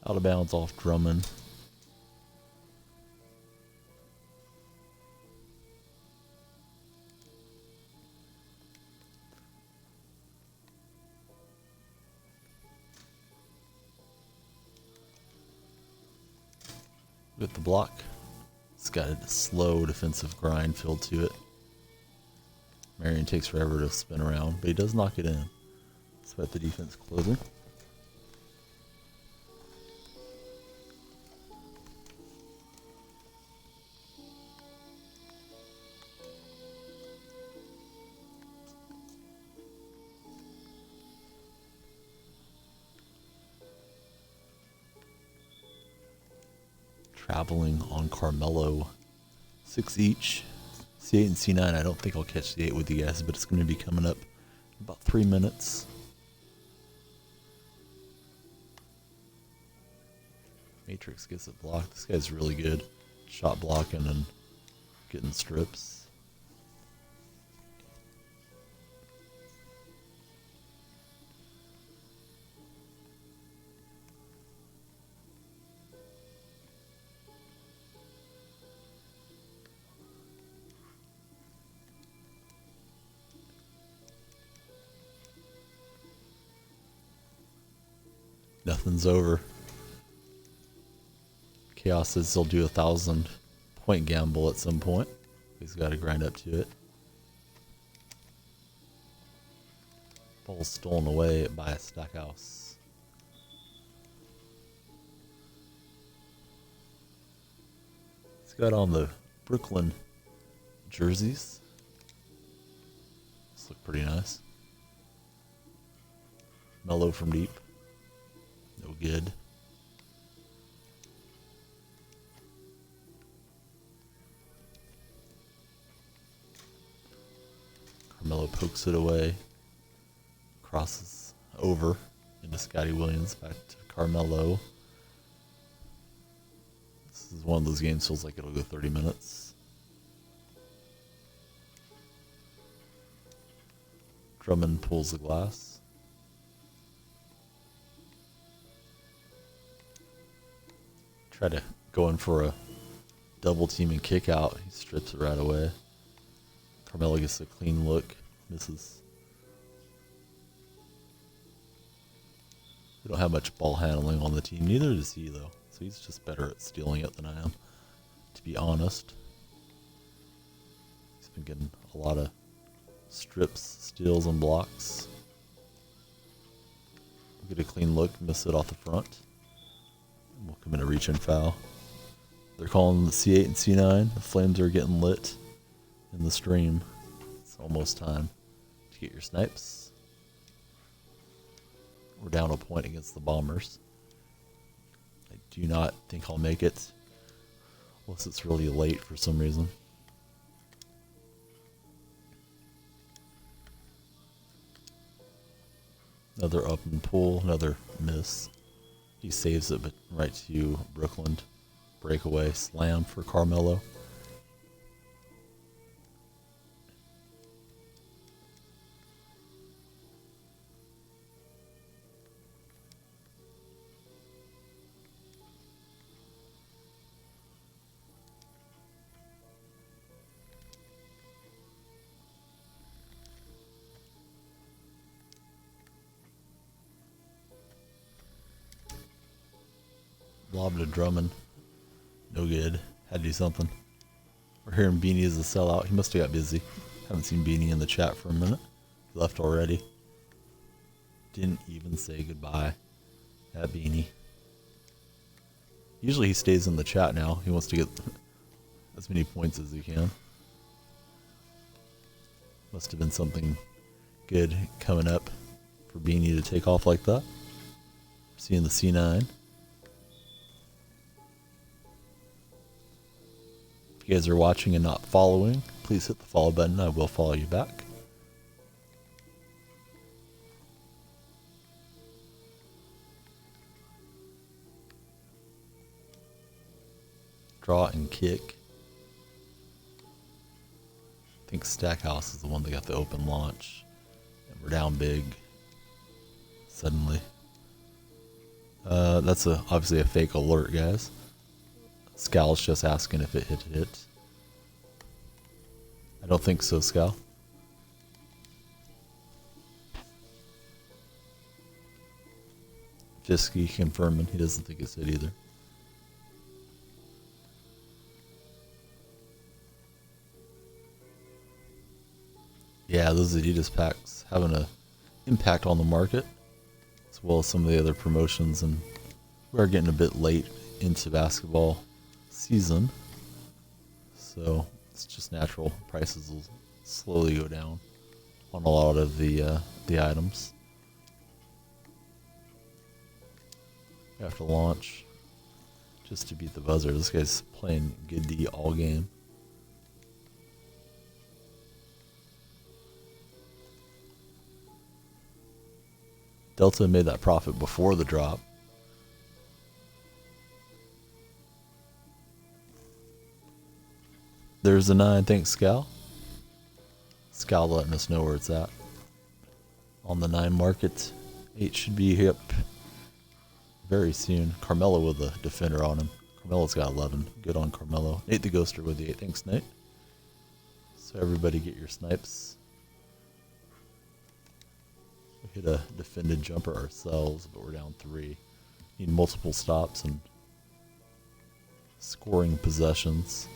Out of bounds off Drummond. with the block. It's got a slow defensive grind feel to it. Marion takes forever to spin around, but he does knock it in, despite the defense closing. Traveling on Carmelo, 6 each. C8 and C9, I don't think I'll catch the 8 with you guys, but it's going to be coming up in about 3 minutes. Matrix gets it blocked. This guy's really good. Shot blocking and getting strips. Nothing's over. Chaos says he'll do a 1,000-point gamble at some point. He's got to grind up to it. Ball's stolen away by a Stackhouse. He's got on the Brooklyn jerseys. These look pretty nice. Mellow from deep. No good. Carmelo pokes it away. Crosses over into Scotty Williams. Back to Carmelo. This is one of those games feels like it'll go 30 minutes. Drummond pulls the glass. Try to go in for a double team and kick out. He strips it right away. Carmelo gets a clean look. Misses. We don't have much ball handling on the team. Neither does he, though. So he's just better at stealing it than I am, to be honest. He's been getting a lot of strips, steals, and blocks. Get a clean look. Miss it off the front. We'll come in a reach and foul. They're calling the C8 and C9. The flames are getting lit in the stream. It's almost time to get your snipes. We're down a point against the Bombers. I do not think I'll make it unless it's really late for some reason. Another up and pull, another miss. He saves it, but right to Brooklyn. Breakaway slam for Carmelo. Lob to Drummond. No good. Had to do something. We're hearing Beanie is a sellout. He must have got busy. Haven't seen Beanie in the chat for a minute. He left already. Didn't even say goodbye. That Beanie. Usually he stays in the chat now. He wants to get as many points as he can. Must have been something good coming up for Beanie to take off like that. Seeing the C9. If you guys are watching and not following, please hit the follow button. I will follow you back. Draw and kick. I think Stackhouse is the one that got the open launch. And we're down big. Suddenly. That's obviously a fake alert, guys. Scal's just asking if it hit. I don't think so, Scal. Fisky confirming he doesn't think it's hit either. Yeah, those Adidas packs having an impact on the market, as well as some of the other promotions, and we are getting a bit late into basketball season, so it's just natural. Prices will slowly go down on a lot of the items. We have to launch just to beat the buzzer. This guy's playing good D all game. Delta made that profit before the drop. There's a 9. Thanks, Scal. Scal letting us know where it's at. On the 9 market. 8 should be up very soon. Carmelo with a defender on him. Carmelo's got 11. Good on Carmelo. Nate the Ghoster with the 8. Thanks, Nate. So everybody get your snipes. We hit a defended jumper ourselves, but we're down 3. Need multiple stops and scoring possessions.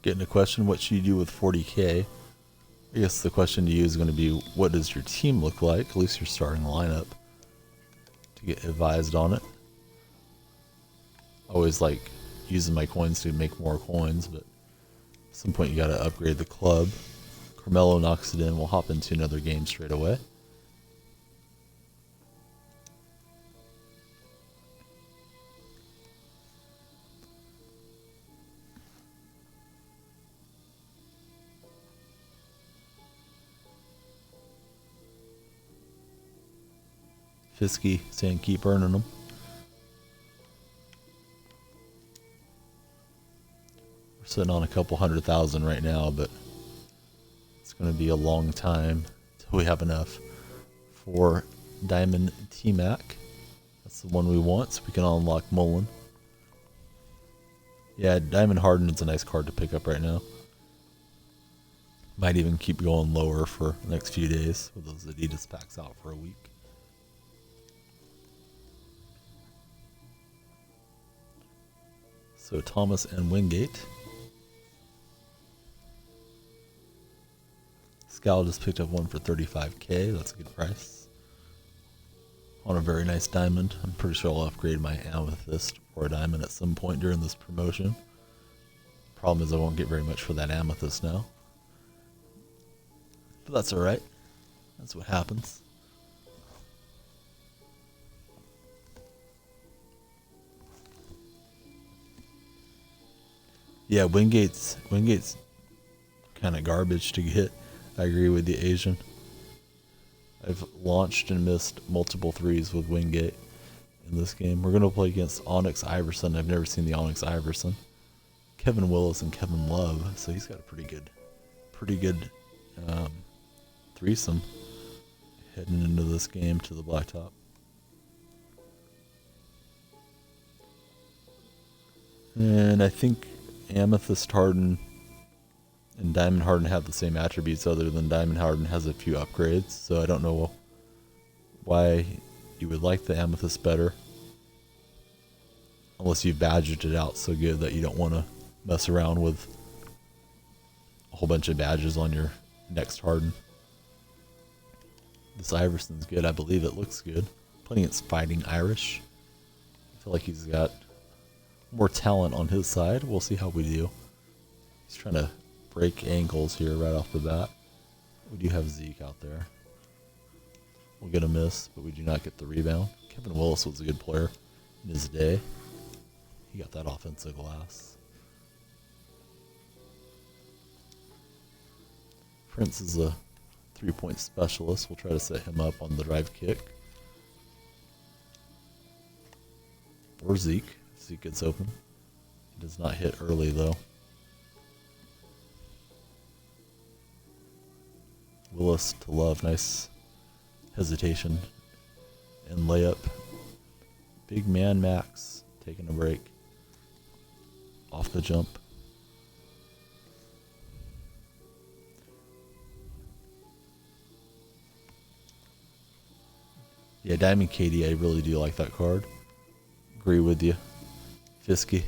Getting a question, what should you do with 40K? I guess the question to you is going to be, what does your team look like? At least your starting lineup, to get advised on it. I always like using my coins to make more coins, but at some point you got to upgrade the club. Carmelo knocks it in. We'll hop into another game straight away. Fisky saying keep earning them. We're sitting on a couple 100,000 right now, but it's going to be a long time till we have enough for Diamond T-Mac. That's the one we want, so we can unlock Mullen. Yeah, Diamond Harden is a nice card to pick up right now. Might even keep going lower for the next few days with those Adidas packs out for a week. So Thomas and Wingate. Scal just picked up one for 35K. That's a good price. On a very nice diamond. I'm pretty sure I'll upgrade my amethyst for a diamond at some point during this promotion. Problem is I won't get very much for that amethyst now. But that's alright. That's what happens. Yeah, Wingate's kind of garbage to get. I agree with the Asian. I've launched and missed multiple threes with Wingate in this game. We're going to play against Onyx Iverson. I've never seen the Onyx Iverson. Kevin Willis and Kevin Love, so he's got a pretty good threesome heading into this game to the Blacktop. And I think Amethyst Harden and Diamond Harden have the same attributes, other than Diamond Harden has a few upgrades, so I don't know why you would like the Amethyst better, unless you've badged it out so good that you don't want to mess around with a whole bunch of badges on your next Harden. This Iverson's good. I believe it looks good. Playing against Fighting Irish. I feel like he's got more talent on his side. We'll see how we do. He's trying to break ankles here right off the bat. We do have Zeke out there. We'll get a miss, but we do not get the rebound. Kevin Willis was a good player in his day. He got that offensive glass. Prince is a three-point specialist. We'll try to set him up on the drive kick. Or Zeke. Zeke gets open. He does not hit early though. Willis to Love. Nice hesitation and layup. Big man Max taking a break. Off the jump. Yeah, Diamond Katie, I really do like that card. Agree with you. Fisky.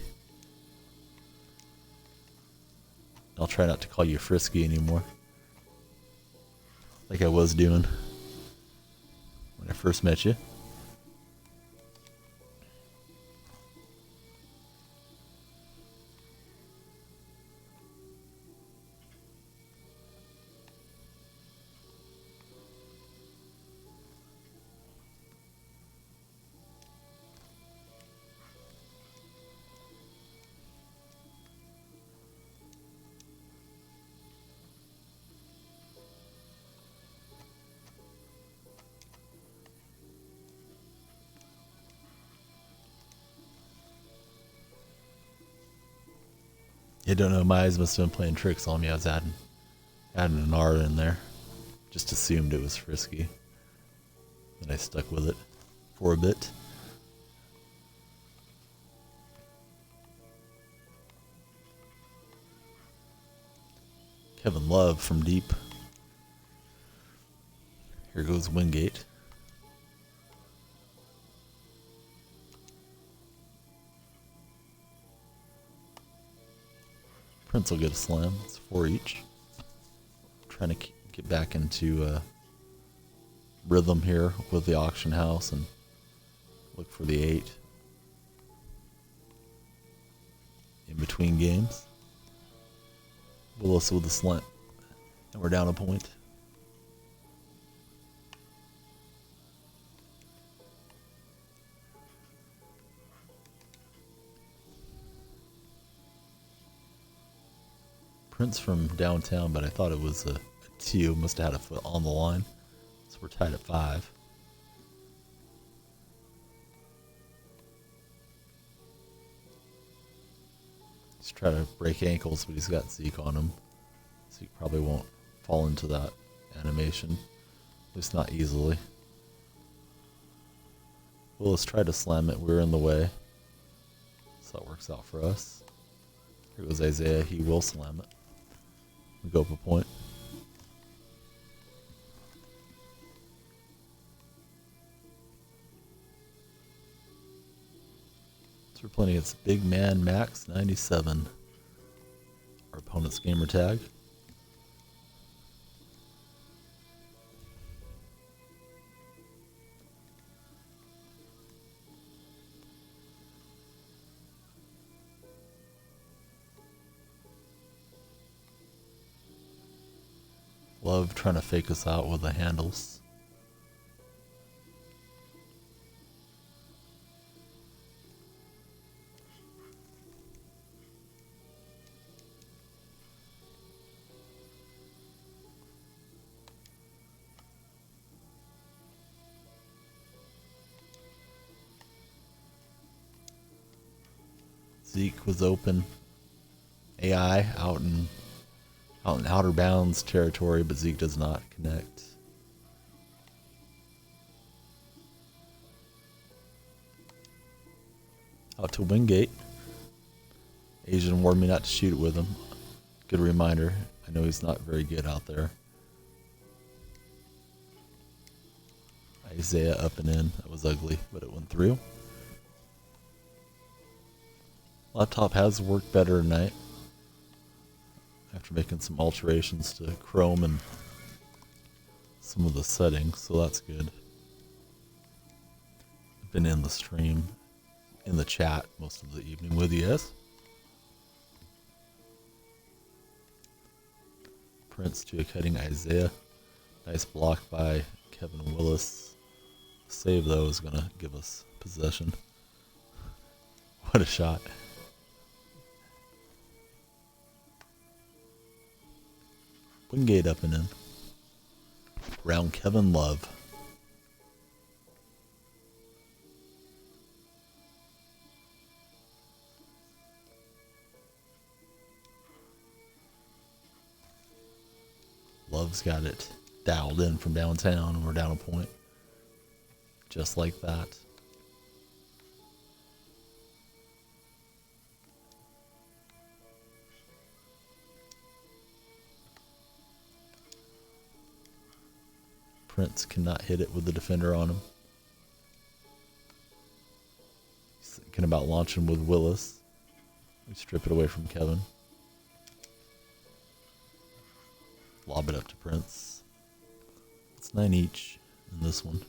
I'll try not to call you Frisky anymore. Like I was doing when I first met you. You don't know, my eyes must have been playing tricks on me. I was adding an R in there. Just assumed it was Frisky. And I stuck with it for a bit. Kevin Love from deep. Here goes Wingate. Prince will get a slam. It's 4 each. Trying to get back into rhythm here with the auction house and look for the 8 in between games. Willis with a slant, and we're down a point. Prince from downtown, but I thought it was a 2. Must have had a foot on the line. So we're tied at 5. Let's try to break ankles, but he's got Zeke on him. Zeke probably won't fall into that animation. At least not easily. Willis tried to slam it. We were in the way. So that works out for us. Here goes Isaiah. He will slam it. We go up a point. So we're playing against Big Man Max 97. Our opponent's gamer tag. Love trying to fake us out with the handles. Zeke was open. AI out in outer bounds territory, but Zeke does not connect. Out to Wingate. Asian warned me not to shoot it with him. Good reminder. I know he's not very good out there. Isaiah up and in. That was ugly, but it went through. Laptop has worked better tonight after making some alterations to Chrome and some of the settings, so that's good. I've been in the stream, in the chat most of the evening with you guys. Prince to a cutting Isaiah. Nice block by Kevin Willis. Save though is going to give us possession. What a shot. Wingate up and in. Round Kevin Love. Love's got it dialed in from downtown. We're down a point. Just like that. Prince cannot hit it with the defender on him. He's thinking about launching with Willis. We strip it away from Kevin. Lob it up to Prince. It's 9 each in this one.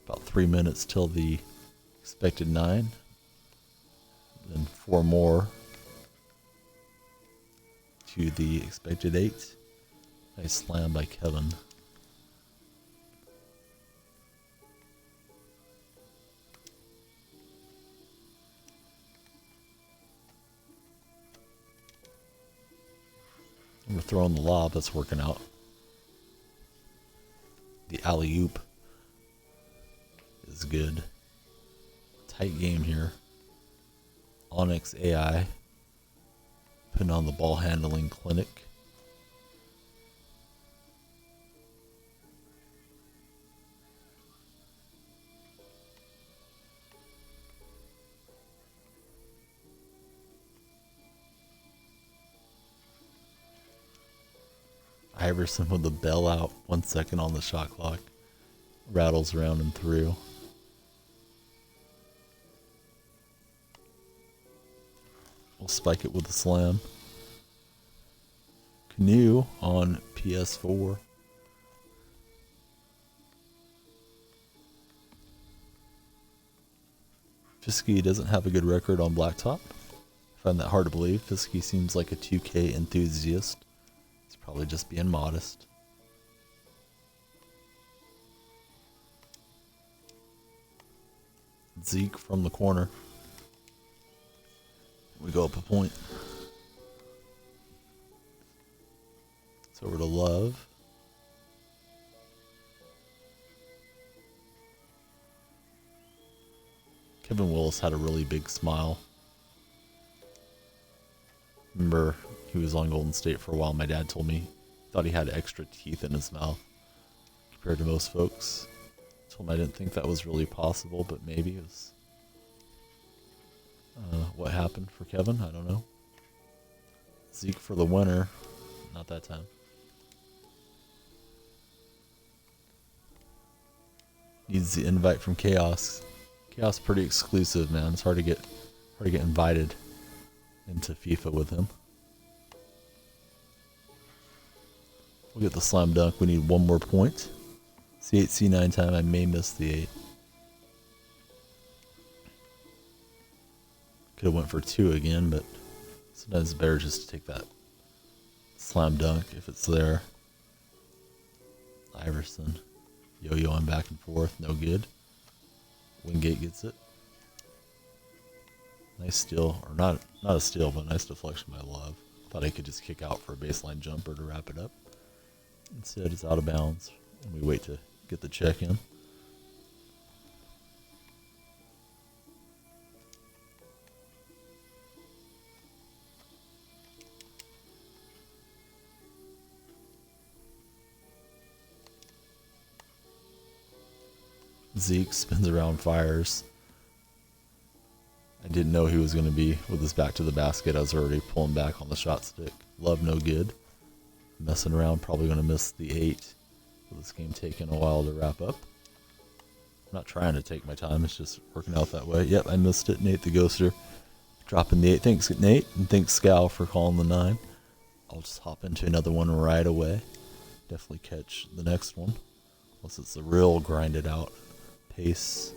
About 3 minutes till the expected 9. Then 4 more to the expected 8. Nice slam by Kevin. We're throwing the lob, that's working out. The alley-oop is good. Tight game here. Onyx AI putting on the ball handling clinic. Iverson with the bell out, 1 second on the shot clock. Rattles around and through. We'll spike it with a slam. Canoe on PS4. Fisky doesn't have a good record on Blacktop. I find that hard to believe. Fisky seems like a 2K enthusiast. Probably just being modest. Zeke from the corner. We go up a point. It's over to Love. Kevin Willis had a really big smile. Remember, he was on Golden State for a while. My dad told me he thought he had extra teeth in his mouth compared to most folks. Told him I didn't think that was really possible, but maybe it was what happened for Kevin. I don't know. Zeke for the winner. Not that time. Needs the invite from Chaos. Chaos pretty exclusive, man. It's hard to get invited into FIFA with him. We'll get the slam dunk. We need 1 more point. C8, C9 time. I may miss the 8. Could have went for 2 again, but sometimes it's better just to take that slam dunk if it's there. Iverson. Yo-yoing back and forth. No good. Wingate gets it. Nice steal. Or not a steal, but a nice deflection by Love. Thought I could just kick out for a baseline jumper to wrap it up. Instead, it's out of bounds, and we wait to get the check in. Zeke spins around, fires. I didn't know he was going to be with his back to the basket. I was already pulling back on the shot stick. Love no good. Messing around, probably going to miss the 8. With this game taking a while to wrap up. I'm not trying to take my time, it's just working out that way. Yep, I missed it. Nate the Ghoster dropping the 8. Thanks, Nate, and thanks, Scal, for calling the 9. I'll just hop into another one right away. Definitely catch the next one. Unless it's a real grinded out pace.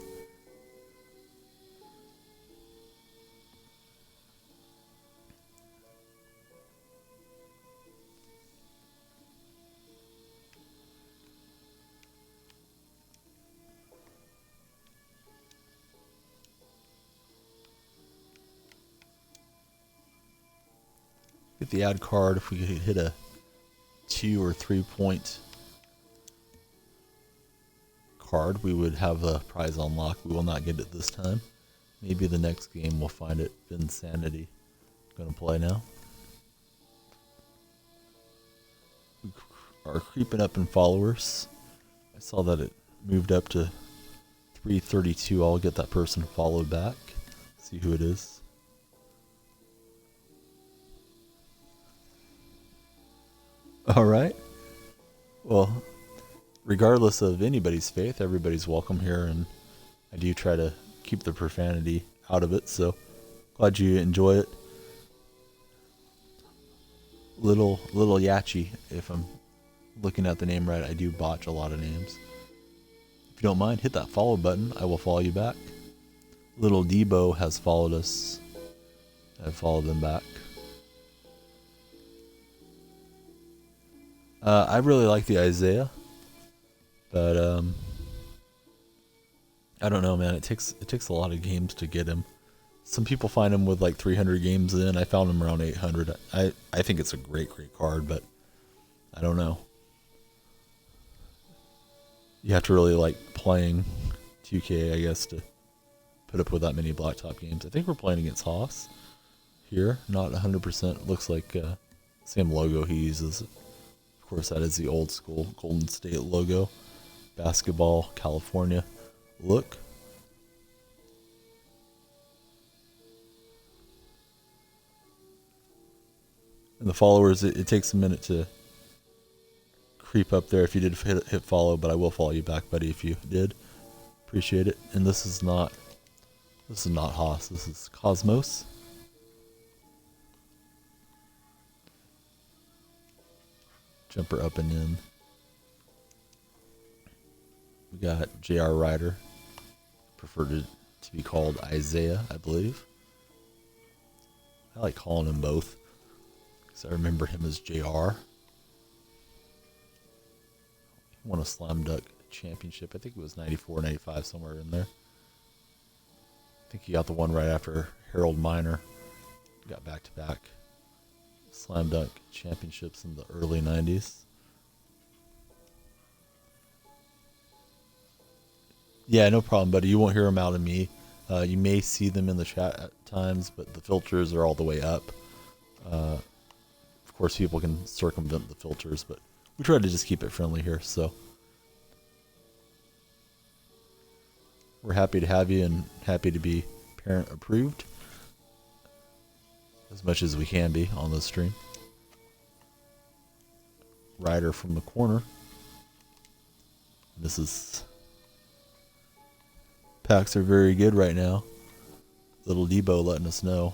Get the ad card. If we could hit a 2 or 3 point card, we would have a prize unlock. We will not get it this time. Maybe the next game we'll find it. Insanity. Gonna play now. are creeping up in followers. I saw that it moved up to 332. I'll get that person followed back. See who it is. All right. Well, regardless of anybody's faith, everybody's welcome here, and I do try to keep the profanity out of it, so glad you enjoy it. Little Yachi, if I'm looking at the name right, I do botch a lot of names. If you don't mind, hit that follow button. I will follow you back. Little Debo has followed us. I've followed them back. I really like the Isaiah, but I don't know, man. It takes a lot of games to get him. Some people find him with like 300 games in. I found him around 800. I think it's a great card, but I don't know. You have to really like playing 2K, I guess, to put up with that many Blacktop games. I think we're playing against Haas here. Not 100%. Looks like same logo he uses. Of course, that is the old school Golden State logo. Basketball, California look. And the followers, it takes a minute to creep up there if you did hit follow, but I will follow you back, buddy, if you did. Appreciate it. And this is not Haas, this is Cosmos. Jumper up and in. We got JR Ryder, preferred to be called Isaiah, I believe. I like calling him both, because I remember him as JR. He won a Slam Dunk championship. I think it was 94, 95, somewhere in there. I think he got the one right after Harold Miner. He got back-to-back Slam Dunk championships in the early 90s. Yeah, no problem, buddy. You won't hear them out of me. You may see them in the chat at times, but the filters are all the way up. Of course, people can circumvent the filters, but we try to just keep it friendly here. So we're happy to have you and happy to be parent approved as much as we can be on the stream. Ryder from the corner. This is... Packs are very good right now. Little Debo letting us know.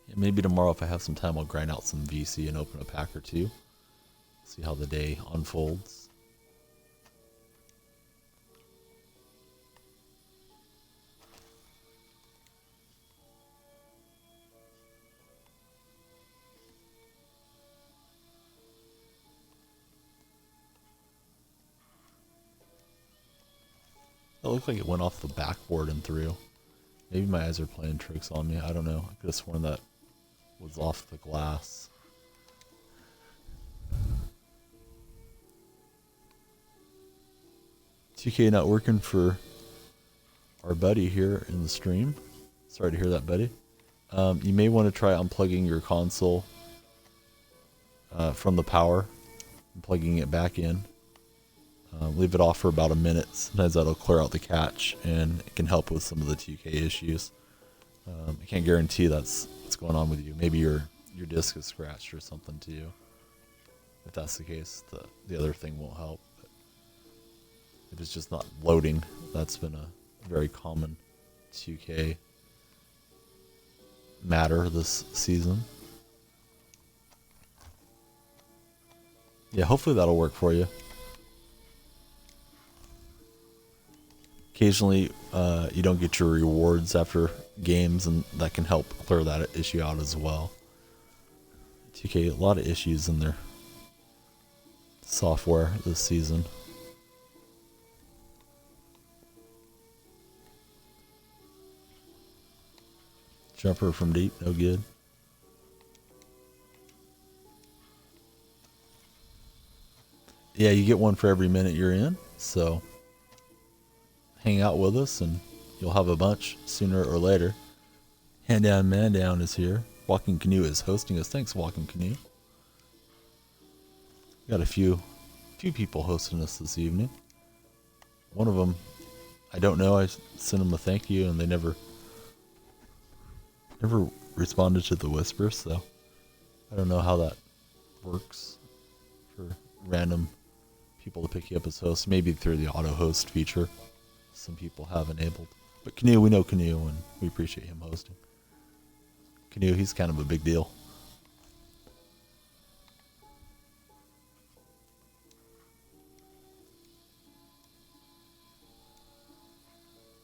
Yeah, maybe tomorrow if I have some time I'll grind out some VC and open a pack or two. See how the day unfolds. It looked like it went off the backboard and through. Maybe my eyes are playing tricks on me. I don't know. I could have sworn that was off the glass. TK not working for our buddy here in the stream. Sorry to hear that, buddy. You may want to try unplugging your console from the power and plugging it back in. Leave it off for about a minute. Sometimes that'll clear out the cache and it can help with some of the 2K issues. I can't guarantee that's what's going on with you. Maybe your disc is scratched or something to you. If that's the case, the other thing won't help. But if it's just not loading, that's been a very common 2K matter this season. Yeah, hopefully that'll work for you. Occasionally, you don't get your rewards after games, and that can help clear that issue out as well. 2K, a lot of issues in their software this season. Jumper from deep, no good. Yeah, you get one for every minute you're in, so hang out with us and you'll have a bunch sooner or later. Hand down, man down is here. Walking Canoe is hosting us. Thanks, Walking Canoe. Got a few people hosting us this evening. One of them, I don't know. I sent them a thank you, and they never responded to the whisper. So I don't know how that works for random people to pick you up as hosts. Maybe through the auto host feature, some people have enabled. But Canoe, we know Canoe, and we appreciate him hosting. Canoe, he's kind of a big deal.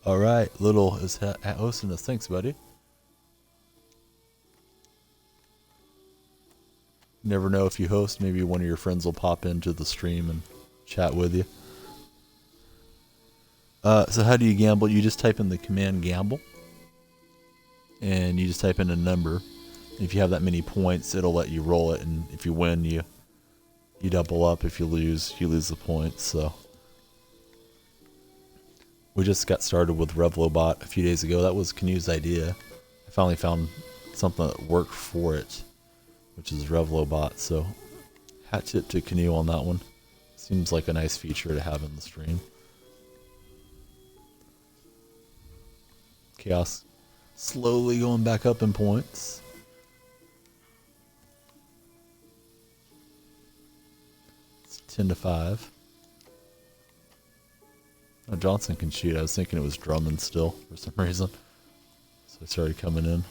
All right, Little is hosting us. Thanks, buddy. Never know if you host, maybe one of your friends will pop into the stream and chat with you. So how do you gamble? You just type in the command gamble, and you just type in a number. If you have that many points, it'll let you roll it, and if you win, you double up. If you lose the points. So we just got started with Revlobot a few days ago. That was Canoe's idea. I finally found something that worked for it, which is Revlobot. So hat tip to Canoe on that one. Seems like a nice feature to have in the stream. Chaos slowly going back up in points. It's 10-5. Oh, Johnson can shoot. I was thinking it was Drummond still for some reason. So I started coming in.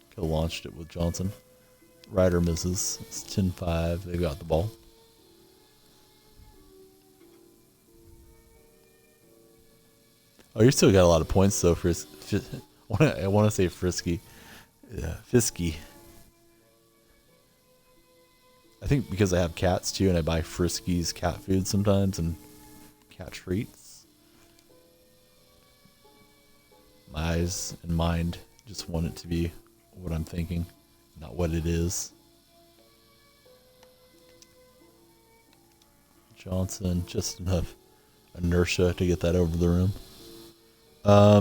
Could have launched it with Johnson. Ryder misses. It's 10-5. They got the ball. Oh, you still got a lot of points though. I want to say Frisky. Yeah, Fisky. I think because I have cats too, and I buy Friskies cat food sometimes and cat treats. My eyes and mind just want it to be what I'm thinking, not what it is. Johnson, just enough inertia to get that over the rim.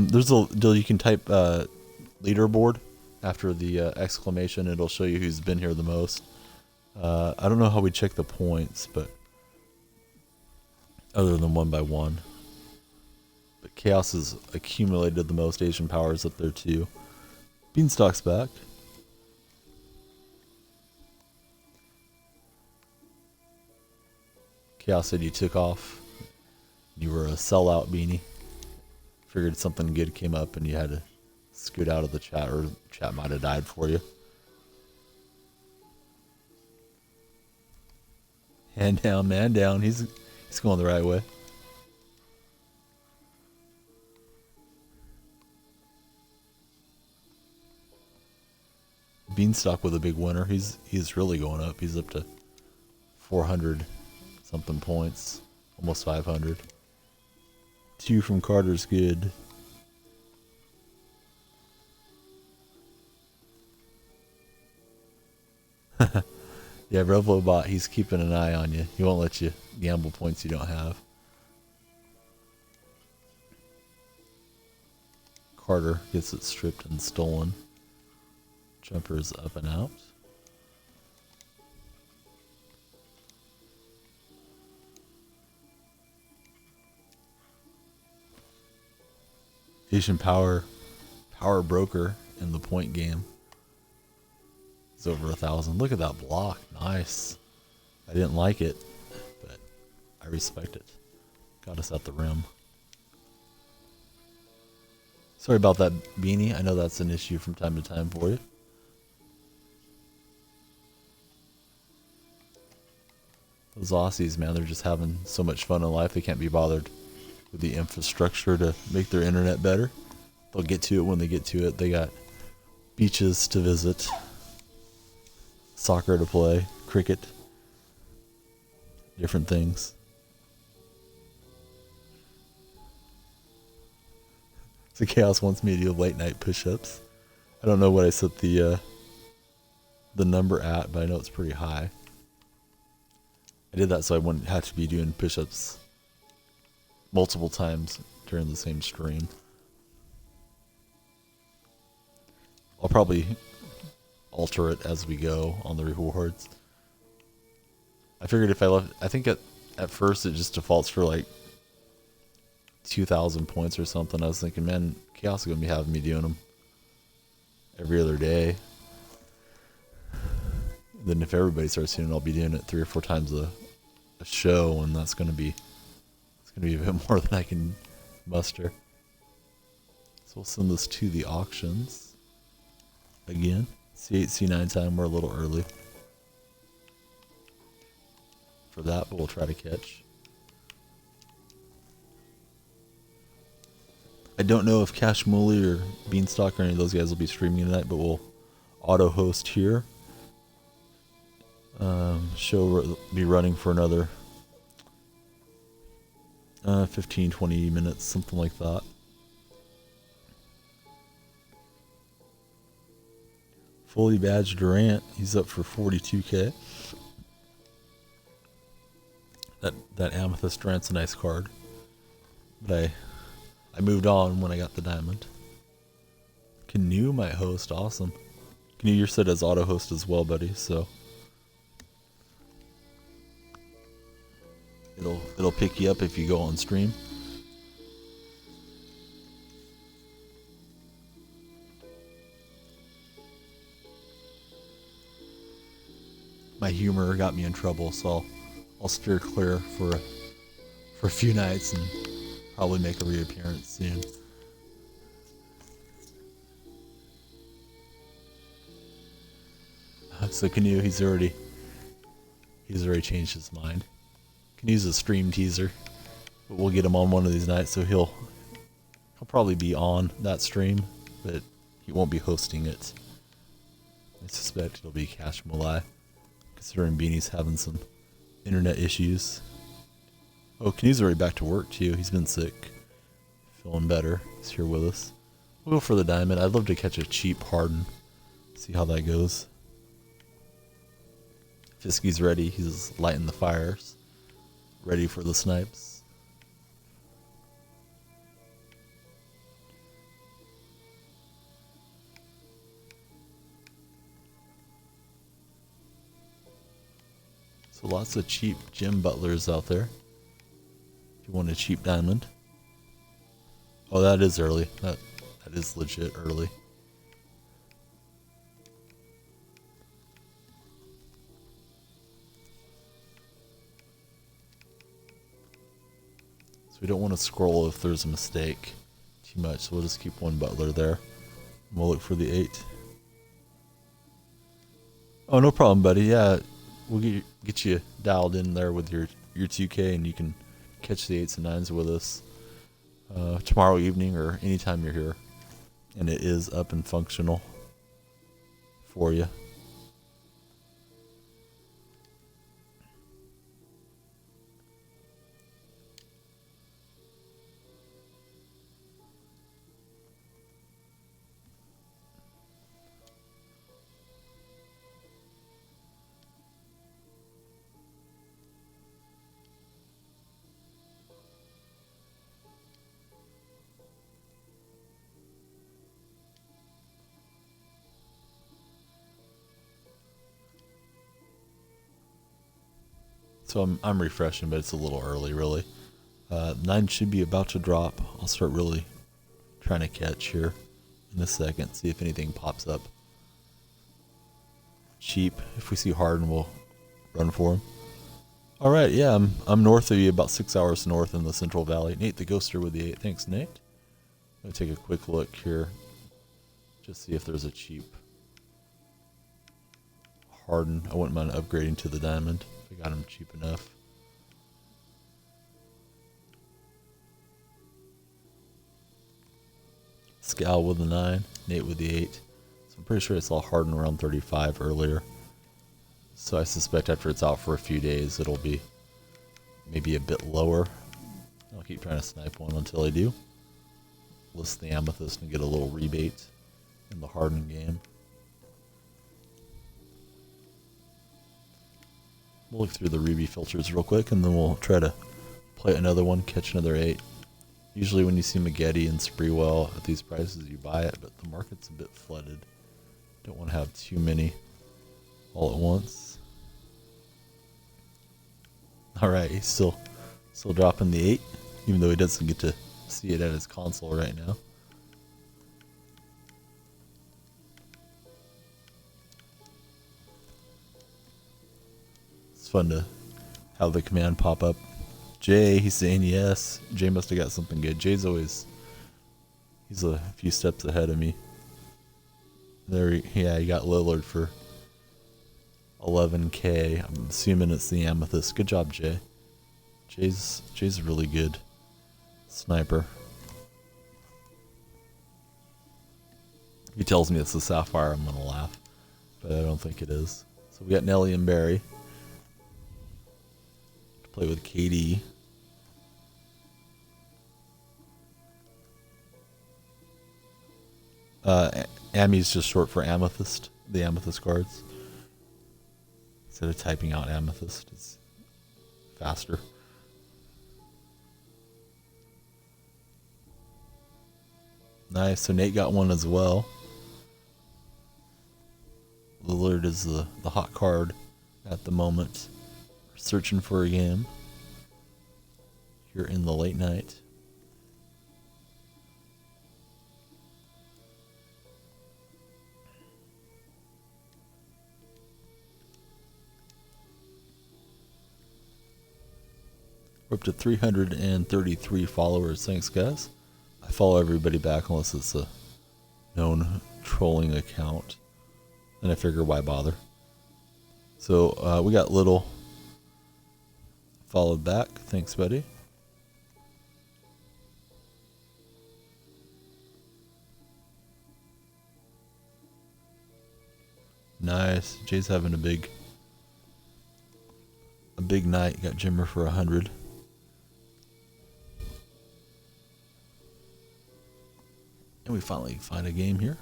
There's a deal. You can type leaderboard after the exclamation. It'll show you who's been here the most. I don't know how we check the points, but other than one by one. But Chaos has accumulated the most. Asian Power's up there too. Beanstalk's back. Chaos said you took off. You were a sellout, Beanie. Figured something good came up and you had to scoot out of the chat, or the chat might have died for you. Hand down, man down. He's going the right way. Beanstalk with a big winner. He's really going up. He's up to 400 something points, almost 500. 2 from Carter's good. Yeah, Revlobot, he's keeping an eye on you. He won't let you gamble points you don't have. Carter gets it stripped and stolen. Jumper's up and out. Asian Power broker in the point game. It's over 1,000. Look at that block. Nice. I didn't like it, but I respect it. Got us at the rim. Sorry about that, Beanie. I know that's an issue from time to time for you. Those Aussies, man, they're just having so much fun in life. They can't be bothered with the infrastructure to make their internet better. They'll get to it when they get to it. They got beaches to visit, soccer to play, cricket, different things. So Chaos wants me to do late night push-ups. I don't know what I set the number at, but I know it's pretty high. I did that so I wouldn't have to be doing push-ups multiple times during the same stream. alter it as we go on the rewards. I figured if I left, I think at first it just defaults for like 2,000 points or something. I was thinking, man, Chaos is gonna be having me doing them every other day. Then if everybody starts doing it, I'll be doing it 3 or 4 times a show, and that's gonna be a bit more than I can muster. So we'll send this to the auctions again. C8, C9 time. We're a little early for that, but we'll try to catch. I don't know if Cash Muley or Beanstalk or any of those guys will be streaming tonight, but we'll auto host here. Show will be running for another 15-20 minutes, something like that. Fully badged Durant, he's up for 42k. That Amethyst Durant's a nice card, but I moved on when I got the diamond. Canoe might host, awesome. Canoe, you're set as auto host as well, buddy, so it'll pick you up if you go on stream. My humor got me in trouble, so I'll steer clear for a few nights and probably make a reappearance soon. So Canoe, he's already changed his mind. Canoe's a stream teaser, but we'll get him on one of these nights, so he'll probably be on that stream, but he won't be hosting it. I suspect it'll be Cash Malai, considering Beanie's having some internet issues. Oh, Canoe's already back to work too. He's been sick, feeling better. He's here with us. We'll go for the diamond. I'd love to catch a cheap Harden. See how that goes. Fisky's ready. He's lighting the fires. Ready for the snipes. So lots of cheap gem butlers out there. If you want a cheap diamond. Oh, that is early. That is legit early. So we don't want to scroll if there's a mistake too much, so we'll just keep one butler there. And we'll look for the 8. Oh, no problem, buddy. Yeah, we'll get you dialed in there with your 2K, and you can catch the 8s and 9s with us tomorrow evening or anytime you're here. And it is up and functional for you. So I'm refreshing, but it's a little early, really. 9 should be about to drop. I'll start really trying to catch here in a second, see if anything pops up cheap. If we see Harden, we'll run for him. All right, yeah, I'm north of you, about 6 hours north in the Central Valley. Nate the Ghoster with the 8. Thanks, Nate. I'm gonna take a quick look here, just see if there's a cheap Harden. I wouldn't mind upgrading to the diamond. I got him cheap enough. Scal with the 9, Nate with the 8. So I'm pretty sure I saw Harden around 35 earlier. So I suspect after it's out for a few days, it'll be maybe a bit lower. I'll keep trying to snipe one until I do. List the Amethyst and get a little rebate in the Harden game. We'll look through the Ruby filters real quick, and then we'll try to play another one, catch another 8. Usually when you see Maggette and Spreewell at these prices, you buy it, but the market's a bit flooded. Don't want to have too many all at once. Alright, he's still dropping the 8, even though he doesn't get to see it at his console right now. It's fun to have the command pop up. Jay, he's saying yes. Jay must have got something good. Jay's always, he's a few steps ahead of me. There, yeah, he got Lillard for 11K. I'm assuming it's the Amethyst. Good job, Jay. Jay's a really good sniper. He tells me it's the Sapphire, I'm gonna laugh, but I don't think it is. So we got Nelly and Barry to play with KD. Ami's just short for Amethyst, the Amethyst cards. Instead of typing out Amethyst, it's faster. Nice, so Nate got one as well. Lillard is the hot card at the moment. We're searching for a game here in the late night. We're up to 333 followers. Thanks, guys. I follow everybody back unless it's a known trolling account. And I figure why bother. So we got Little followed back. Thanks, buddy. Nice. Jay's having a big night. Got Jimmer for 100. And we finally find a game here.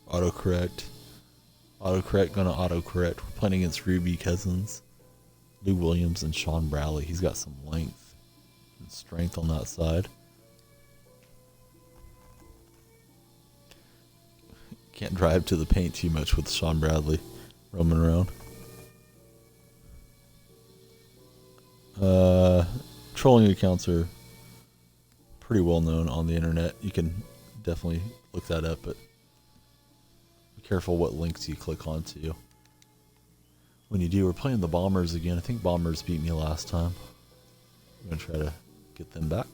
Autocorrect. Autocorrect gonna autocorrect. We're playing against Ruby Cousins, Lou Williams, and Sean Bradley. He's got some length and strength on that side. Can't drive to the paint too much with Sean Bradley roaming around. Trolling accounts are pretty well known on the internet. You can definitely look that up, but be careful what links you click onto. When you do, we're playing the Bombers again. I think Bombers beat me last time. I'm going to try to get them back.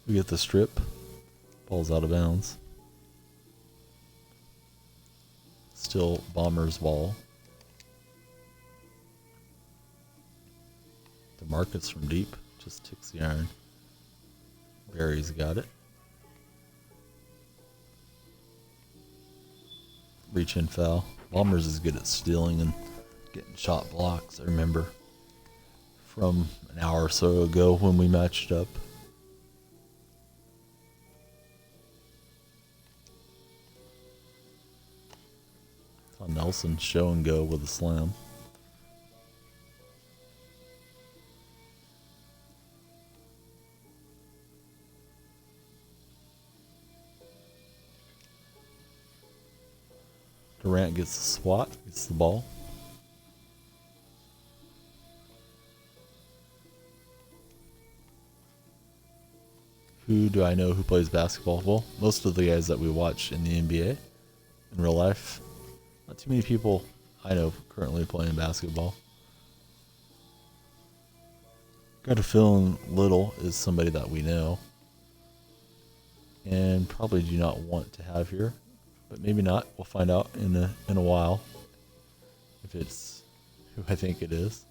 We get the strip. Ball's out of bounds. Still Bombers ball. DeMarcus from deep. Just ticks the iron. Barry's got it. Reach in foul. Bombers is good at stealing and getting shot blocks. I remember from an hour or so ago when we matched up. Nelson show and go with a slam. Durant gets the swat, gets the ball. Who do I know who plays basketball? Well, most of the guys that we watch in the NBA in real life. Not too many people I know currently playing basketball. Got a feeling Little is somebody that we know. And probably do not want to have here. But maybe not. We'll find out in a while. If it's who I think it is.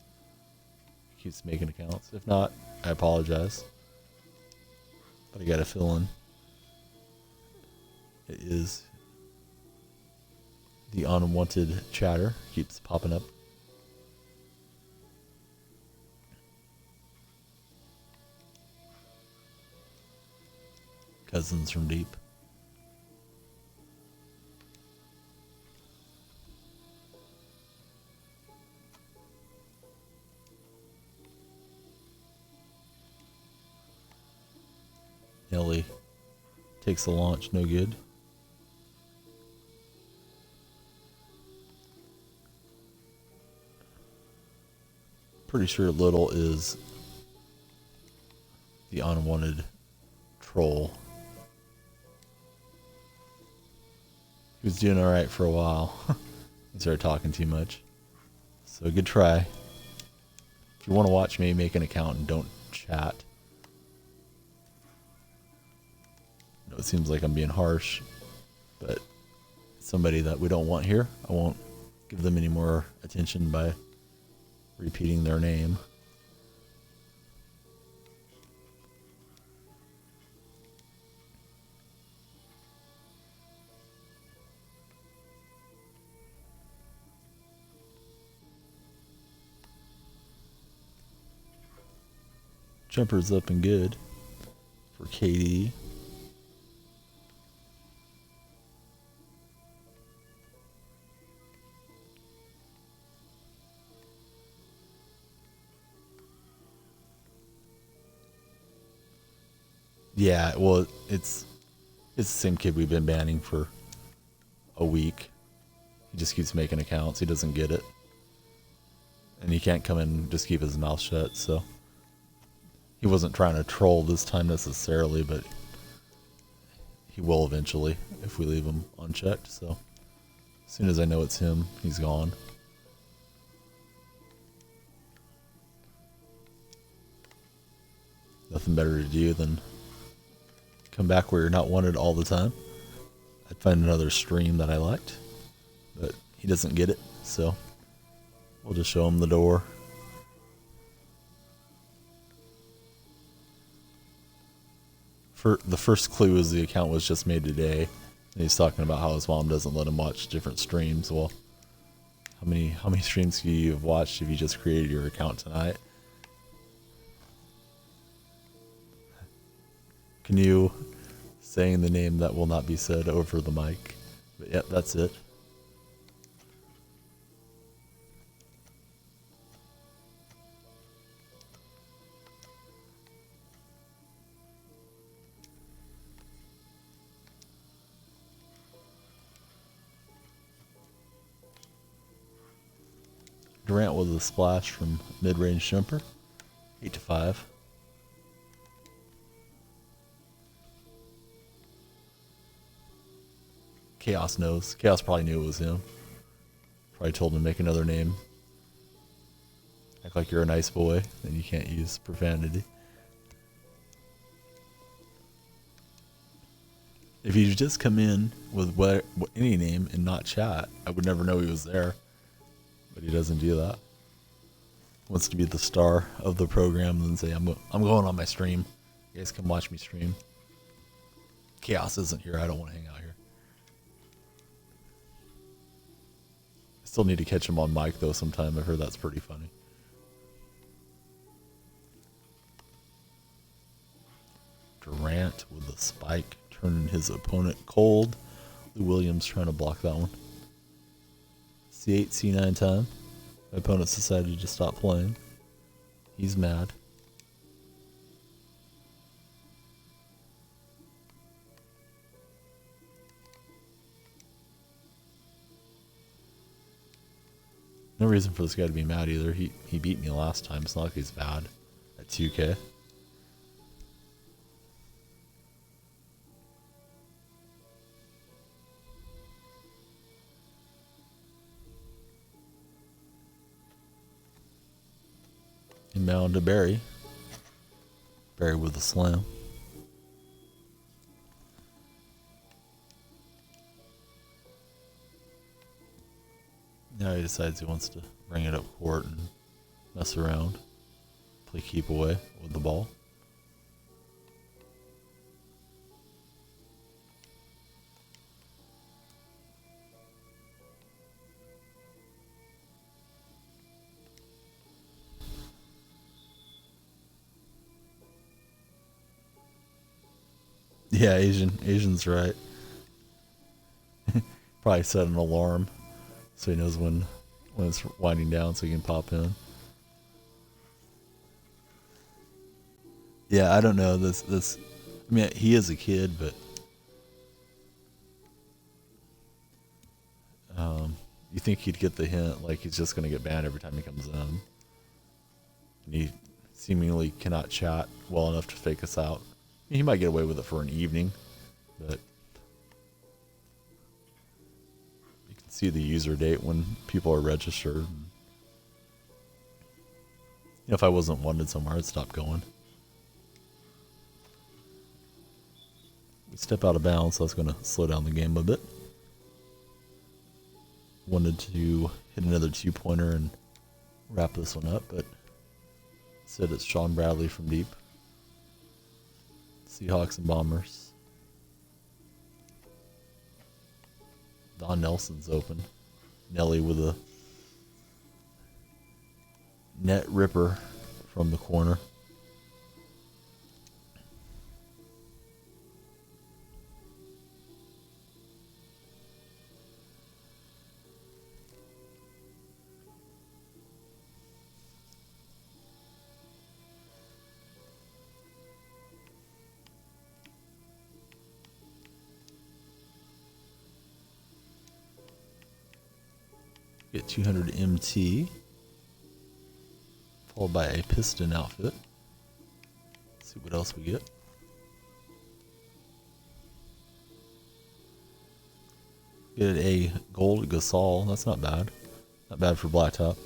Keeps making accounts. If not, I apologize. But I got a feeling it is. The unwanted chatter keeps popping up. Cousins from deep. Nelly takes the launch, no good. Pretty sure Little is the unwanted troll. He was doing alright for a while. He started talking too much. So good try. If you want to watch me, make an account and don't chat. I know it seems like I'm being harsh, but somebody that we don't want here, I won't give them any more attention by repeating their name. Jumper's up and good for KD. Yeah, well, it's the same kid we've been banning for a week. He just keeps making accounts. He doesn't get it. And he can't come in and just keep his mouth shut, so he wasn't trying to troll this time necessarily, but he will eventually if we leave him unchecked. So as soon as I know it's him, he's gone. Nothing better to do than come back where you're not wanted all the time. I'd find another stream that I liked, but he doesn't get it, so we'll just show him the door. For the first clue is the account was just made today, and he's talking about how his mom doesn't let him watch different streams. Well, how many streams could you have watched if you just created your account tonight? Can you saying the name that will not be said over the mic? But yep, that's it. Durant with a splash from mid-range jumper. 8-5. Chaos knows. Chaos probably knew it was him. Probably told him to make another name. Act like you're a nice boy, then you can't use profanity. If you just come in with any name and not chat, I would never know he was there. But he doesn't do that. Wants to be the star of the program and say, I'm going on my stream. You guys come watch me stream. Chaos isn't here. I don't want to hang out here. I still need to catch him on mic though sometime. I've heard that's pretty funny. Durant with the spike, turning his opponent cold. Lou Williams trying to block that one. C8, C9 time. My opponent's decided to stop playing. He's mad. No reason for this guy to be mad either. He beat me last time. It's not like he's bad at 2K. Inbound to Barry. Barry with a slam. Now he decides he wants to bring it up court and mess around. Play keep away with the ball. Yeah, Asian's right. Probably set an alarm so he knows when it's winding down so he can pop in. Yeah, I don't know this. I mean, he is a kid, but you think he'd get the hint, like he's just gonna get banned every time he comes in. And he seemingly cannot chat well enough to fake us out. He might get away with it for an evening, but you can see the user date when people are registered. You know, if I wasn't wanted somewhere, I'd stop going. We step out of bounds, so that's going to slow down the game a bit. Wanted to hit another 2-pointer and wrap this one up, but instead it's Sean Bradley from deep. Seahawks and Bombers. Don Nelson's open. Nelly with a net ripper from the corner. Get 200 MT, followed by a piston outfit. Let's see what else we get. Get a gold Gasol. That's not bad. Not bad for Blacktop.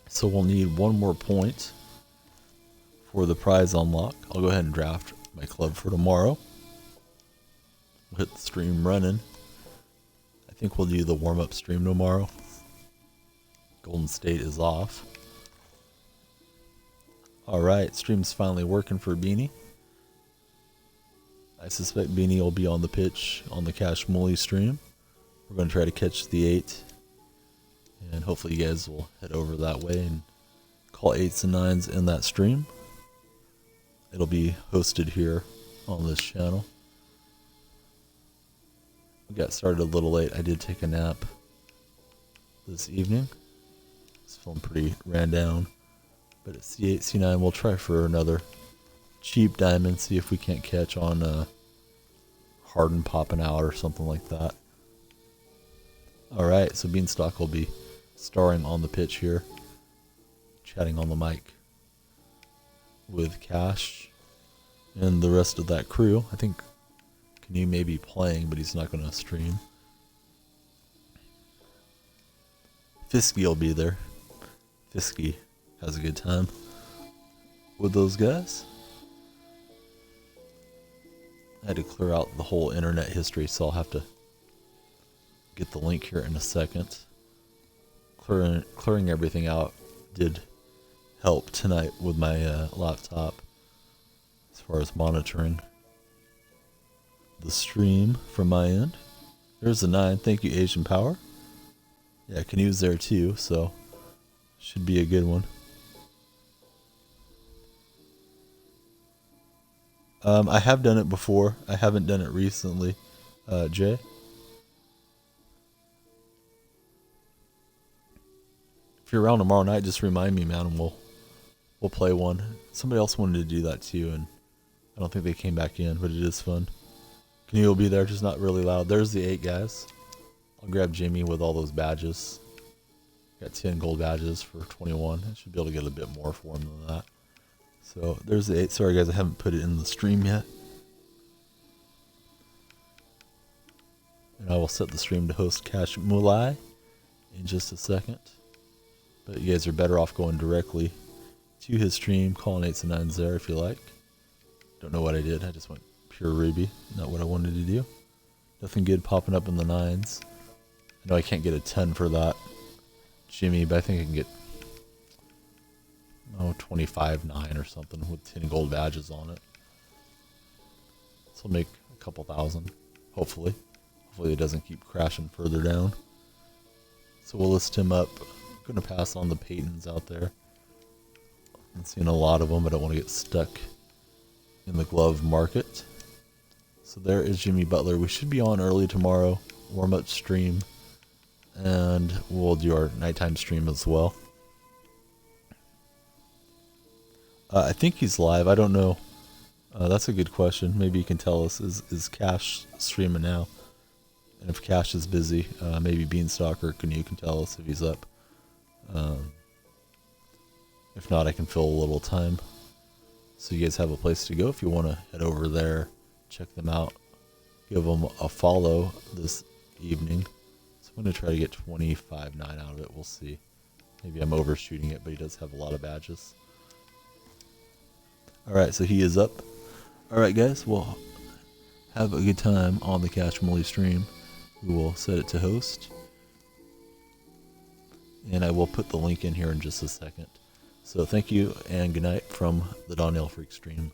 So we'll need one more point for the prize unlock. I'll go ahead and draft my club for tomorrow. We'll hit the stream running. I think we'll do the warm-up stream tomorrow. Golden State is off. Alright, stream's finally working for Beanie. I suspect Beanie will be on the pitch on the Cash Mully stream. We're going to try to catch the 8. And hopefully you guys will head over that way and call 8s and 9s in that stream. It'll be hosted here on this channel. We got started a little late. I did take a nap this evening. It's feeling pretty ran down. But at C8, C9, we'll try for another cheap diamond. See if we can't catch on Harden popping out or something like that. Alright, so Beanstalk will be starring on the pitch here. Chatting on the mic with Cash and the rest of that crew. I think Canoe may be playing, but he's not going to stream. Fisky will be there. Fisky has a good time with those guys. I had to clear out the whole internet history, so I'll have to get the link here in a second. Clearing everything out did help tonight with my laptop as far as monitoring the stream from my end. There's a 9. Thank you, Asian Power. Yeah, Canoe's there too, so should be a good one. I have done it before. I haven't done it recently, Jay. If you're around tomorrow night, just remind me, man, and we'll play one. Somebody else wanted to do that too, and I don't think they came back in, but it is fun. Canoe will be there, just not really loud. There's the 8 guys. I'll grab Jimmy with all those badges. Got 10 gold badges for 21. I should be able to get a bit more for him than that. So there's the 8. Sorry guys, I haven't put it in the stream yet. And I will set the stream to host Cash Mulai in just a second. But you guys are better off going directly to his stream, calling 8s and 9s there if you like. Don't know what I did. I just went pure Ruby. Not what I wanted to do. Nothing good popping up in the 9s. I know I can't get a 10 for that Jimmy, but I think I can get 25-9 or something with 10 gold badges on it. So I'll make a couple thousand, hopefully. Hopefully it doesn't keep crashing further down. So we'll list him up. I'm going to pass on the Paytons out there. I'm seeing a lot of them. I don't want to get stuck in the glove market. So there is Jimmy Butler. We should be on early tomorrow, warm-up stream, and we'll do our nighttime stream as well. I think he's live. I don't know. That's a good question. Maybe you can tell us. Is Cash streaming now? And if Cash is busy, maybe Beanstalk or Canoe can tell us if he's up. If not, I can fill a little time. So you guys have a place to go if you want to head over there, check them out, give them a follow this evening. So I'm going to try to get 25.9 out of it. We'll see. Maybe I'm overshooting it, but he does have a lot of badges. Alright, so he is up. Alright guys, well, have a good time on the Cash Molly stream. We will set it to host. And I will put the link in here in just a second. So thank you and good night from the DonyellFreak stream.